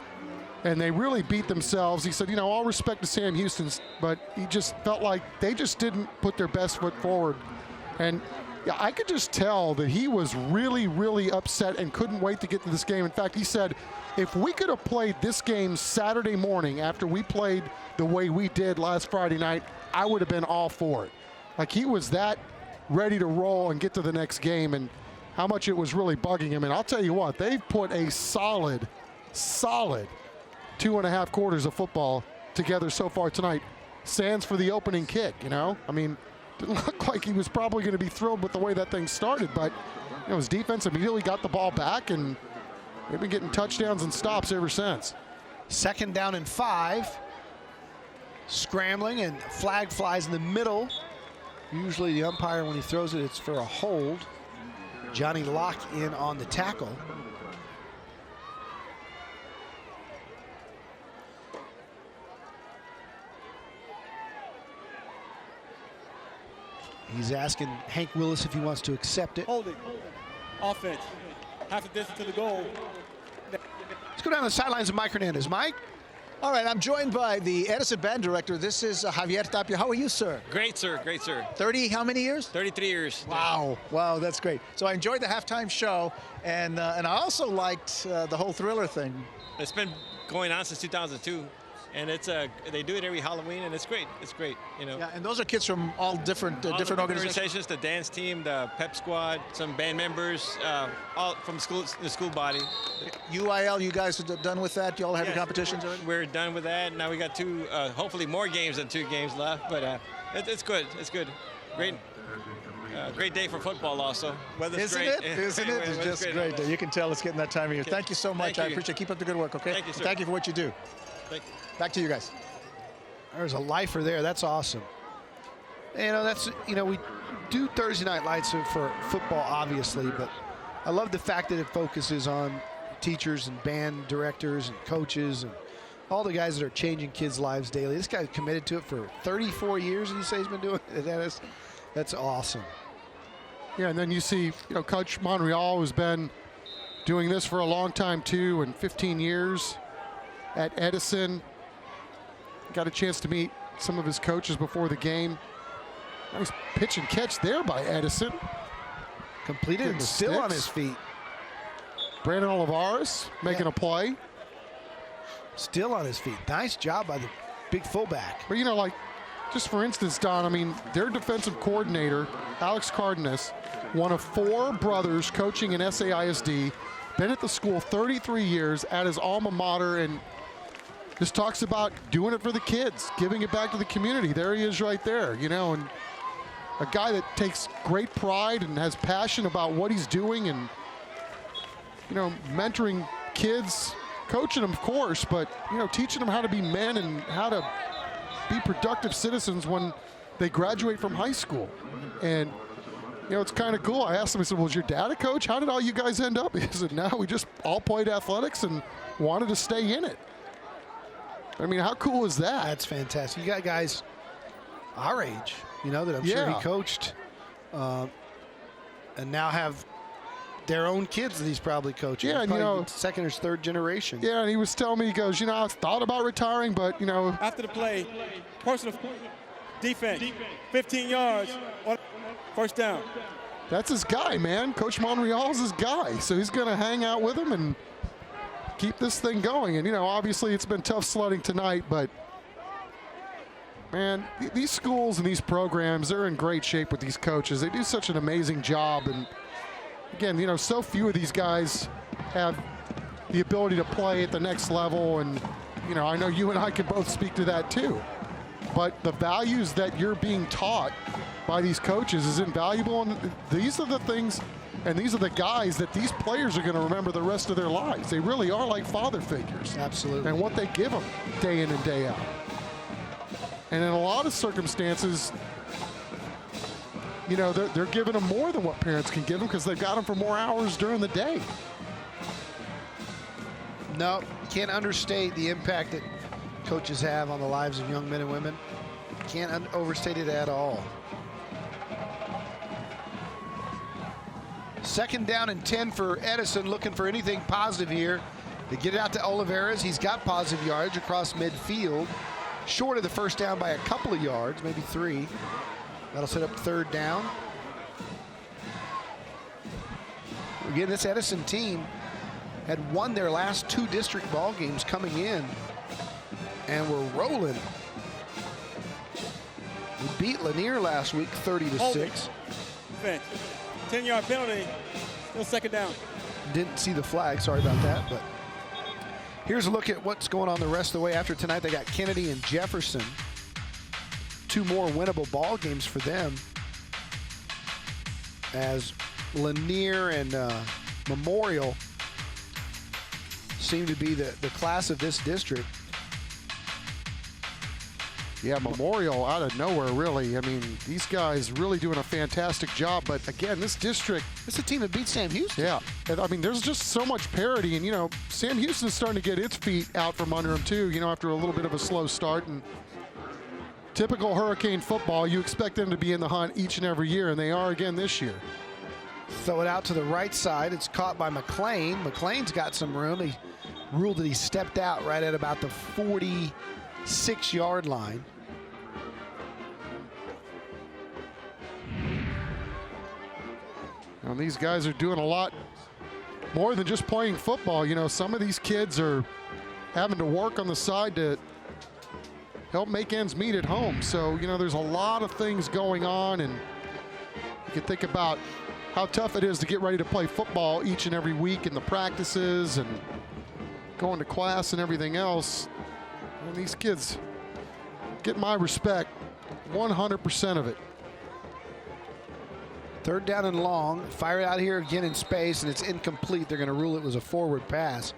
And they really beat themselves. He said, you know, all respect to Sam Houston, but he just felt like they just didn't put their best foot forward. And yeah, I could just tell that he was really, really upset and couldn't wait to get to this game. In fact, he said, if we could have played this game Saturday morning after we played the way we did last Friday night, I would have been all for it. Like, he was that ready to roll and get to the next game, and how much it was really bugging him. And I'll tell you what, they've put a solid 2.5 quarters of football together so far tonight. Sands for the opening kick, you know? I mean, didn't look like he was probably going to be thrilled with the way that thing started, but you know, his defense immediately got the ball back, and they've been getting touchdowns and stops ever since. 2nd down and 5. Scrambling, and flag flies in the middle. Usually the umpire, when he throws it, it's for a hold. Johnny Locke in on the tackle. He's asking Hank Willis if he wants to accept it. Hold it. Offense. Half the distance to the goal. Let's go down the sidelines of Mike Hernandez. Mike? All right, I'm joined by the Edison band director. This is Javier Tapia. How are you, sir? Great, sir. Great, sir. 30, how many years? 33 years. Wow. Wow, that's great. So I enjoyed the halftime show, and I also liked the whole Thriller thing. It's been going on since 2002. And it's they do it every Halloween, and it's great. It's great, you know. Yeah, and those are kids from all different organizations. The dance team, the pep squad, some band members, all from the school body. UIL, you guys are done with that? You all have your competitions already? We're done with that. Now we got hopefully more games than 2 games left. But it's good. It's good. Great day for football also. Weather's great. Isn't it? It's just great day. You can tell it's getting that time of year. Okay. Thank you so much. I appreciate it. Keep up the good work, okay? Thank you, sir. Thank you for what you do. Thank you. Back to you guys. There's a lifer there. That's awesome. You know, we do Thursday Night Lights for football, obviously, but I love the fact that it focuses on teachers and band directors and coaches and all the guys that are changing kids' lives daily. This guy's committed to it for 34 years, and you say he's been doing it. That's awesome. Yeah, and then you see, you know, Coach Monreal has been doing this for a long time too, and 15 years at Edison. Got a chance to meet some of his coaches before the game. Nice pitch and catch there by Edison. Completed and still on his feet. Brandon Olivares making a play. Still on his feet. Nice job by the big fullback. But, you know, like, just for instance, Don, I mean, their defensive coordinator, Alex Cardenas, one of 4 brothers coaching in SAISD, been at the school 33 years at his alma mater, and just talks about doing it for the kids, giving it back to the community. There he is right there, you know, and a guy that takes great pride and has passion about what he's doing and, you know, mentoring kids, coaching them, of course, but, you know, teaching them how to be men and how to be productive citizens when they graduate from high school. And, you know, it's kind of cool. I asked him, I said, well, was your dad a coach? How did all you guys end up? He said, no, we just all played athletics and wanted to stay in it. I mean, how cool is that? That's fantastic. You got guys our age, you know, that I'm sure he coached, and now have their own kids that he's probably coaching. Yeah, and you know, 2nd or 3rd generation. Yeah, and he was telling me, he goes, you know, I thought about retiring, but, you know. After the play, personal defense, 15 yards, first down. That's his guy, man. Coach Monreal's his guy, so he's going to hang out with him and keep this thing going. And, you know, obviously it's been tough sledding tonight, but, man, these schools and these programs, they're in great shape with these coaches. They do such an amazing job. And, again, you know, so few of these guys have the ability to play at the next level. And, you know, I know you and I can both speak to that too. But the values that you're being taught by these coaches is invaluable. And these are the things and these are the guys that these players are going to remember the rest of their lives. They really are like father figures. Absolutely. And what they give them day in and day out. And in a lot of circumstances, you know, they're giving them more than what parents can give them because they've got them for more hours during the day. No, can't understate the impact that coaches have on the lives of young men and women. Can't overstate it at all. 2nd down and 10 for Edison, looking for anything positive here. They get it out to Oliveras. He's got positive yards across midfield. Short of the first down by a couple of yards, maybe 3. That'll set up 3rd down. Again, this Edison team had won their last 2 district ball games coming in and were rolling. We beat Lanier last week 30-6. 10-yard penalty, still 2nd down. Didn't see the flag, sorry about that. But here's a look at what's going on the rest of the way. After tonight, they got Kennedy and Jefferson. 2 more winnable ball games for them, as Lanier and Memorial seem to be the class of this district. Yeah, Memorial out of nowhere, really. I mean, these guys really doing a fantastic job. But again, this district, it's a team that beat Sam Houston. Yeah, and I mean, there's just so much parity, and you know, Sam Houston's starting to get its feet out from under him too. You know, after a little bit of a slow start, and typical Hurricane football, you expect them to be in the hunt each and every year, and they are again this year. Throw it out to the right side. It's caught by McLean. McLean's got some room. He ruled that he stepped out right at about the 46-yard line. And these guys are doing a lot more than just playing football. You know, some of these kids are having to work on the side to help make ends meet at home. So, you know, there's a lot of things going on, and you can think about how tough it is to get ready to play football each and every week in the practices and going to class and everything else. And these kids get my respect, 100% of it. 3rd down and long. Fire it out here again in space, and it's incomplete. They're going to rule it was a forward pass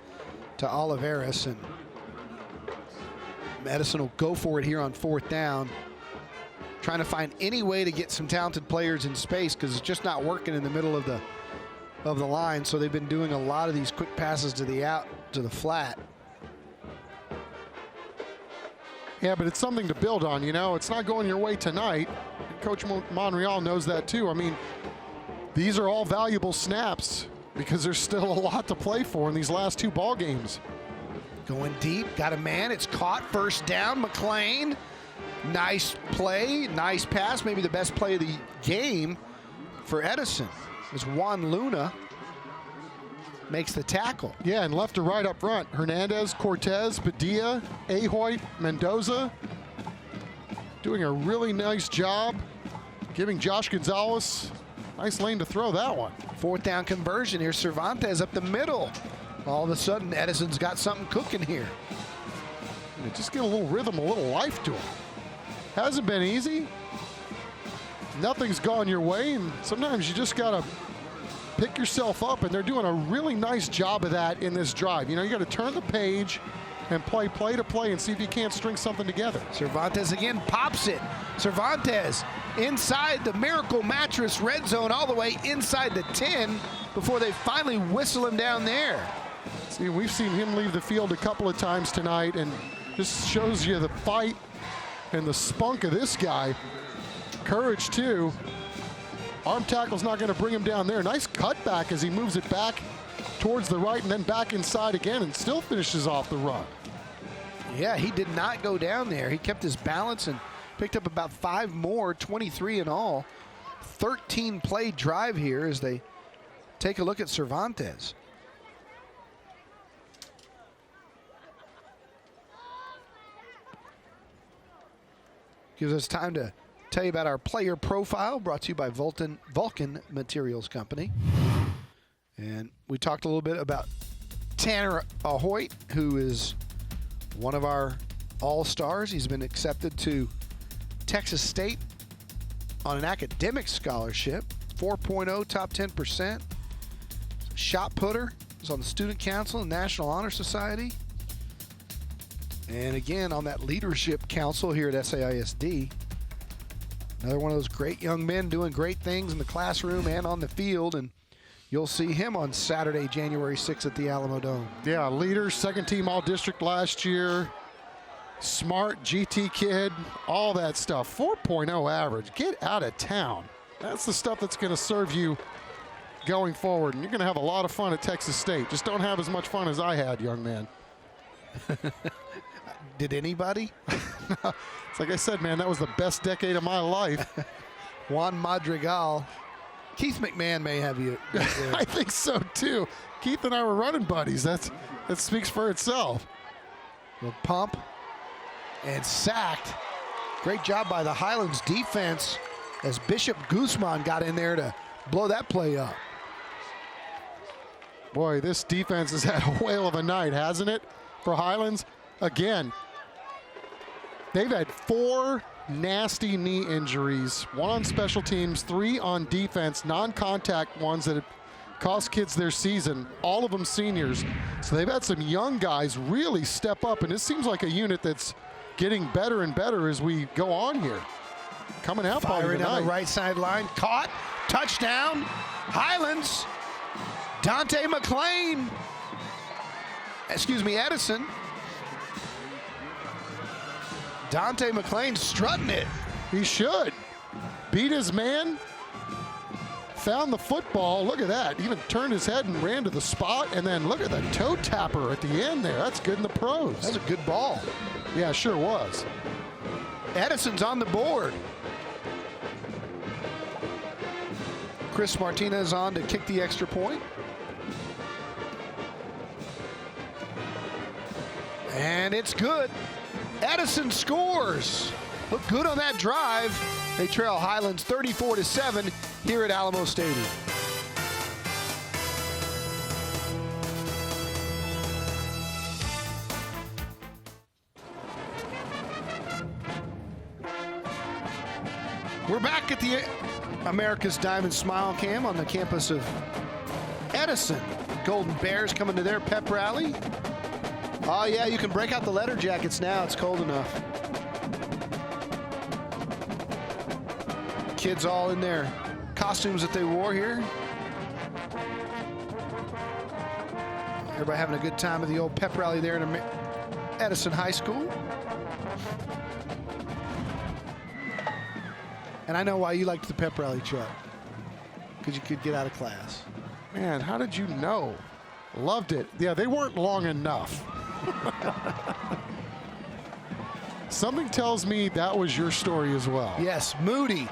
to Oliveras, and Edison will go for it here on 4th down, trying to find any way to get some talented players in space because it's just not working in the middle of the line. So they've been doing a lot of these quick passes to the flat. Yeah, but it's something to build on, you know. It's not going your way tonight. Coach Monreal knows that too. I mean, these are all valuable snaps because there's still a lot to play for in these last 2 ball games. Going deep, got a man, it's caught, 1st down, McLean. Nice play, nice pass, maybe the best play of the game for Edison. As Juan Luna makes the tackle. Yeah, and left to right up front. Hernandez, Cortez, Padilla, Ahoy, Mendoza doing a really nice job giving Josh Gonzalez nice lane to throw that one. 4th down conversion here. Cervantes up the middle. All of a sudden, Edison's got something cooking here. And just get a little rhythm, a little life to him. Hasn't been easy. Nothing's gone your way, and sometimes you just got to pick yourself up, and they're doing a really nice job of that in this drive. You know, you got to turn the page and play to play and see if you can't string something together. Cervantes again pops it. Cervantes inside the Miracle Mattress red zone, all the way inside the 10 before they finally whistle him down there. See, we've seen him leave the field a couple of times tonight, and this shows you the fight and the spunk of this guy. Courage too. Arm tackle's not going to bring him down there. Nice cutback as he moves it back towards the right and then back inside again and still finishes off the run. Yeah, he did not go down there. He kept his balance and picked up about 5 more, 23 in all. 13 play drive here as they take a look at Cervantes. Gives us time to tell you about our player profile, brought to you by Vulcan Materials Company. And we talked a little bit about Tanner Ahoy, who is one of our all-stars. He's been accepted to Texas State on an academic scholarship, 4.0, top 10%. Shot putter, is on the Student Council and National Honor Society. And again, on that leadership council here at SAISD. Another one of those great young men doing great things in the classroom and on the field, and you'll see him on Saturday, January 6th at the Alamo Dome. Yeah, leader, second-team All-District last year. Smart, GT kid, all that stuff. 4.0 average. Get out of town. That's the stuff that's going to serve you going forward, and you're going to have a lot of fun at Texas State. Just don't have as much fun as I had, young man. Did anybody? It's like I said, man, that was the best decade of my life. Juan Madrigal. Keith McMahon may have you. I think so, too. Keith and I were running buddies. That speaks for itself. The pump and sacked. Great job by the Highlands defense as Bishop Guzman got in there to blow that play up. Boy, this defense has had a whale of a night, hasn't it, for Highlands? Again, they've had 4 nasty knee injuries, 1 on special teams, 3 on defense, non-contact ones that have cost kids their season, all of them seniors. So they've had some young guys really step up, and this seems like a unit that's getting better and better as we go on here. Coming out firing on the right sideline, caught, touchdown, Highlands. Dante McLean, Edison. Dante McLean strutting it. He should. Beat his man, found the football. Look at that. Even turned his head and ran to the spot. And then look at the toe tapper at the end there. That's good in the pros. That's a good ball. Yeah, sure was. Edison's on the board. Chris Martinez on to kick the extra point. And it's good. Edison scores. Look good on that drive. They trail Highlands 34-7 here at Alamo Stadium. We're back at the America's Diamond Smile Cam on the campus of Edison. Golden Bears coming to their pep rally. Oh yeah, you can break out the letter jackets now. It's cold enough. Kids all in their costumes that they wore here. Everybody having a good time at the old pep rally there in Edison High School. And I know why you liked the pep rally, Chuck. Because you could get out of class. Man, how did you know? Loved it. Yeah, they weren't long enough. Something tells me that was your story as well. Yes, Moody.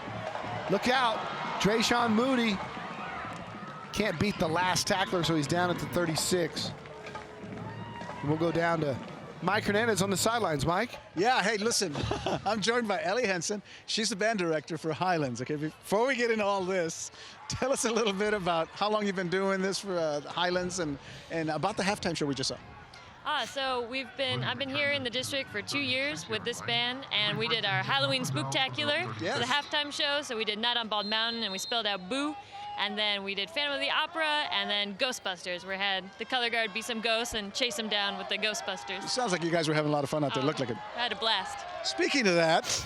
Look out. Drayshawn Moody can't beat the last tackler, so he's down at the 36. And we'll go down to Mike Hernandez on the sidelines. Mike? Yeah, hey, listen, I'm joined by Ellie Henson. She's the band director for Highlands. Okay, before we get into all this, tell us a little bit about how long you've been doing this for Highlands and about the halftime show we just saw. So I've been here in the district for 2 years with this band, and we did our Halloween Spooktacular for the halftime show. So we did Night on Bald Mountain, and we spelled out Boo. And then we did Phantom of the Opera, and then Ghostbusters. We had the color guard be some ghosts and chase them down with the Ghostbusters. It sounds like you guys were having a lot of fun out there. Looked like it. I had a blast. Speaking of that,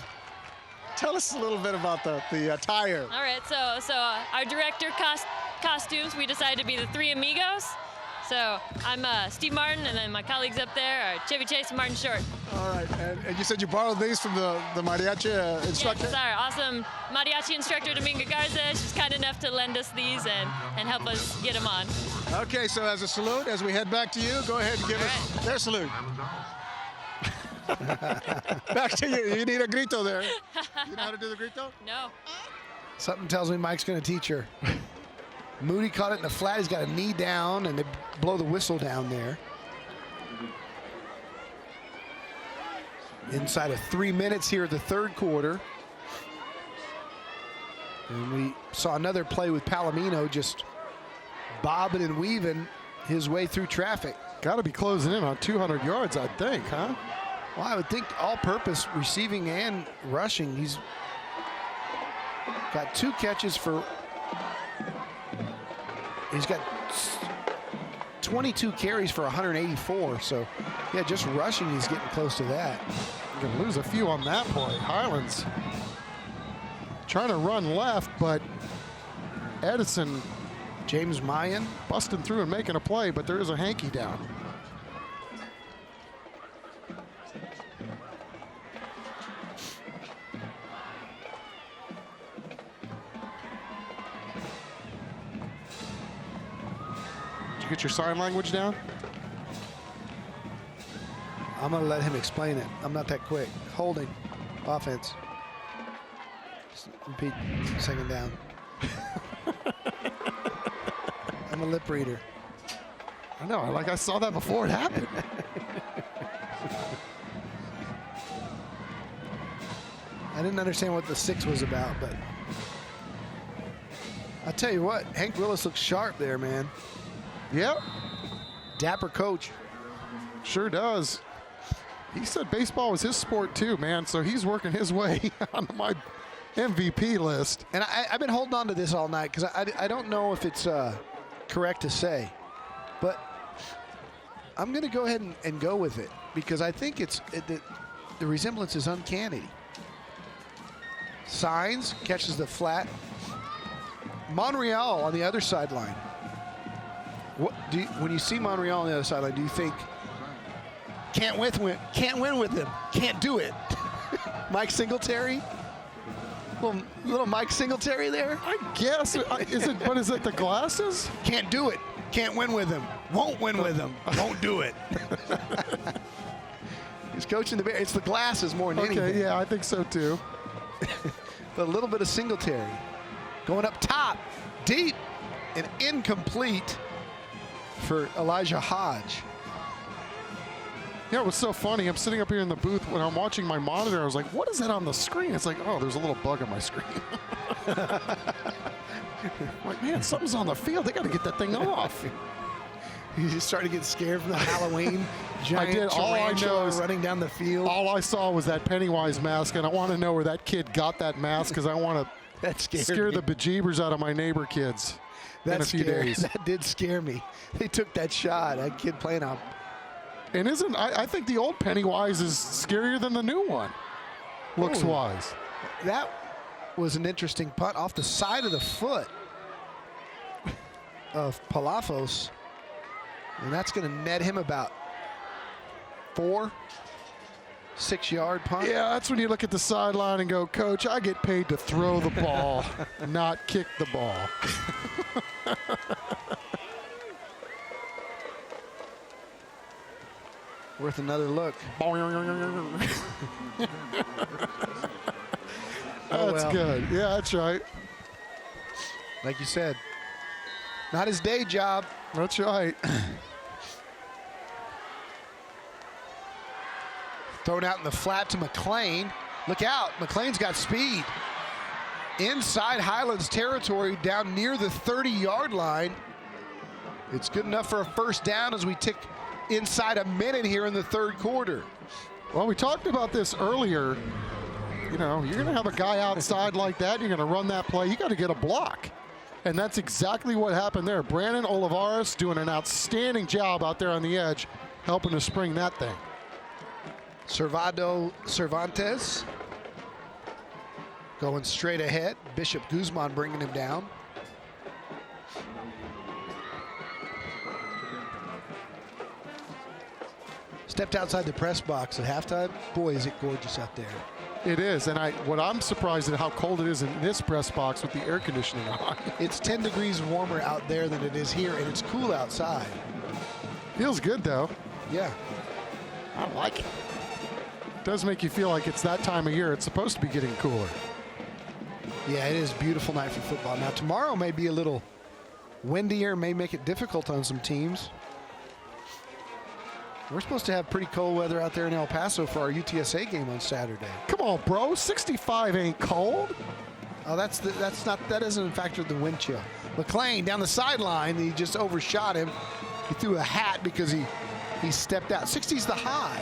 tell us a little bit about the attire. All right, so our director costumes, we decided to be the Three Amigos. So I'm Steve Martin, and then my colleagues up there are Chevy Chase and Martin Short. All right, and you said you borrowed these from the mariachi instructor? Yes, our awesome mariachi instructor, Dominga Garza. She's kind enough to lend us these and help us get them on. Okay, so as a salute, as we head back to you, go ahead and give us their salute. Back to you. You need a grito there. You know how to do the grito? No. Something tells me Mike's going to teach her. Moody caught it in the flat. He's got a knee down, and they blow the whistle down there. Inside of 3 minutes here of the third quarter. And we saw another play with Palomino just bobbing and weaving his way through traffic. Got to be closing in on 200 yards, I think, huh? Well, I would think all-purpose receiving and rushing. He's got 2 catches for... He's got 22 carries for 184. So, yeah, just rushing, he's getting close to that. You're going to lose a few on that play. Highlands trying to run left, but Edison, James Mayan, busting through and making a play, but there is a hanky down. Did you get your sign language down? I'm going to let him explain it. I'm not that quick. Holding. Offense. Repeat. Second down. I'm a lip reader. I know. Like I saw that before it happened. I didn't understand what the 6 was about, but I tell you what, Hank Willis looks sharp there, man. Yep. Dapper coach. Sure does. He said baseball was his sport too, man, so he's working his way onto my MVP list. And I've been holding on to this all night because I don't know if it's correct to say, but I'm going to go ahead and go with it because I think the resemblance is uncanny. Signs, catches the flat. Monreal on the other sideline. When you see Monreal on the other sideline, do you think can't win with him, can't do it? Mike Singletary, little Mike Singletary there. I guess is it? But is it the glasses? Can't do it, can't win with him, won't win with him, won't do it. He's coaching the Bears. It's the glasses more than anything. Okay, yeah, I think so too. But a little bit of Singletary going up top, deep, and incomplete for Elijah Hodge. Yeah, it was so funny. I'm sitting up here in the booth when I'm watching my monitor. I was like, what is that on the screen? It's like, oh, there's a little bug on my screen. I'm like, man, something's on the field. They got to get that thing off. You just started to get scared from the Halloween giant tarantula running down the field. All I saw was that Pennywise mask, and I want to know where that kid got that mask because I want to scare the bejeebers out of my neighbor kids in a few days. That did scare me. They took that shot. That kid playing out. And I think the old Pennywise is scarier than the new one, looks-wise. That was an interesting punt off the side of the foot of Palafos. And that's going to net him about 4-6 yard punt. Yeah, that's when you look at the sideline and go, Coach, I get paid to throw the ball, not kick the ball. Worth another look. That's good. Yeah, that's right. Like you said, not his day job. That's right. Thrown out in the flat to McLean. Look out, McLean's got speed. Inside Highlands territory down near the 30-yard line. It's good enough for a first down as we tick inside a minute here in the third quarter. Well, we talked about this earlier. You know, you're going to have a guy outside like that. You're going to run that play. You got to get a block. And that's exactly what happened there. Brandon Olivares doing an outstanding job out there on the edge, helping to spring that thing. Servado Cervantes going straight ahead. Bishop Guzman bringing him down. Stepped outside the press box at halftime. Boy, is it gorgeous out there. It is, and what I'm surprised at how cold it is in this press box with the air conditioning on. It's 10 degrees warmer out there than it is here, and it's cool outside. Feels good, though. Yeah. I like it. It does make you feel like it's that time of year. It's supposed to be getting cooler. Yeah, it is a beautiful night for football. Now, tomorrow may be a little windier, may make it difficult on some teams. We're supposed to have pretty cold weather out there in El Paso for our UTSA game on Saturday. Come on, bro. 65 ain't cold. Oh, that doesn't factor the wind chill. McLean down the sideline. He just overshot him. He threw a hat because he stepped out. 60's the high.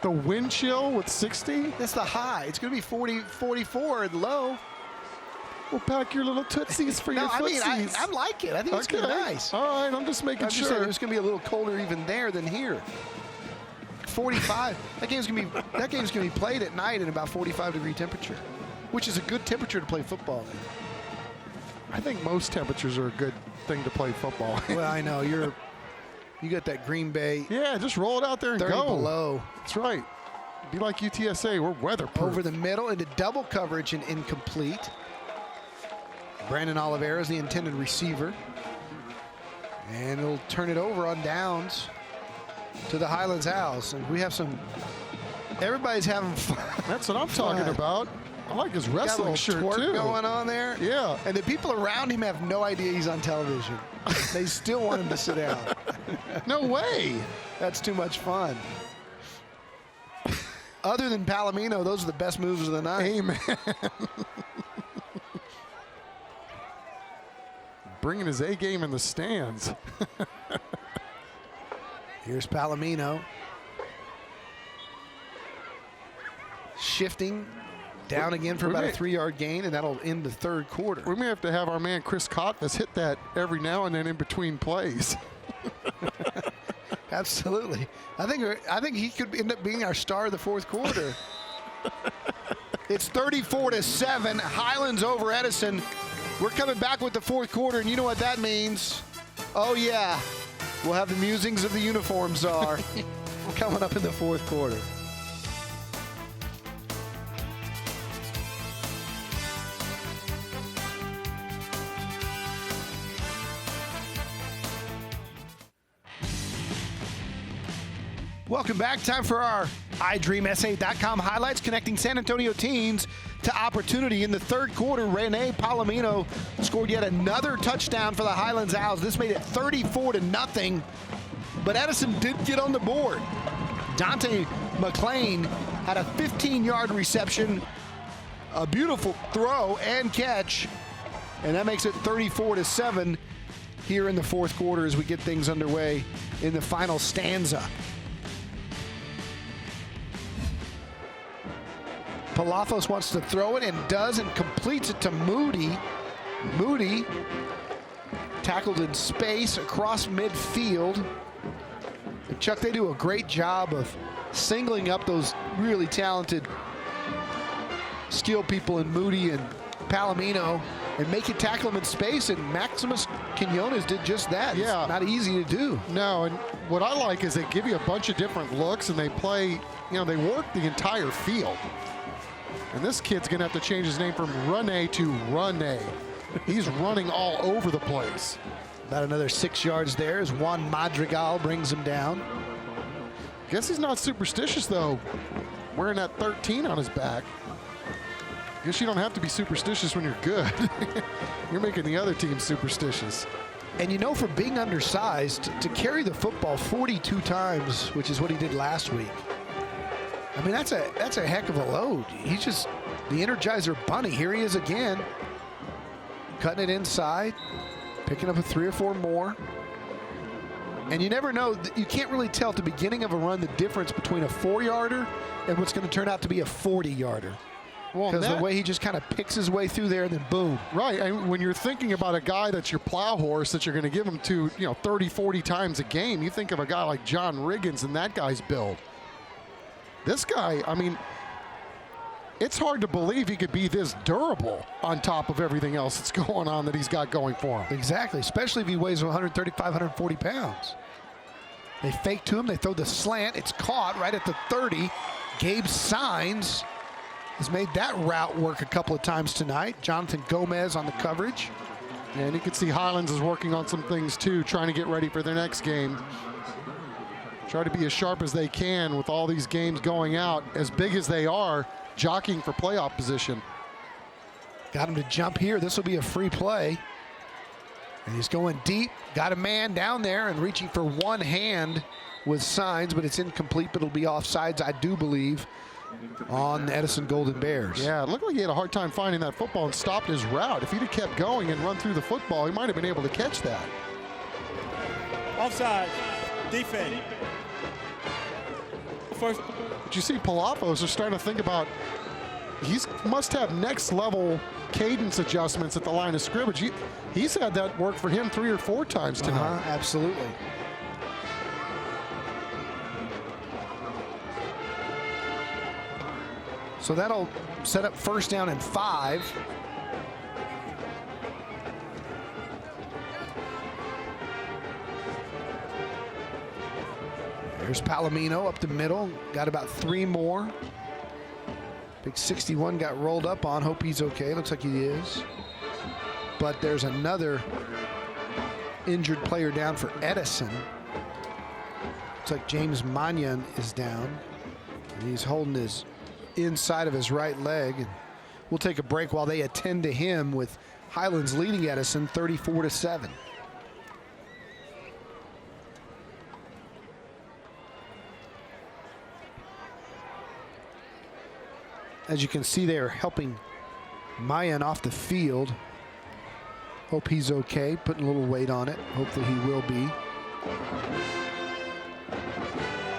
The wind chill with 60? That's the high. It's going to be 40, 44 at low. Well, pack your little tootsies for your footsies. I mean, I like it. I think it's good, nice. All right, I'm just making sure. Saying, it's going to be a little colder even there than here. 45. That game's going to be played at night in about 45-degree temperature. which is a good temperature to play football in. I think most temperatures are a good thing to play football in. Well, I know you got that Green Bay. Yeah, just roll it out there and 30 go. below. That's right. Be like UTSA, we're weatherproof. Over the middle into double coverage and incomplete. Brandon Oliveira is the intended receiver. And it'll turn it over on downs to the Highlands Owls. And we have everybody's having fun. That's what I'm talking about. I like his wrestling shirt twerk too. Going on there. Yeah. And the people around him have no idea he's on television. They still want him to sit down. No way. That's too much fun. Other than Palomino, those are the best moves of the night. Amen. Bringing his A game in the stands. Here's Palomino. Shifting down again for about a 3-yard gain, and that'll end the third quarter. We may have to have our man Chris Kotvis hit that every now and then in between plays. Absolutely. I think he could end up being our star of the fourth quarter. It's 34-7. Highlands over Edison. We're coming back with the fourth quarter, and you know what that means. Oh, yeah. We'll have the musings of the uniform czar coming up in the fourth quarter. Welcome back. Time for our iDreamSA.com highlights connecting San Antonio teams to opportunity. In the third quarter, Rene Palomino scored yet another touchdown for the Highlands Owls. This made it 34-0, but Edison did get on the board. Dante McClain had a 15-yard reception, a beautiful throw and catch, and that makes it 34-7 here in the fourth quarter as we get things underway in the final stanza. Palafos wants to throw it and does, and completes it to Moody. Moody tackled in space across midfield. And Chuck, they do a great job of singling up those really talented skill people in Moody and Palomino and make it tackle them in space, and Maximus Quinones did just that. Yeah. It's not easy to do. No, and what I like is they give you a bunch of different looks, and they play, they work the entire field. And this kid's going to have to change his name from Rene to Rune. He's running all over the place. About another 6 yards there as Juan Madrigal brings him down. Guess he's not superstitious, though, wearing that 13 on his back. Guess you don't have to be superstitious when you're good. You're making the other team superstitious. And for being undersized, to carry the football 42 times, which is what he did last week, I mean, that's a heck of a load. He's just the Energizer Bunny. Here he is again, cutting it inside, picking up a 3 or 4 more. And you never know. You can't really tell at the beginning of a run the difference between a 4-yarder and what's going to turn out to be a 40-yarder. Because the way he just kind of picks his way through there and then boom. Right. And when you're thinking about a guy that's your plow horse that you're going to give him to, 30, 40 times a game, you think of a guy like John Riggins and that guy's build. This guy, I mean, it's hard to believe he could be this durable on top of everything else that's going on that he's got going for him. Exactly, especially if he weighs 135, 140 pounds. They fake to him, they throw the slant, it's caught right at the 30. Gabe Sines has made that route work a couple of times tonight. Jonathan Gomez on the coverage. And you can see Highlands is working on some things too, trying to get ready for their next game. Try to be as sharp as they can with all these games going out, as big as they are, jockeying for playoff position. Got him to jump here. This will be a free play. And he's going deep. Got a man down there and reaching for one hand with Signs, but it's incomplete, but it'll be offsides, I do believe, on the Edison Golden Bears. Yeah, it looked like he had a hard time finding that football and stopped his route. If he'd have kept going and run through the football, he might have been able to catch that. Offside. Defense. First. But you see Palafos are starting to think about, he must have next level cadence adjustments at the line of scrimmage. He's had that work for him 3 or 4 times tonight. Absolutely. So that'll set up first down and 5. There's Palomino up the middle. Got about 3 more. Big 61 got rolled up on. Hope he's okay. Looks like he is. But there's another injured player down for Edison. Looks like James Mannion is down. And he's holding his inside of his right leg. And we'll take a break while they attend to him, with Highlands leading Edison 34-7. As you can see, they are helping Mayan off the field. Hope he's okay, putting a little weight on it. Hopefully he will be.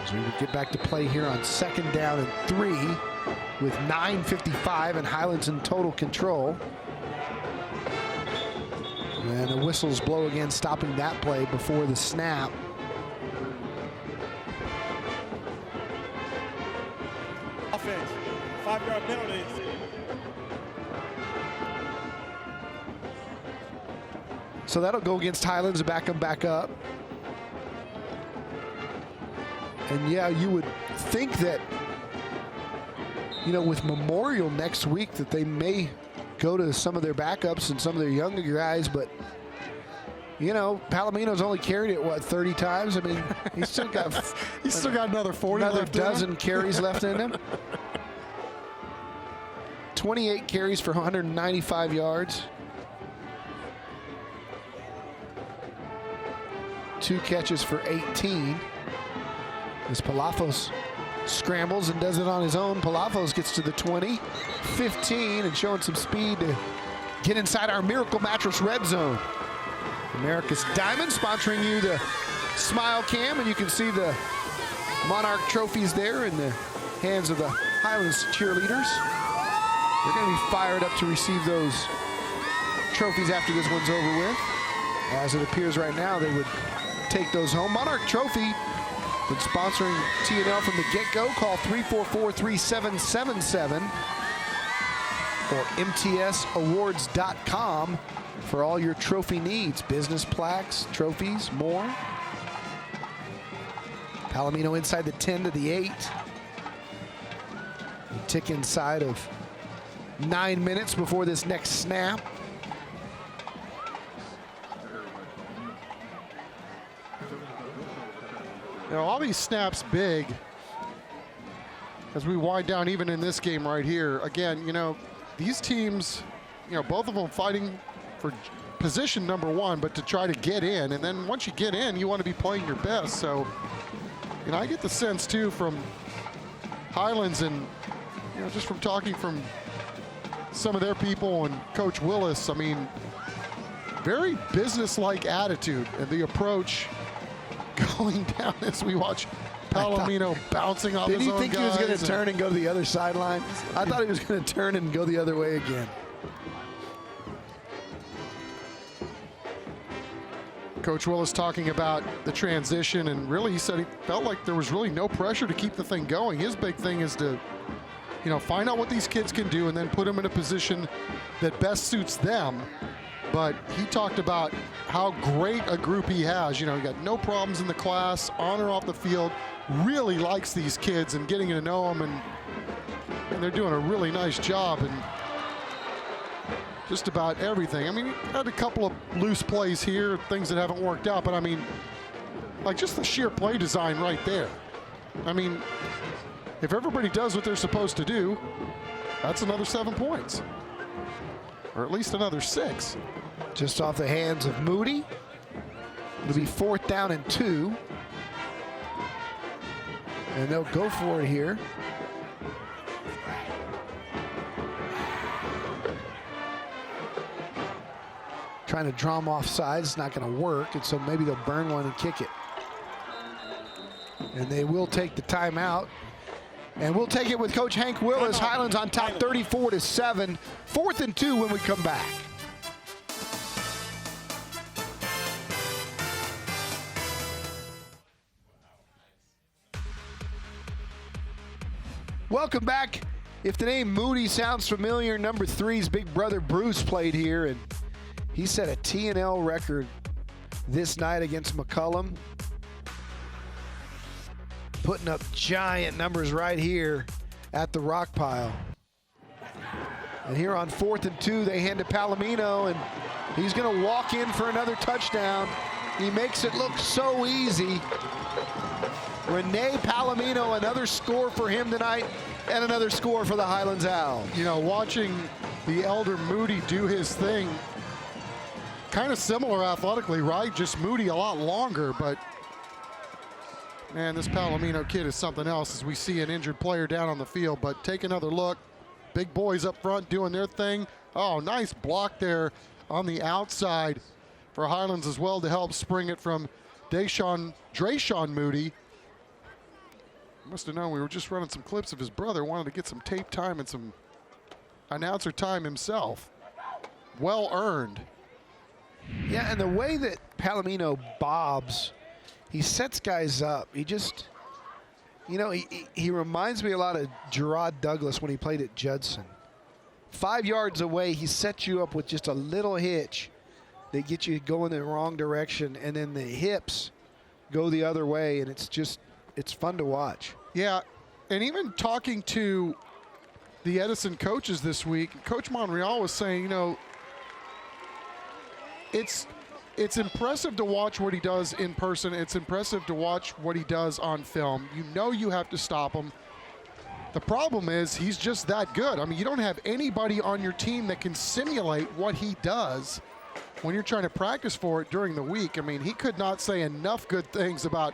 As we get back to play here on 2nd down and 3 with 9:55 and Highlands in total control. And the whistles blow again, stopping that play before the snap. Offense, 5-yard penalties. So that'll go against Highlands to back them back up. And yeah, you would think that, you know, with Memorial next week, that they may go to some of their backups and some of their younger guys, but you know, Palomino's only carried it, what, 30 times? I mean, he's still got another 40 another left in dozen him. carries left in him. 28 carries for 195 yards. 2 catches for 18. As Palafos scrambles and does it on his own, Palafos gets to the 20, 15, and showing some speed to get inside our Miracle Mattress red zone. America's Diamond sponsoring you the Smile Cam, and you can see the Monarch trophies there in the hands of the Highlands cheerleaders. They're going to be fired up to receive those trophies after this one's over with. As it appears right now, they would take those home. Monarch Trophy been sponsoring TNL from the get-go. Call 344-3777 or mtsawards.com for all your trophy needs. Business plaques, trophies, more. Palomino inside the 10 to the 8. We tick inside of 9 minutes before this next snap. You know, all these snaps big as we wind down even in this game right here. Again, you know, these teams, you know, both of them fighting for position number 1, but to try to get in. And then once you get in, you want to be playing your best. So, you know, I get the sense too from Highlands and, you know, just from talking from some of their people and Coach Willis, I mean, very business-like attitude and the approach going down as we watch Palomino bouncing off his own guys. Did he think he was going to turn and go to the other sideline? I thought he was going to turn and go the other way again. Coach Willis talking about the transition, and really he said he felt like there was really no pressure to keep the thing going. His big thing is to, you know, find out what these kids can do and then put them in a position that best suits them. But he talked about how great a group he has. You know, he got no problems in the class, on or off the field, really likes these kids and getting to know them, and they're doing a really nice job in just about everything. I mean, he had a couple of loose plays here, things that haven't worked out, but I mean, like just the sheer play design right there. I mean, if everybody does what they're supposed to do, that's another 7 points. Or at least another 6. Just off the hands of Moody. It'll be 4th down and 2. And they'll go for it here. Trying to draw him off sides. It's not going to work. And so maybe they'll burn one and kick it. And they will take the timeout. And we'll take it with Coach Hank Willis. Highlands on top 34-7. 4th and 2 when we come back. Welcome back. If the name Moody sounds familiar, number 3's big brother Bruce played here, and he set a T&L record this night against McCullum. Putting up giant numbers right here at the rock pile. And here on 4th and 2, they hand to Palomino, and he's going to walk in for another touchdown. He makes it look so easy. Rene Palomino, another score for him tonight, and another score for the Highlands Owls. You know, watching the elder Moody do his thing, kind of similar athletically, right? Just Moody a lot longer, but man, this Palomino kid is something else as we see an injured player down on the field. But take another look. Big boys up front doing their thing. Oh, nice block there on the outside for Highlands as well to help spring it from Drayshawn Moody. Must have known we were just running some clips of his brother. Wanted to get some tape time and some announcer time himself. Well earned. Yeah, and the way that Palomino bobs, he sets guys up. He just, you know, he reminds me a lot of Gerard Douglas when he played at Judson. 5 yards away, he sets you up with just a little hitch that gets you going in the wrong direction, and then the hips go the other way, and it's fun to watch. Yeah, and even talking to the Edison coaches this week, Coach Monreal was saying, you know, it's impressive to watch what he does in person. It's impressive to watch what he does on film. You know you have to stop him. The problem is he's just that good. I mean, you don't have anybody on your team that can simulate what he does when you're trying to practice for it during the week. I mean, he could not say enough good things about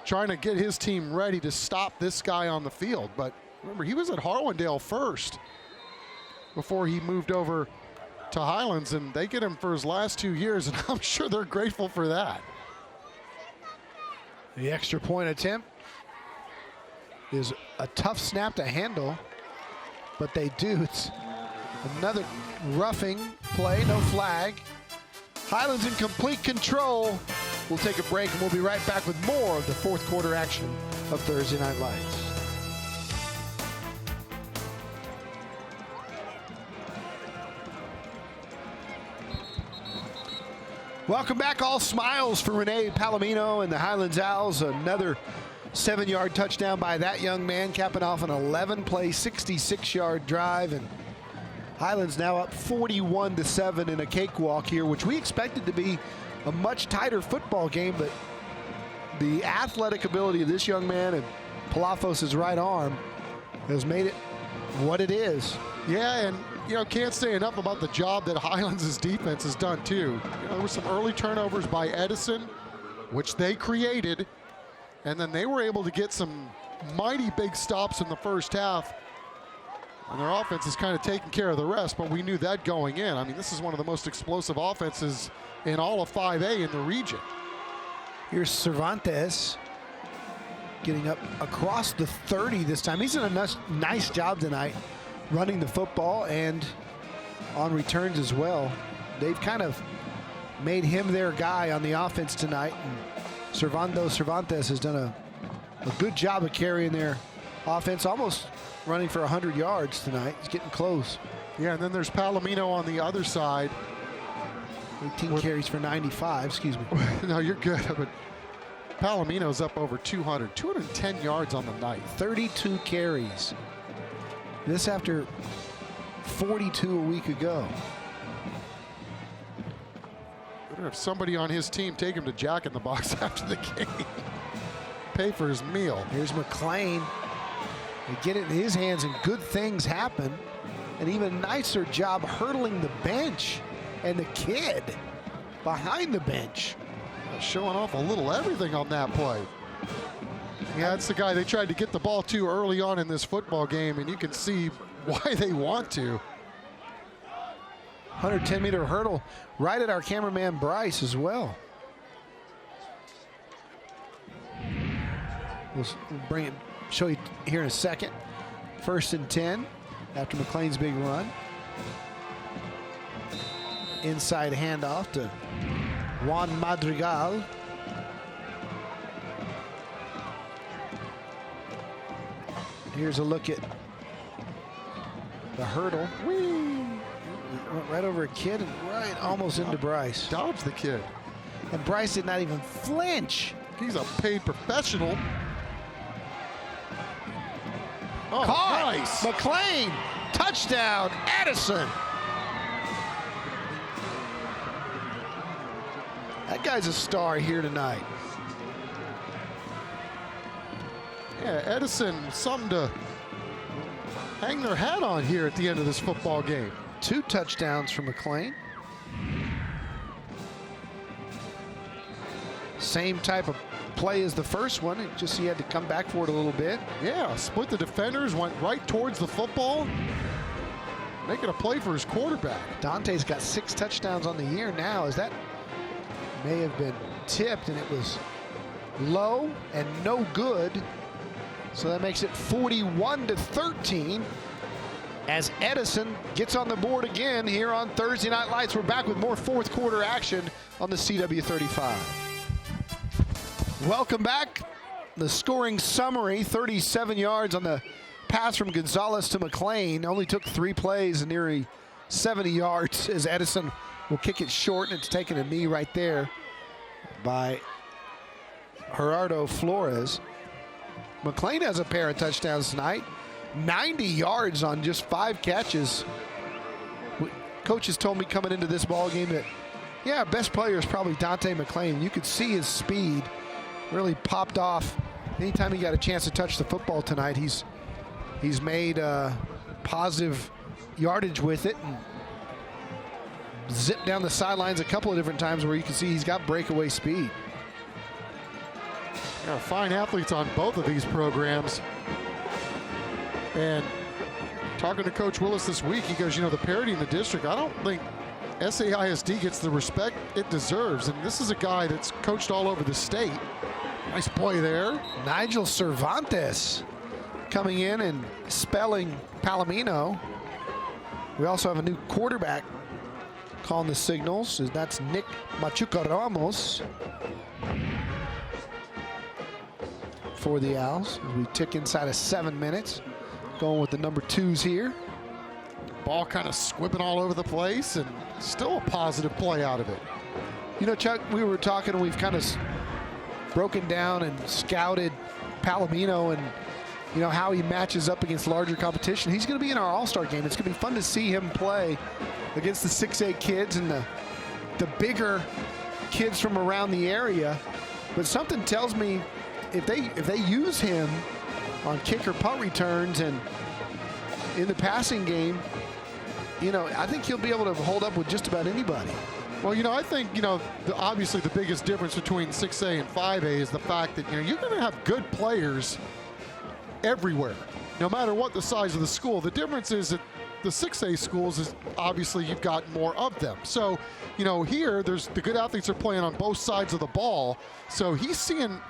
trying to get his team ready to stop this guy on the field. But remember, he was at Harlandale first before he moved over to Highlands, and they get him for his last 2 years, and I'm sure they're grateful for that. The extra point attempt is a tough snap to handle, but they do. It's another roughing play, no flag. Highlands in complete control. We'll take a break, and we'll be right back with more of the fourth quarter action of Thursday Night Lights. Welcome back. All smiles for Rene Palomino and the Highlands Owls. Another 7-yard touchdown by that young man, capping off an 11-play, 66-yard drive. And Highlands now up 41-7 in a cakewalk here, which we expected to be a much tighter football game, but the athletic ability of this young man and Palafos' right arm has made it what it is. Yeah, and you know, can't say enough about the job that Highlands' defense has done too. You know, there were some early turnovers by Edison, which they created, and then they were able to get some mighty big stops in the first half. And their offense is kind of taking care of the rest, but we knew that going in. I mean, this is one of the most explosive offenses in all of 5A in the region. Here's Cervantes getting up across the 30 this time. He's done a nice job tonight running the football and on returns as well. They've kind of made him their guy on the offense tonight. And Cervantes has done a good job of carrying their offense, almost running for 100 yards tonight. He's getting close. Yeah, and then there's Palomino on the other side. 18 carries for 95, excuse me. No, you're good, but Palomino's up over 210 yards on the night. 32 carries. This after 42 a week ago. Better have somebody on his team take him to Jack in the Box after the game. Pay for his meal. Here's McLean. They get it in his hands and good things happen. An even nicer job hurdling the bench and the kid behind the bench. Showing off a little everything on that play. Yeah, that's the guy they tried to get the ball to early on in this football game, and you can see why they want to. 110-meter hurdle right at our cameraman Bryce as well. We'll bring it, show you here in a second. 1st and 10 after McLean's big run. Inside handoff to Juan Madrigal. Here's a look at The hurdle. Whee! Went right over a kid and right almost into Bryce. Dodged the kid. And Bryce did not even flinch. He's a paid professional. Oh, Caught. nice. McLean. Touchdown. Edison. That guy's a star here tonight. Yeah, Edison, something to hang their hat on here at the end of this football game. 2 touchdowns for McLean. Same type of play as the first one. It just he had to come back for it a little bit. Yeah, split the defenders, went right towards the football, making a play for his quarterback. Dante's got 6 touchdowns on the year now, as that may have been tipped, and it was low and no good. So that makes it 41-13 as Edison gets on the board again here on Thursday Night Lights. We're back with more fourth quarter action on the CW35. Welcome back. The scoring summary, 37 yards on the pass from Gonzalez to McLean. Only took 3 plays and nearly 70 yards as Edison will kick it short, and it's taken a knee right there by Gerardo Flores. McLean has a pair of touchdowns tonight. 90 yards on just 5 catches. Coaches told me coming into this ball game that, yeah, best player is probably Dante McLean. You could see his speed really popped off. Anytime he got a chance to touch the football tonight, he's made positive yardage with it and zipped down the sidelines a couple of different times where you can see he's got breakaway speed. Yeah, fine athletes on both of these programs. And talking to Coach Willis this week, he goes, you know, the parity in the district, I don't think SAISD gets the respect it deserves. And this is a guy that's coached all over the state. Nice play there. Nigel Cervantes coming in and spelling Palomino. We also have a new quarterback calling the signals. That's Nick Machuca Ramos for the Owls. As we tick inside of 7 minutes. Going with the number 2s here. Ball kind of squibbing all over the place, and still a positive play out of it. You know, Chuck, we were talking, and we've kind of broken down and scouted Palomino and, you know, how he matches up against larger competition. He's going to be in our All-Star game. It's going to be fun to see him play against the 6A kids and the bigger kids from around the area. But something tells me if they use him on kick or punt returns and in the passing game, you know, I think he'll be able to hold up with just about anybody. Well, you know, I think, you know, obviously the biggest difference between 6A and 5A is the fact that, you know, you're going to have good players everywhere, no matter what the size of the school. The difference is that the 6A schools is obviously you've got more of them. So, you know, here there's the good athletes are playing on both sides of the ball. So he's seeing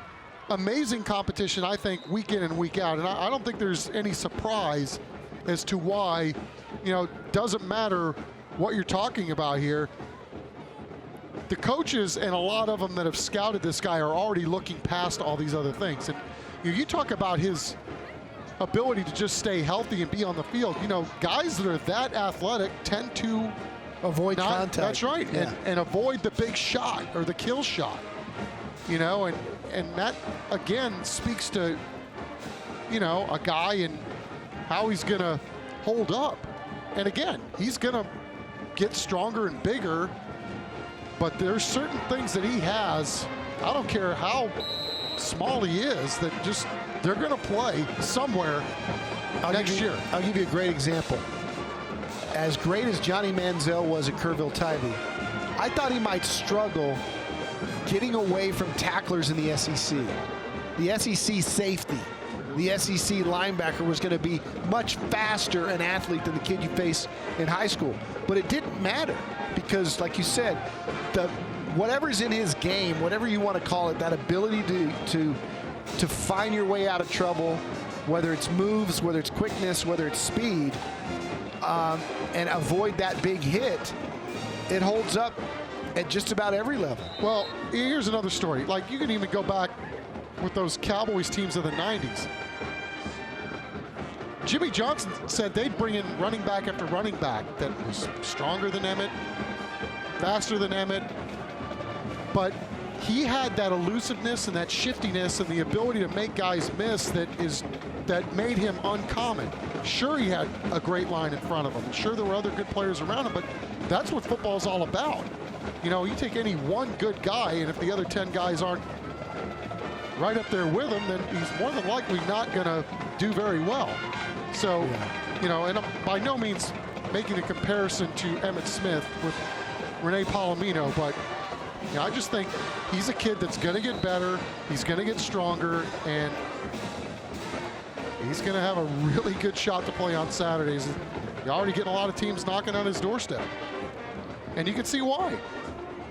amazing competition, I think, week in and week out. And I don't think there's any surprise as to why, you know, doesn't matter what you're talking about here. The coaches and a lot of them that have scouted this guy are already looking past all these other things. And you talk about his ability to just stay healthy and be on the field. You know, guys that are that athletic tend to avoid contact. That's right, yeah. and avoid the big shot or the kill shot. You know, and that again speaks to, you know, a guy and how he's going to hold up. And again, he's going to get stronger and bigger, but there's certain things that he has, I don't care how small he is, that just they're going to play somewhere next year. I'll give you a great example. As great as Johnny Manziel was at Kerrville-Tybee, I thought he might struggle getting away from tacklers in the SEC. The SEC safety, the SEC linebacker was going to be much faster an athlete than the kid you face in high school. But it didn't matter because, like you said, whatever's in his game, whatever you want to call it, that ability to find your way out of trouble, whether it's moves, whether it's quickness, whether it's speed, and avoid that big hit, it holds up at just about every level. Well, here's another story. Like, you can even go back with those Cowboys teams of the 90s. Jimmy Johnson said they'd bring in running back after running back that was stronger than Emmett, faster than Emmett, but he had that elusiveness and that shiftiness and the ability to make guys miss that made him uncommon. Sure, he had a great line in front of him. Sure, there were other good players around him, but that's what football is all about. You know, you take any one good guy, and if the other 10 guys aren't right up there with him, then he's more than likely not going to do very well. So, you know, and I'm by no means making a comparison to Emmitt Smith with Rene Palomino, but you know, I just think he's a kid that's going to get better, he's going to get stronger, and he's going to have a really good shot to play on Saturdays. You're already getting a lot of teams knocking on his doorstep, and you can see why.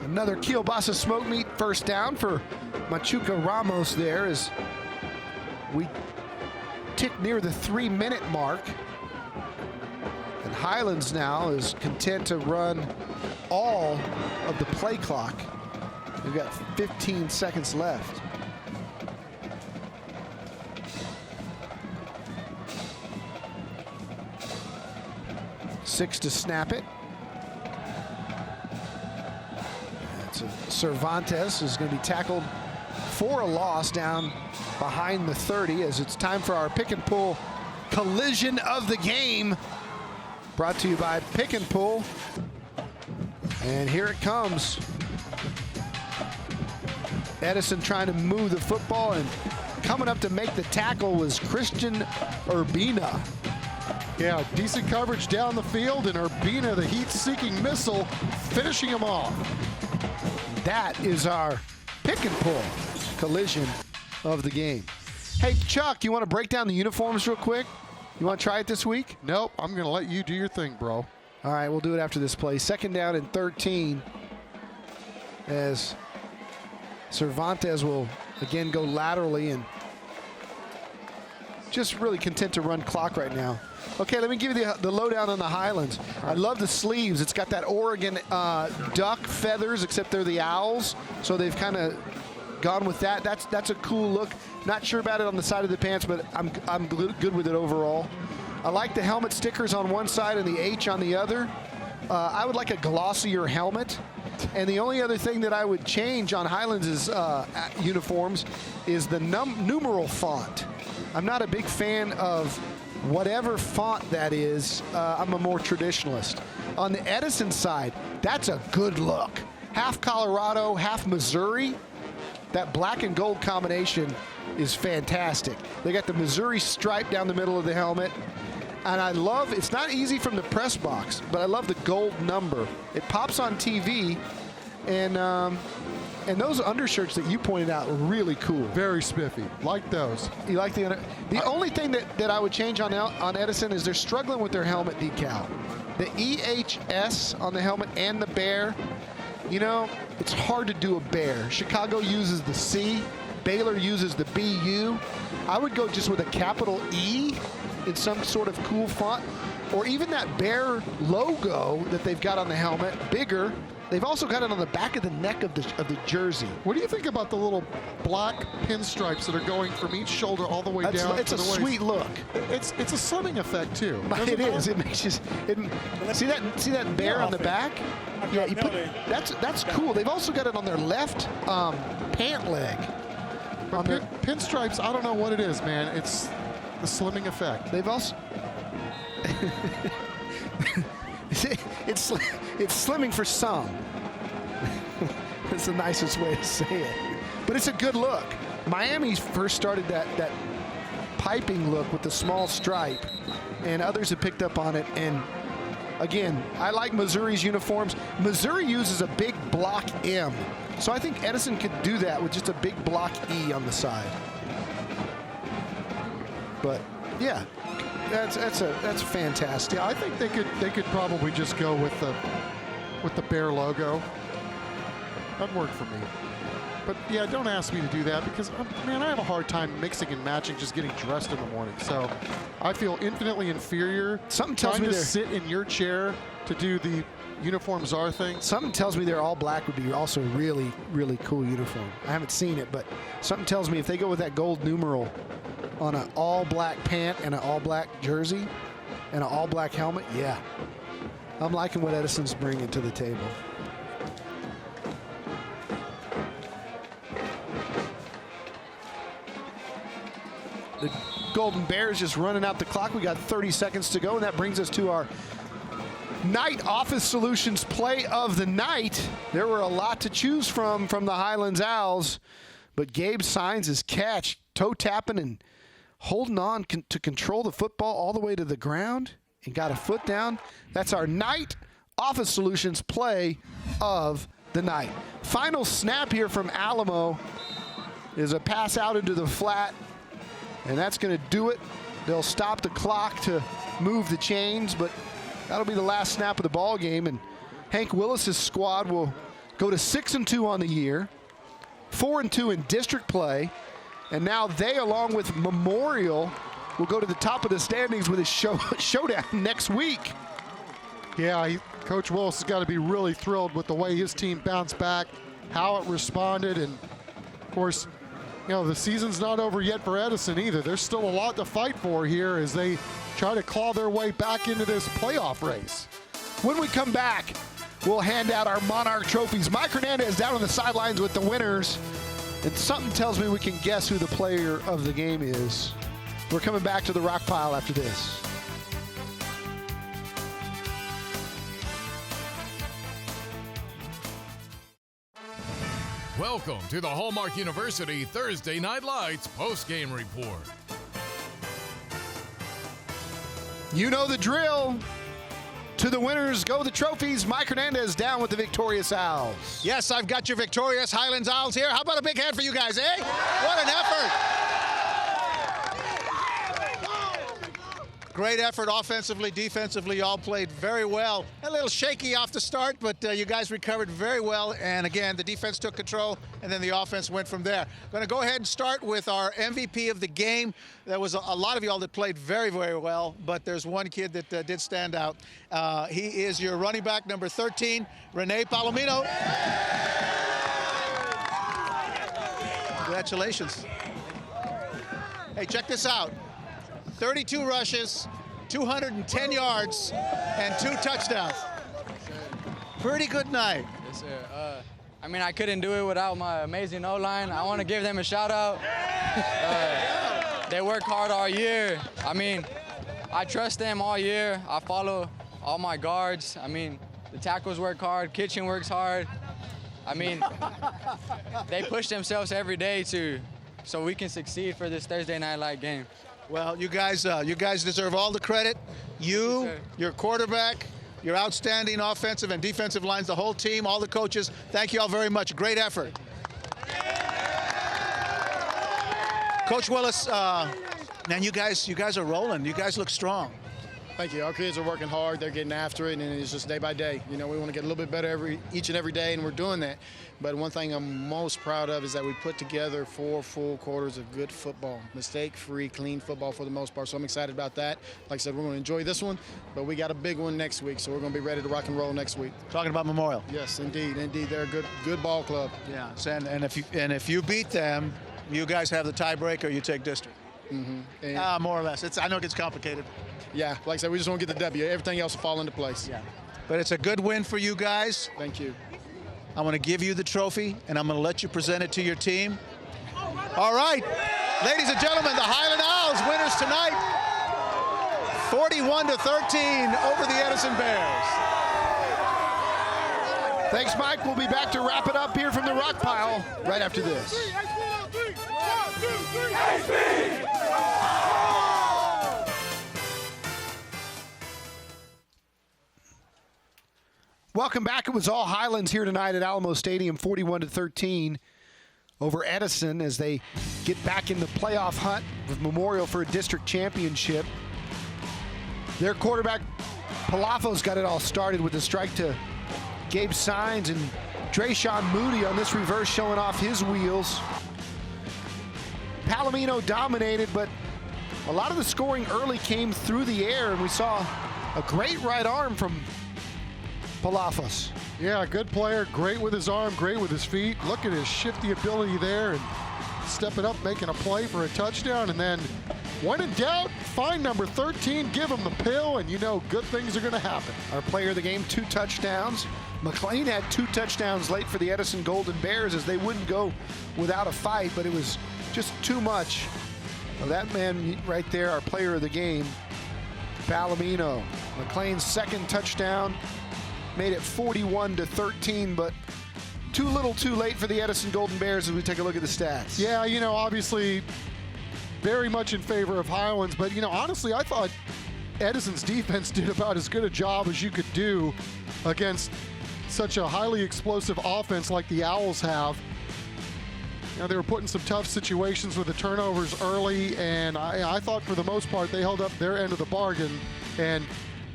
Another kielbasa smoke meat first down for Machuca Ramos there as we tick near the 3-minute mark. And Highlands now is content to run all of the play clock. We've got 15 seconds left. Six to snap it. Cervantes is going to be tackled for a loss down behind the 30 as it's time for our pick and pull collision of the game. Brought to you by Pick and Pull. And here it comes. Edison trying to move the football, and coming up to make the tackle was Christian Urbina. Yeah, decent coverage down the field, and Urbina, the heat-seeking missile, finishing him off. That is our pick and pull collision of the game. Hey, Chuck, you want to break down the uniforms real quick? You want to try it this week? Nope, I'm going to let you do your thing, bro. All right, we'll do it after this play. Second down and 13 as Cervantes will again go laterally and just really content to run clock right now. Okay, let me give you the lowdown on the Highlands. I love the sleeves. It's got that Oregon duck feathers, except they're the owls, so they've kind of gone with that. That's a cool look. Not sure about it on the side of the pants, but I'm good with it overall. I like the helmet stickers on one side and the H on the other. I would like a glossier helmet. And the only other thing that I would change on Highlands' uniforms is the numeral font. I'm not a big fan of whatever font that is. I'm a more traditionalist. On the Edison side, that's a good look. Half Colorado, half Missouri. That black and gold combination is fantastic. They got the Missouri stripe down the middle of the helmet. And I love, it's not easy from the press box, but I love the gold number. It pops on TV, and those undershirts that you pointed out are really cool. Very spiffy. Like those. You like the only thing that I would change on Edison is they're struggling with their helmet decal. The EHS on the helmet and the bear, you know, it's hard to do a bear. Chicago uses the C. Baylor uses the BU. I would go just with a capital E in some sort of cool font, or even that bear logo that they've got on the helmet, bigger. They've also got it on the back of the neck of the jersey. What do you think about the little black pinstripes that are going from each shoulder all the way down? It's a sweet look. It's a slimming effect too. It is. It makes you see that bear on the back. Yeah, you put that's cool. They've also got it on their left pant leg. On their pinstripes, I don't know what it is, man. It's the slimming effect. They've also it's slimming for some. That's the nicest way to say it. But it's a good look. Miami first started that piping look with the small stripe, and others have picked up on it. And again, I like Missouri's uniforms. Missouri uses a big block M, so I think Edison could do that with just a big block E on the side. But yeah, that's fantastic. Yeah, I think they could probably just go with the bear logo. That'd work for me. But yeah, don't ask me to do that because, man, I have a hard time mixing and matching just getting dressed in the morning. So I feel infinitely inferior. Something tells me to sit in your chair to do the uniform czar thing. Something tells me their all black would be also a really, really cool uniform. I haven't seen it, but something tells me if they go with that gold numeral on an all-black pant and an all-black jersey and an all-black helmet, yeah. I'm liking what Edison's bringing to the table. The Golden Bears just running out the clock. We got 30 seconds to go, and that brings us to our Night Office Solutions play of the night. There were a lot to choose from the Highlands Owls, but Gabe signs his catch, toe tapping and holding on to control the football all the way to the ground and got a foot down. That's our Night Office Solutions play of the night. Final snap here from Alamo is a pass out into the flat, and that's going to do it. They'll stop the clock to move the chains, but that'll be the last snap of the ball game, and Hank Willis's squad will go to 6-2 on the year, 4-2 in district play, and now they, along with Memorial, will go to the top of the standings with a showdown next week. Yeah, Coach Willis has got to be really thrilled with the way his team bounced back, how it responded, and of course, you know, the season's not over yet for Edison either. There's still a lot to fight for here as they try to claw their way back into this playoff race. When we come back, we'll hand out our Monarch trophies. Mike Hernandez down on the sidelines with the winners, and something tells me we can guess who the player of the game is. We're coming back to the rock pile after this. Welcome to the Hallmark University Thursday Night Lights postgame report. You know the drill. To the winners go the trophies. Mike Hernandez down with the victorious Owls. Yes, I've got your victorious Highlands Owls here. How about a big hand for you guys, eh? What an effort. Great effort offensively, defensively, all played very well. A little shaky off the start, but you guys recovered very well. And again, the defense took control, and then the offense went from there. Going to go ahead and start with our MVP of the game. There was a lot of y'all that played very, very well, but there's one kid that did stand out. He is your running back, number 13, Rene Palomino. Congratulations. Hey, check this out. 32 rushes, 210 yards, and 2 touchdowns. Pretty good night. Yes, sir. I mean, I couldn't do it without my amazing O-line. I want to give them a shout out. They work hard all year. I mean, I trust them all year. I follow all my guards. I mean, the tackles work hard, kitchen works hard. I mean, they push themselves every day so we can succeed for this Thursday Night Light game. Well, you guys deserve all the credit. You, your quarterback, your outstanding offensive and defensive lines, the whole team, all the coaches. Thank you all very much. Great effort. Coach Willis, man, you guys are rolling. You guys look strong. Thank you. Our kids are working hard. They're getting after it, and it's just day by day. You know, we want to get a little bit better each and every day, and we're doing that. But one thing I'm most proud of is that we put together 4 full quarters of good football, mistake-free, clean football for the most part. So I'm excited about that. Like I said, we're going to enjoy this one, but we got a big one next week, so we're going to be ready to rock and roll next week. Talking about Memorial. Yes, indeed. They're a good ball club. Yeah, and if you beat them, you guys have the tiebreaker. You take district. Mm-hmm. More or less. I know it gets complicated. Yeah, like I said, we just want to get the W. Everything else will fall into place. Yeah. But it's a good win for you guys. Thank you. I'm going to give you the trophy, and I'm going to let you present it to your team. All right. Ladies and gentlemen, the Highland Owls winners tonight, 41-13 over the Edison Bears. Thanks, Mike. We'll be back to wrap it up here from the rock pile right after this. Welcome back. It was all Highlands here tonight at Alamo Stadium, 41-13 over Edison as they get back in the playoff hunt with Memorial for a district championship. Their quarterback, Palafo's got it all started with a strike to Gabe Sines, and Drayshawn Moody on this reverse showing off his wheels. Palomino dominated, but a lot of the scoring early came through the air, and we saw a great right arm from Palafos. Yeah, good player, great with his arm, great with his feet. Look at his shifty ability there and stepping up, making a play for a touchdown, and then when in doubt, find number 13, give him the pill, and you know good things are going to happen. Our player of the game, 2 touchdowns. McLean had 2 touchdowns late for the Edison Golden Bears as they wouldn't go without a fight, but it was just too much. Well, that man right there, our player of the game, Palomino. McLean's 2nd touchdown made it 41-13, but too little too late for the Edison Golden Bears as we take a look at the stats. Yeah, you know, obviously very much in favor of Highlands, but, you know, honestly, I thought Edison's defense did about as good a job as you could do against such a highly explosive offense like the Owls have. You know, they were put in some tough situations with the turnovers early, and I thought for the most part they held up their end of the bargain. And,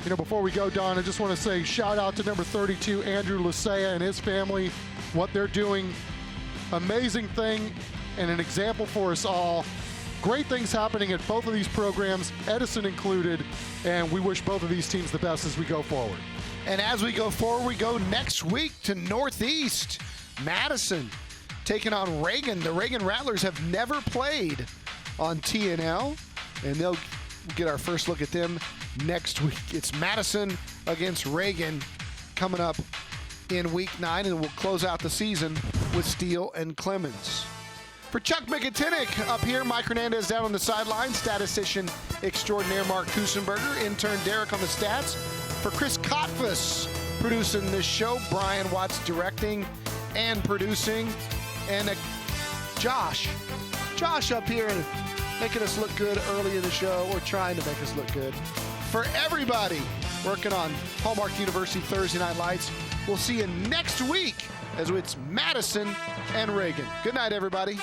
you know, before we go, Don, I just want to say shout out to number 32, Andrew Lasea, and his family, what they're doing. Amazing thing and an example for us all. Great things happening at both of these programs, Edison included, and we wish both of these teams the best as we go forward. And as we go forward, we go next week to Northeast. Madison taking on Reagan. The Reagan Rattlers have never played on TNL, and they'll get our first look at them next week. It's Madison against Reagan coming up in week 9, and we'll close out the season with Steele and Clemens. For Chuck McAtinnick up here, Mike Hernandez down on the sideline, statistician extraordinaire Mark Kusenberger, intern Derek on the stats. For Chris Kotfus producing this show, Brian Watts directing and producing, and Josh up here and making us look good early in the show, or trying to make us look good. For everybody working on Hallmark University Thursday Night Lights, we'll see you next week as it's Madison and Reagan. Good night, everybody.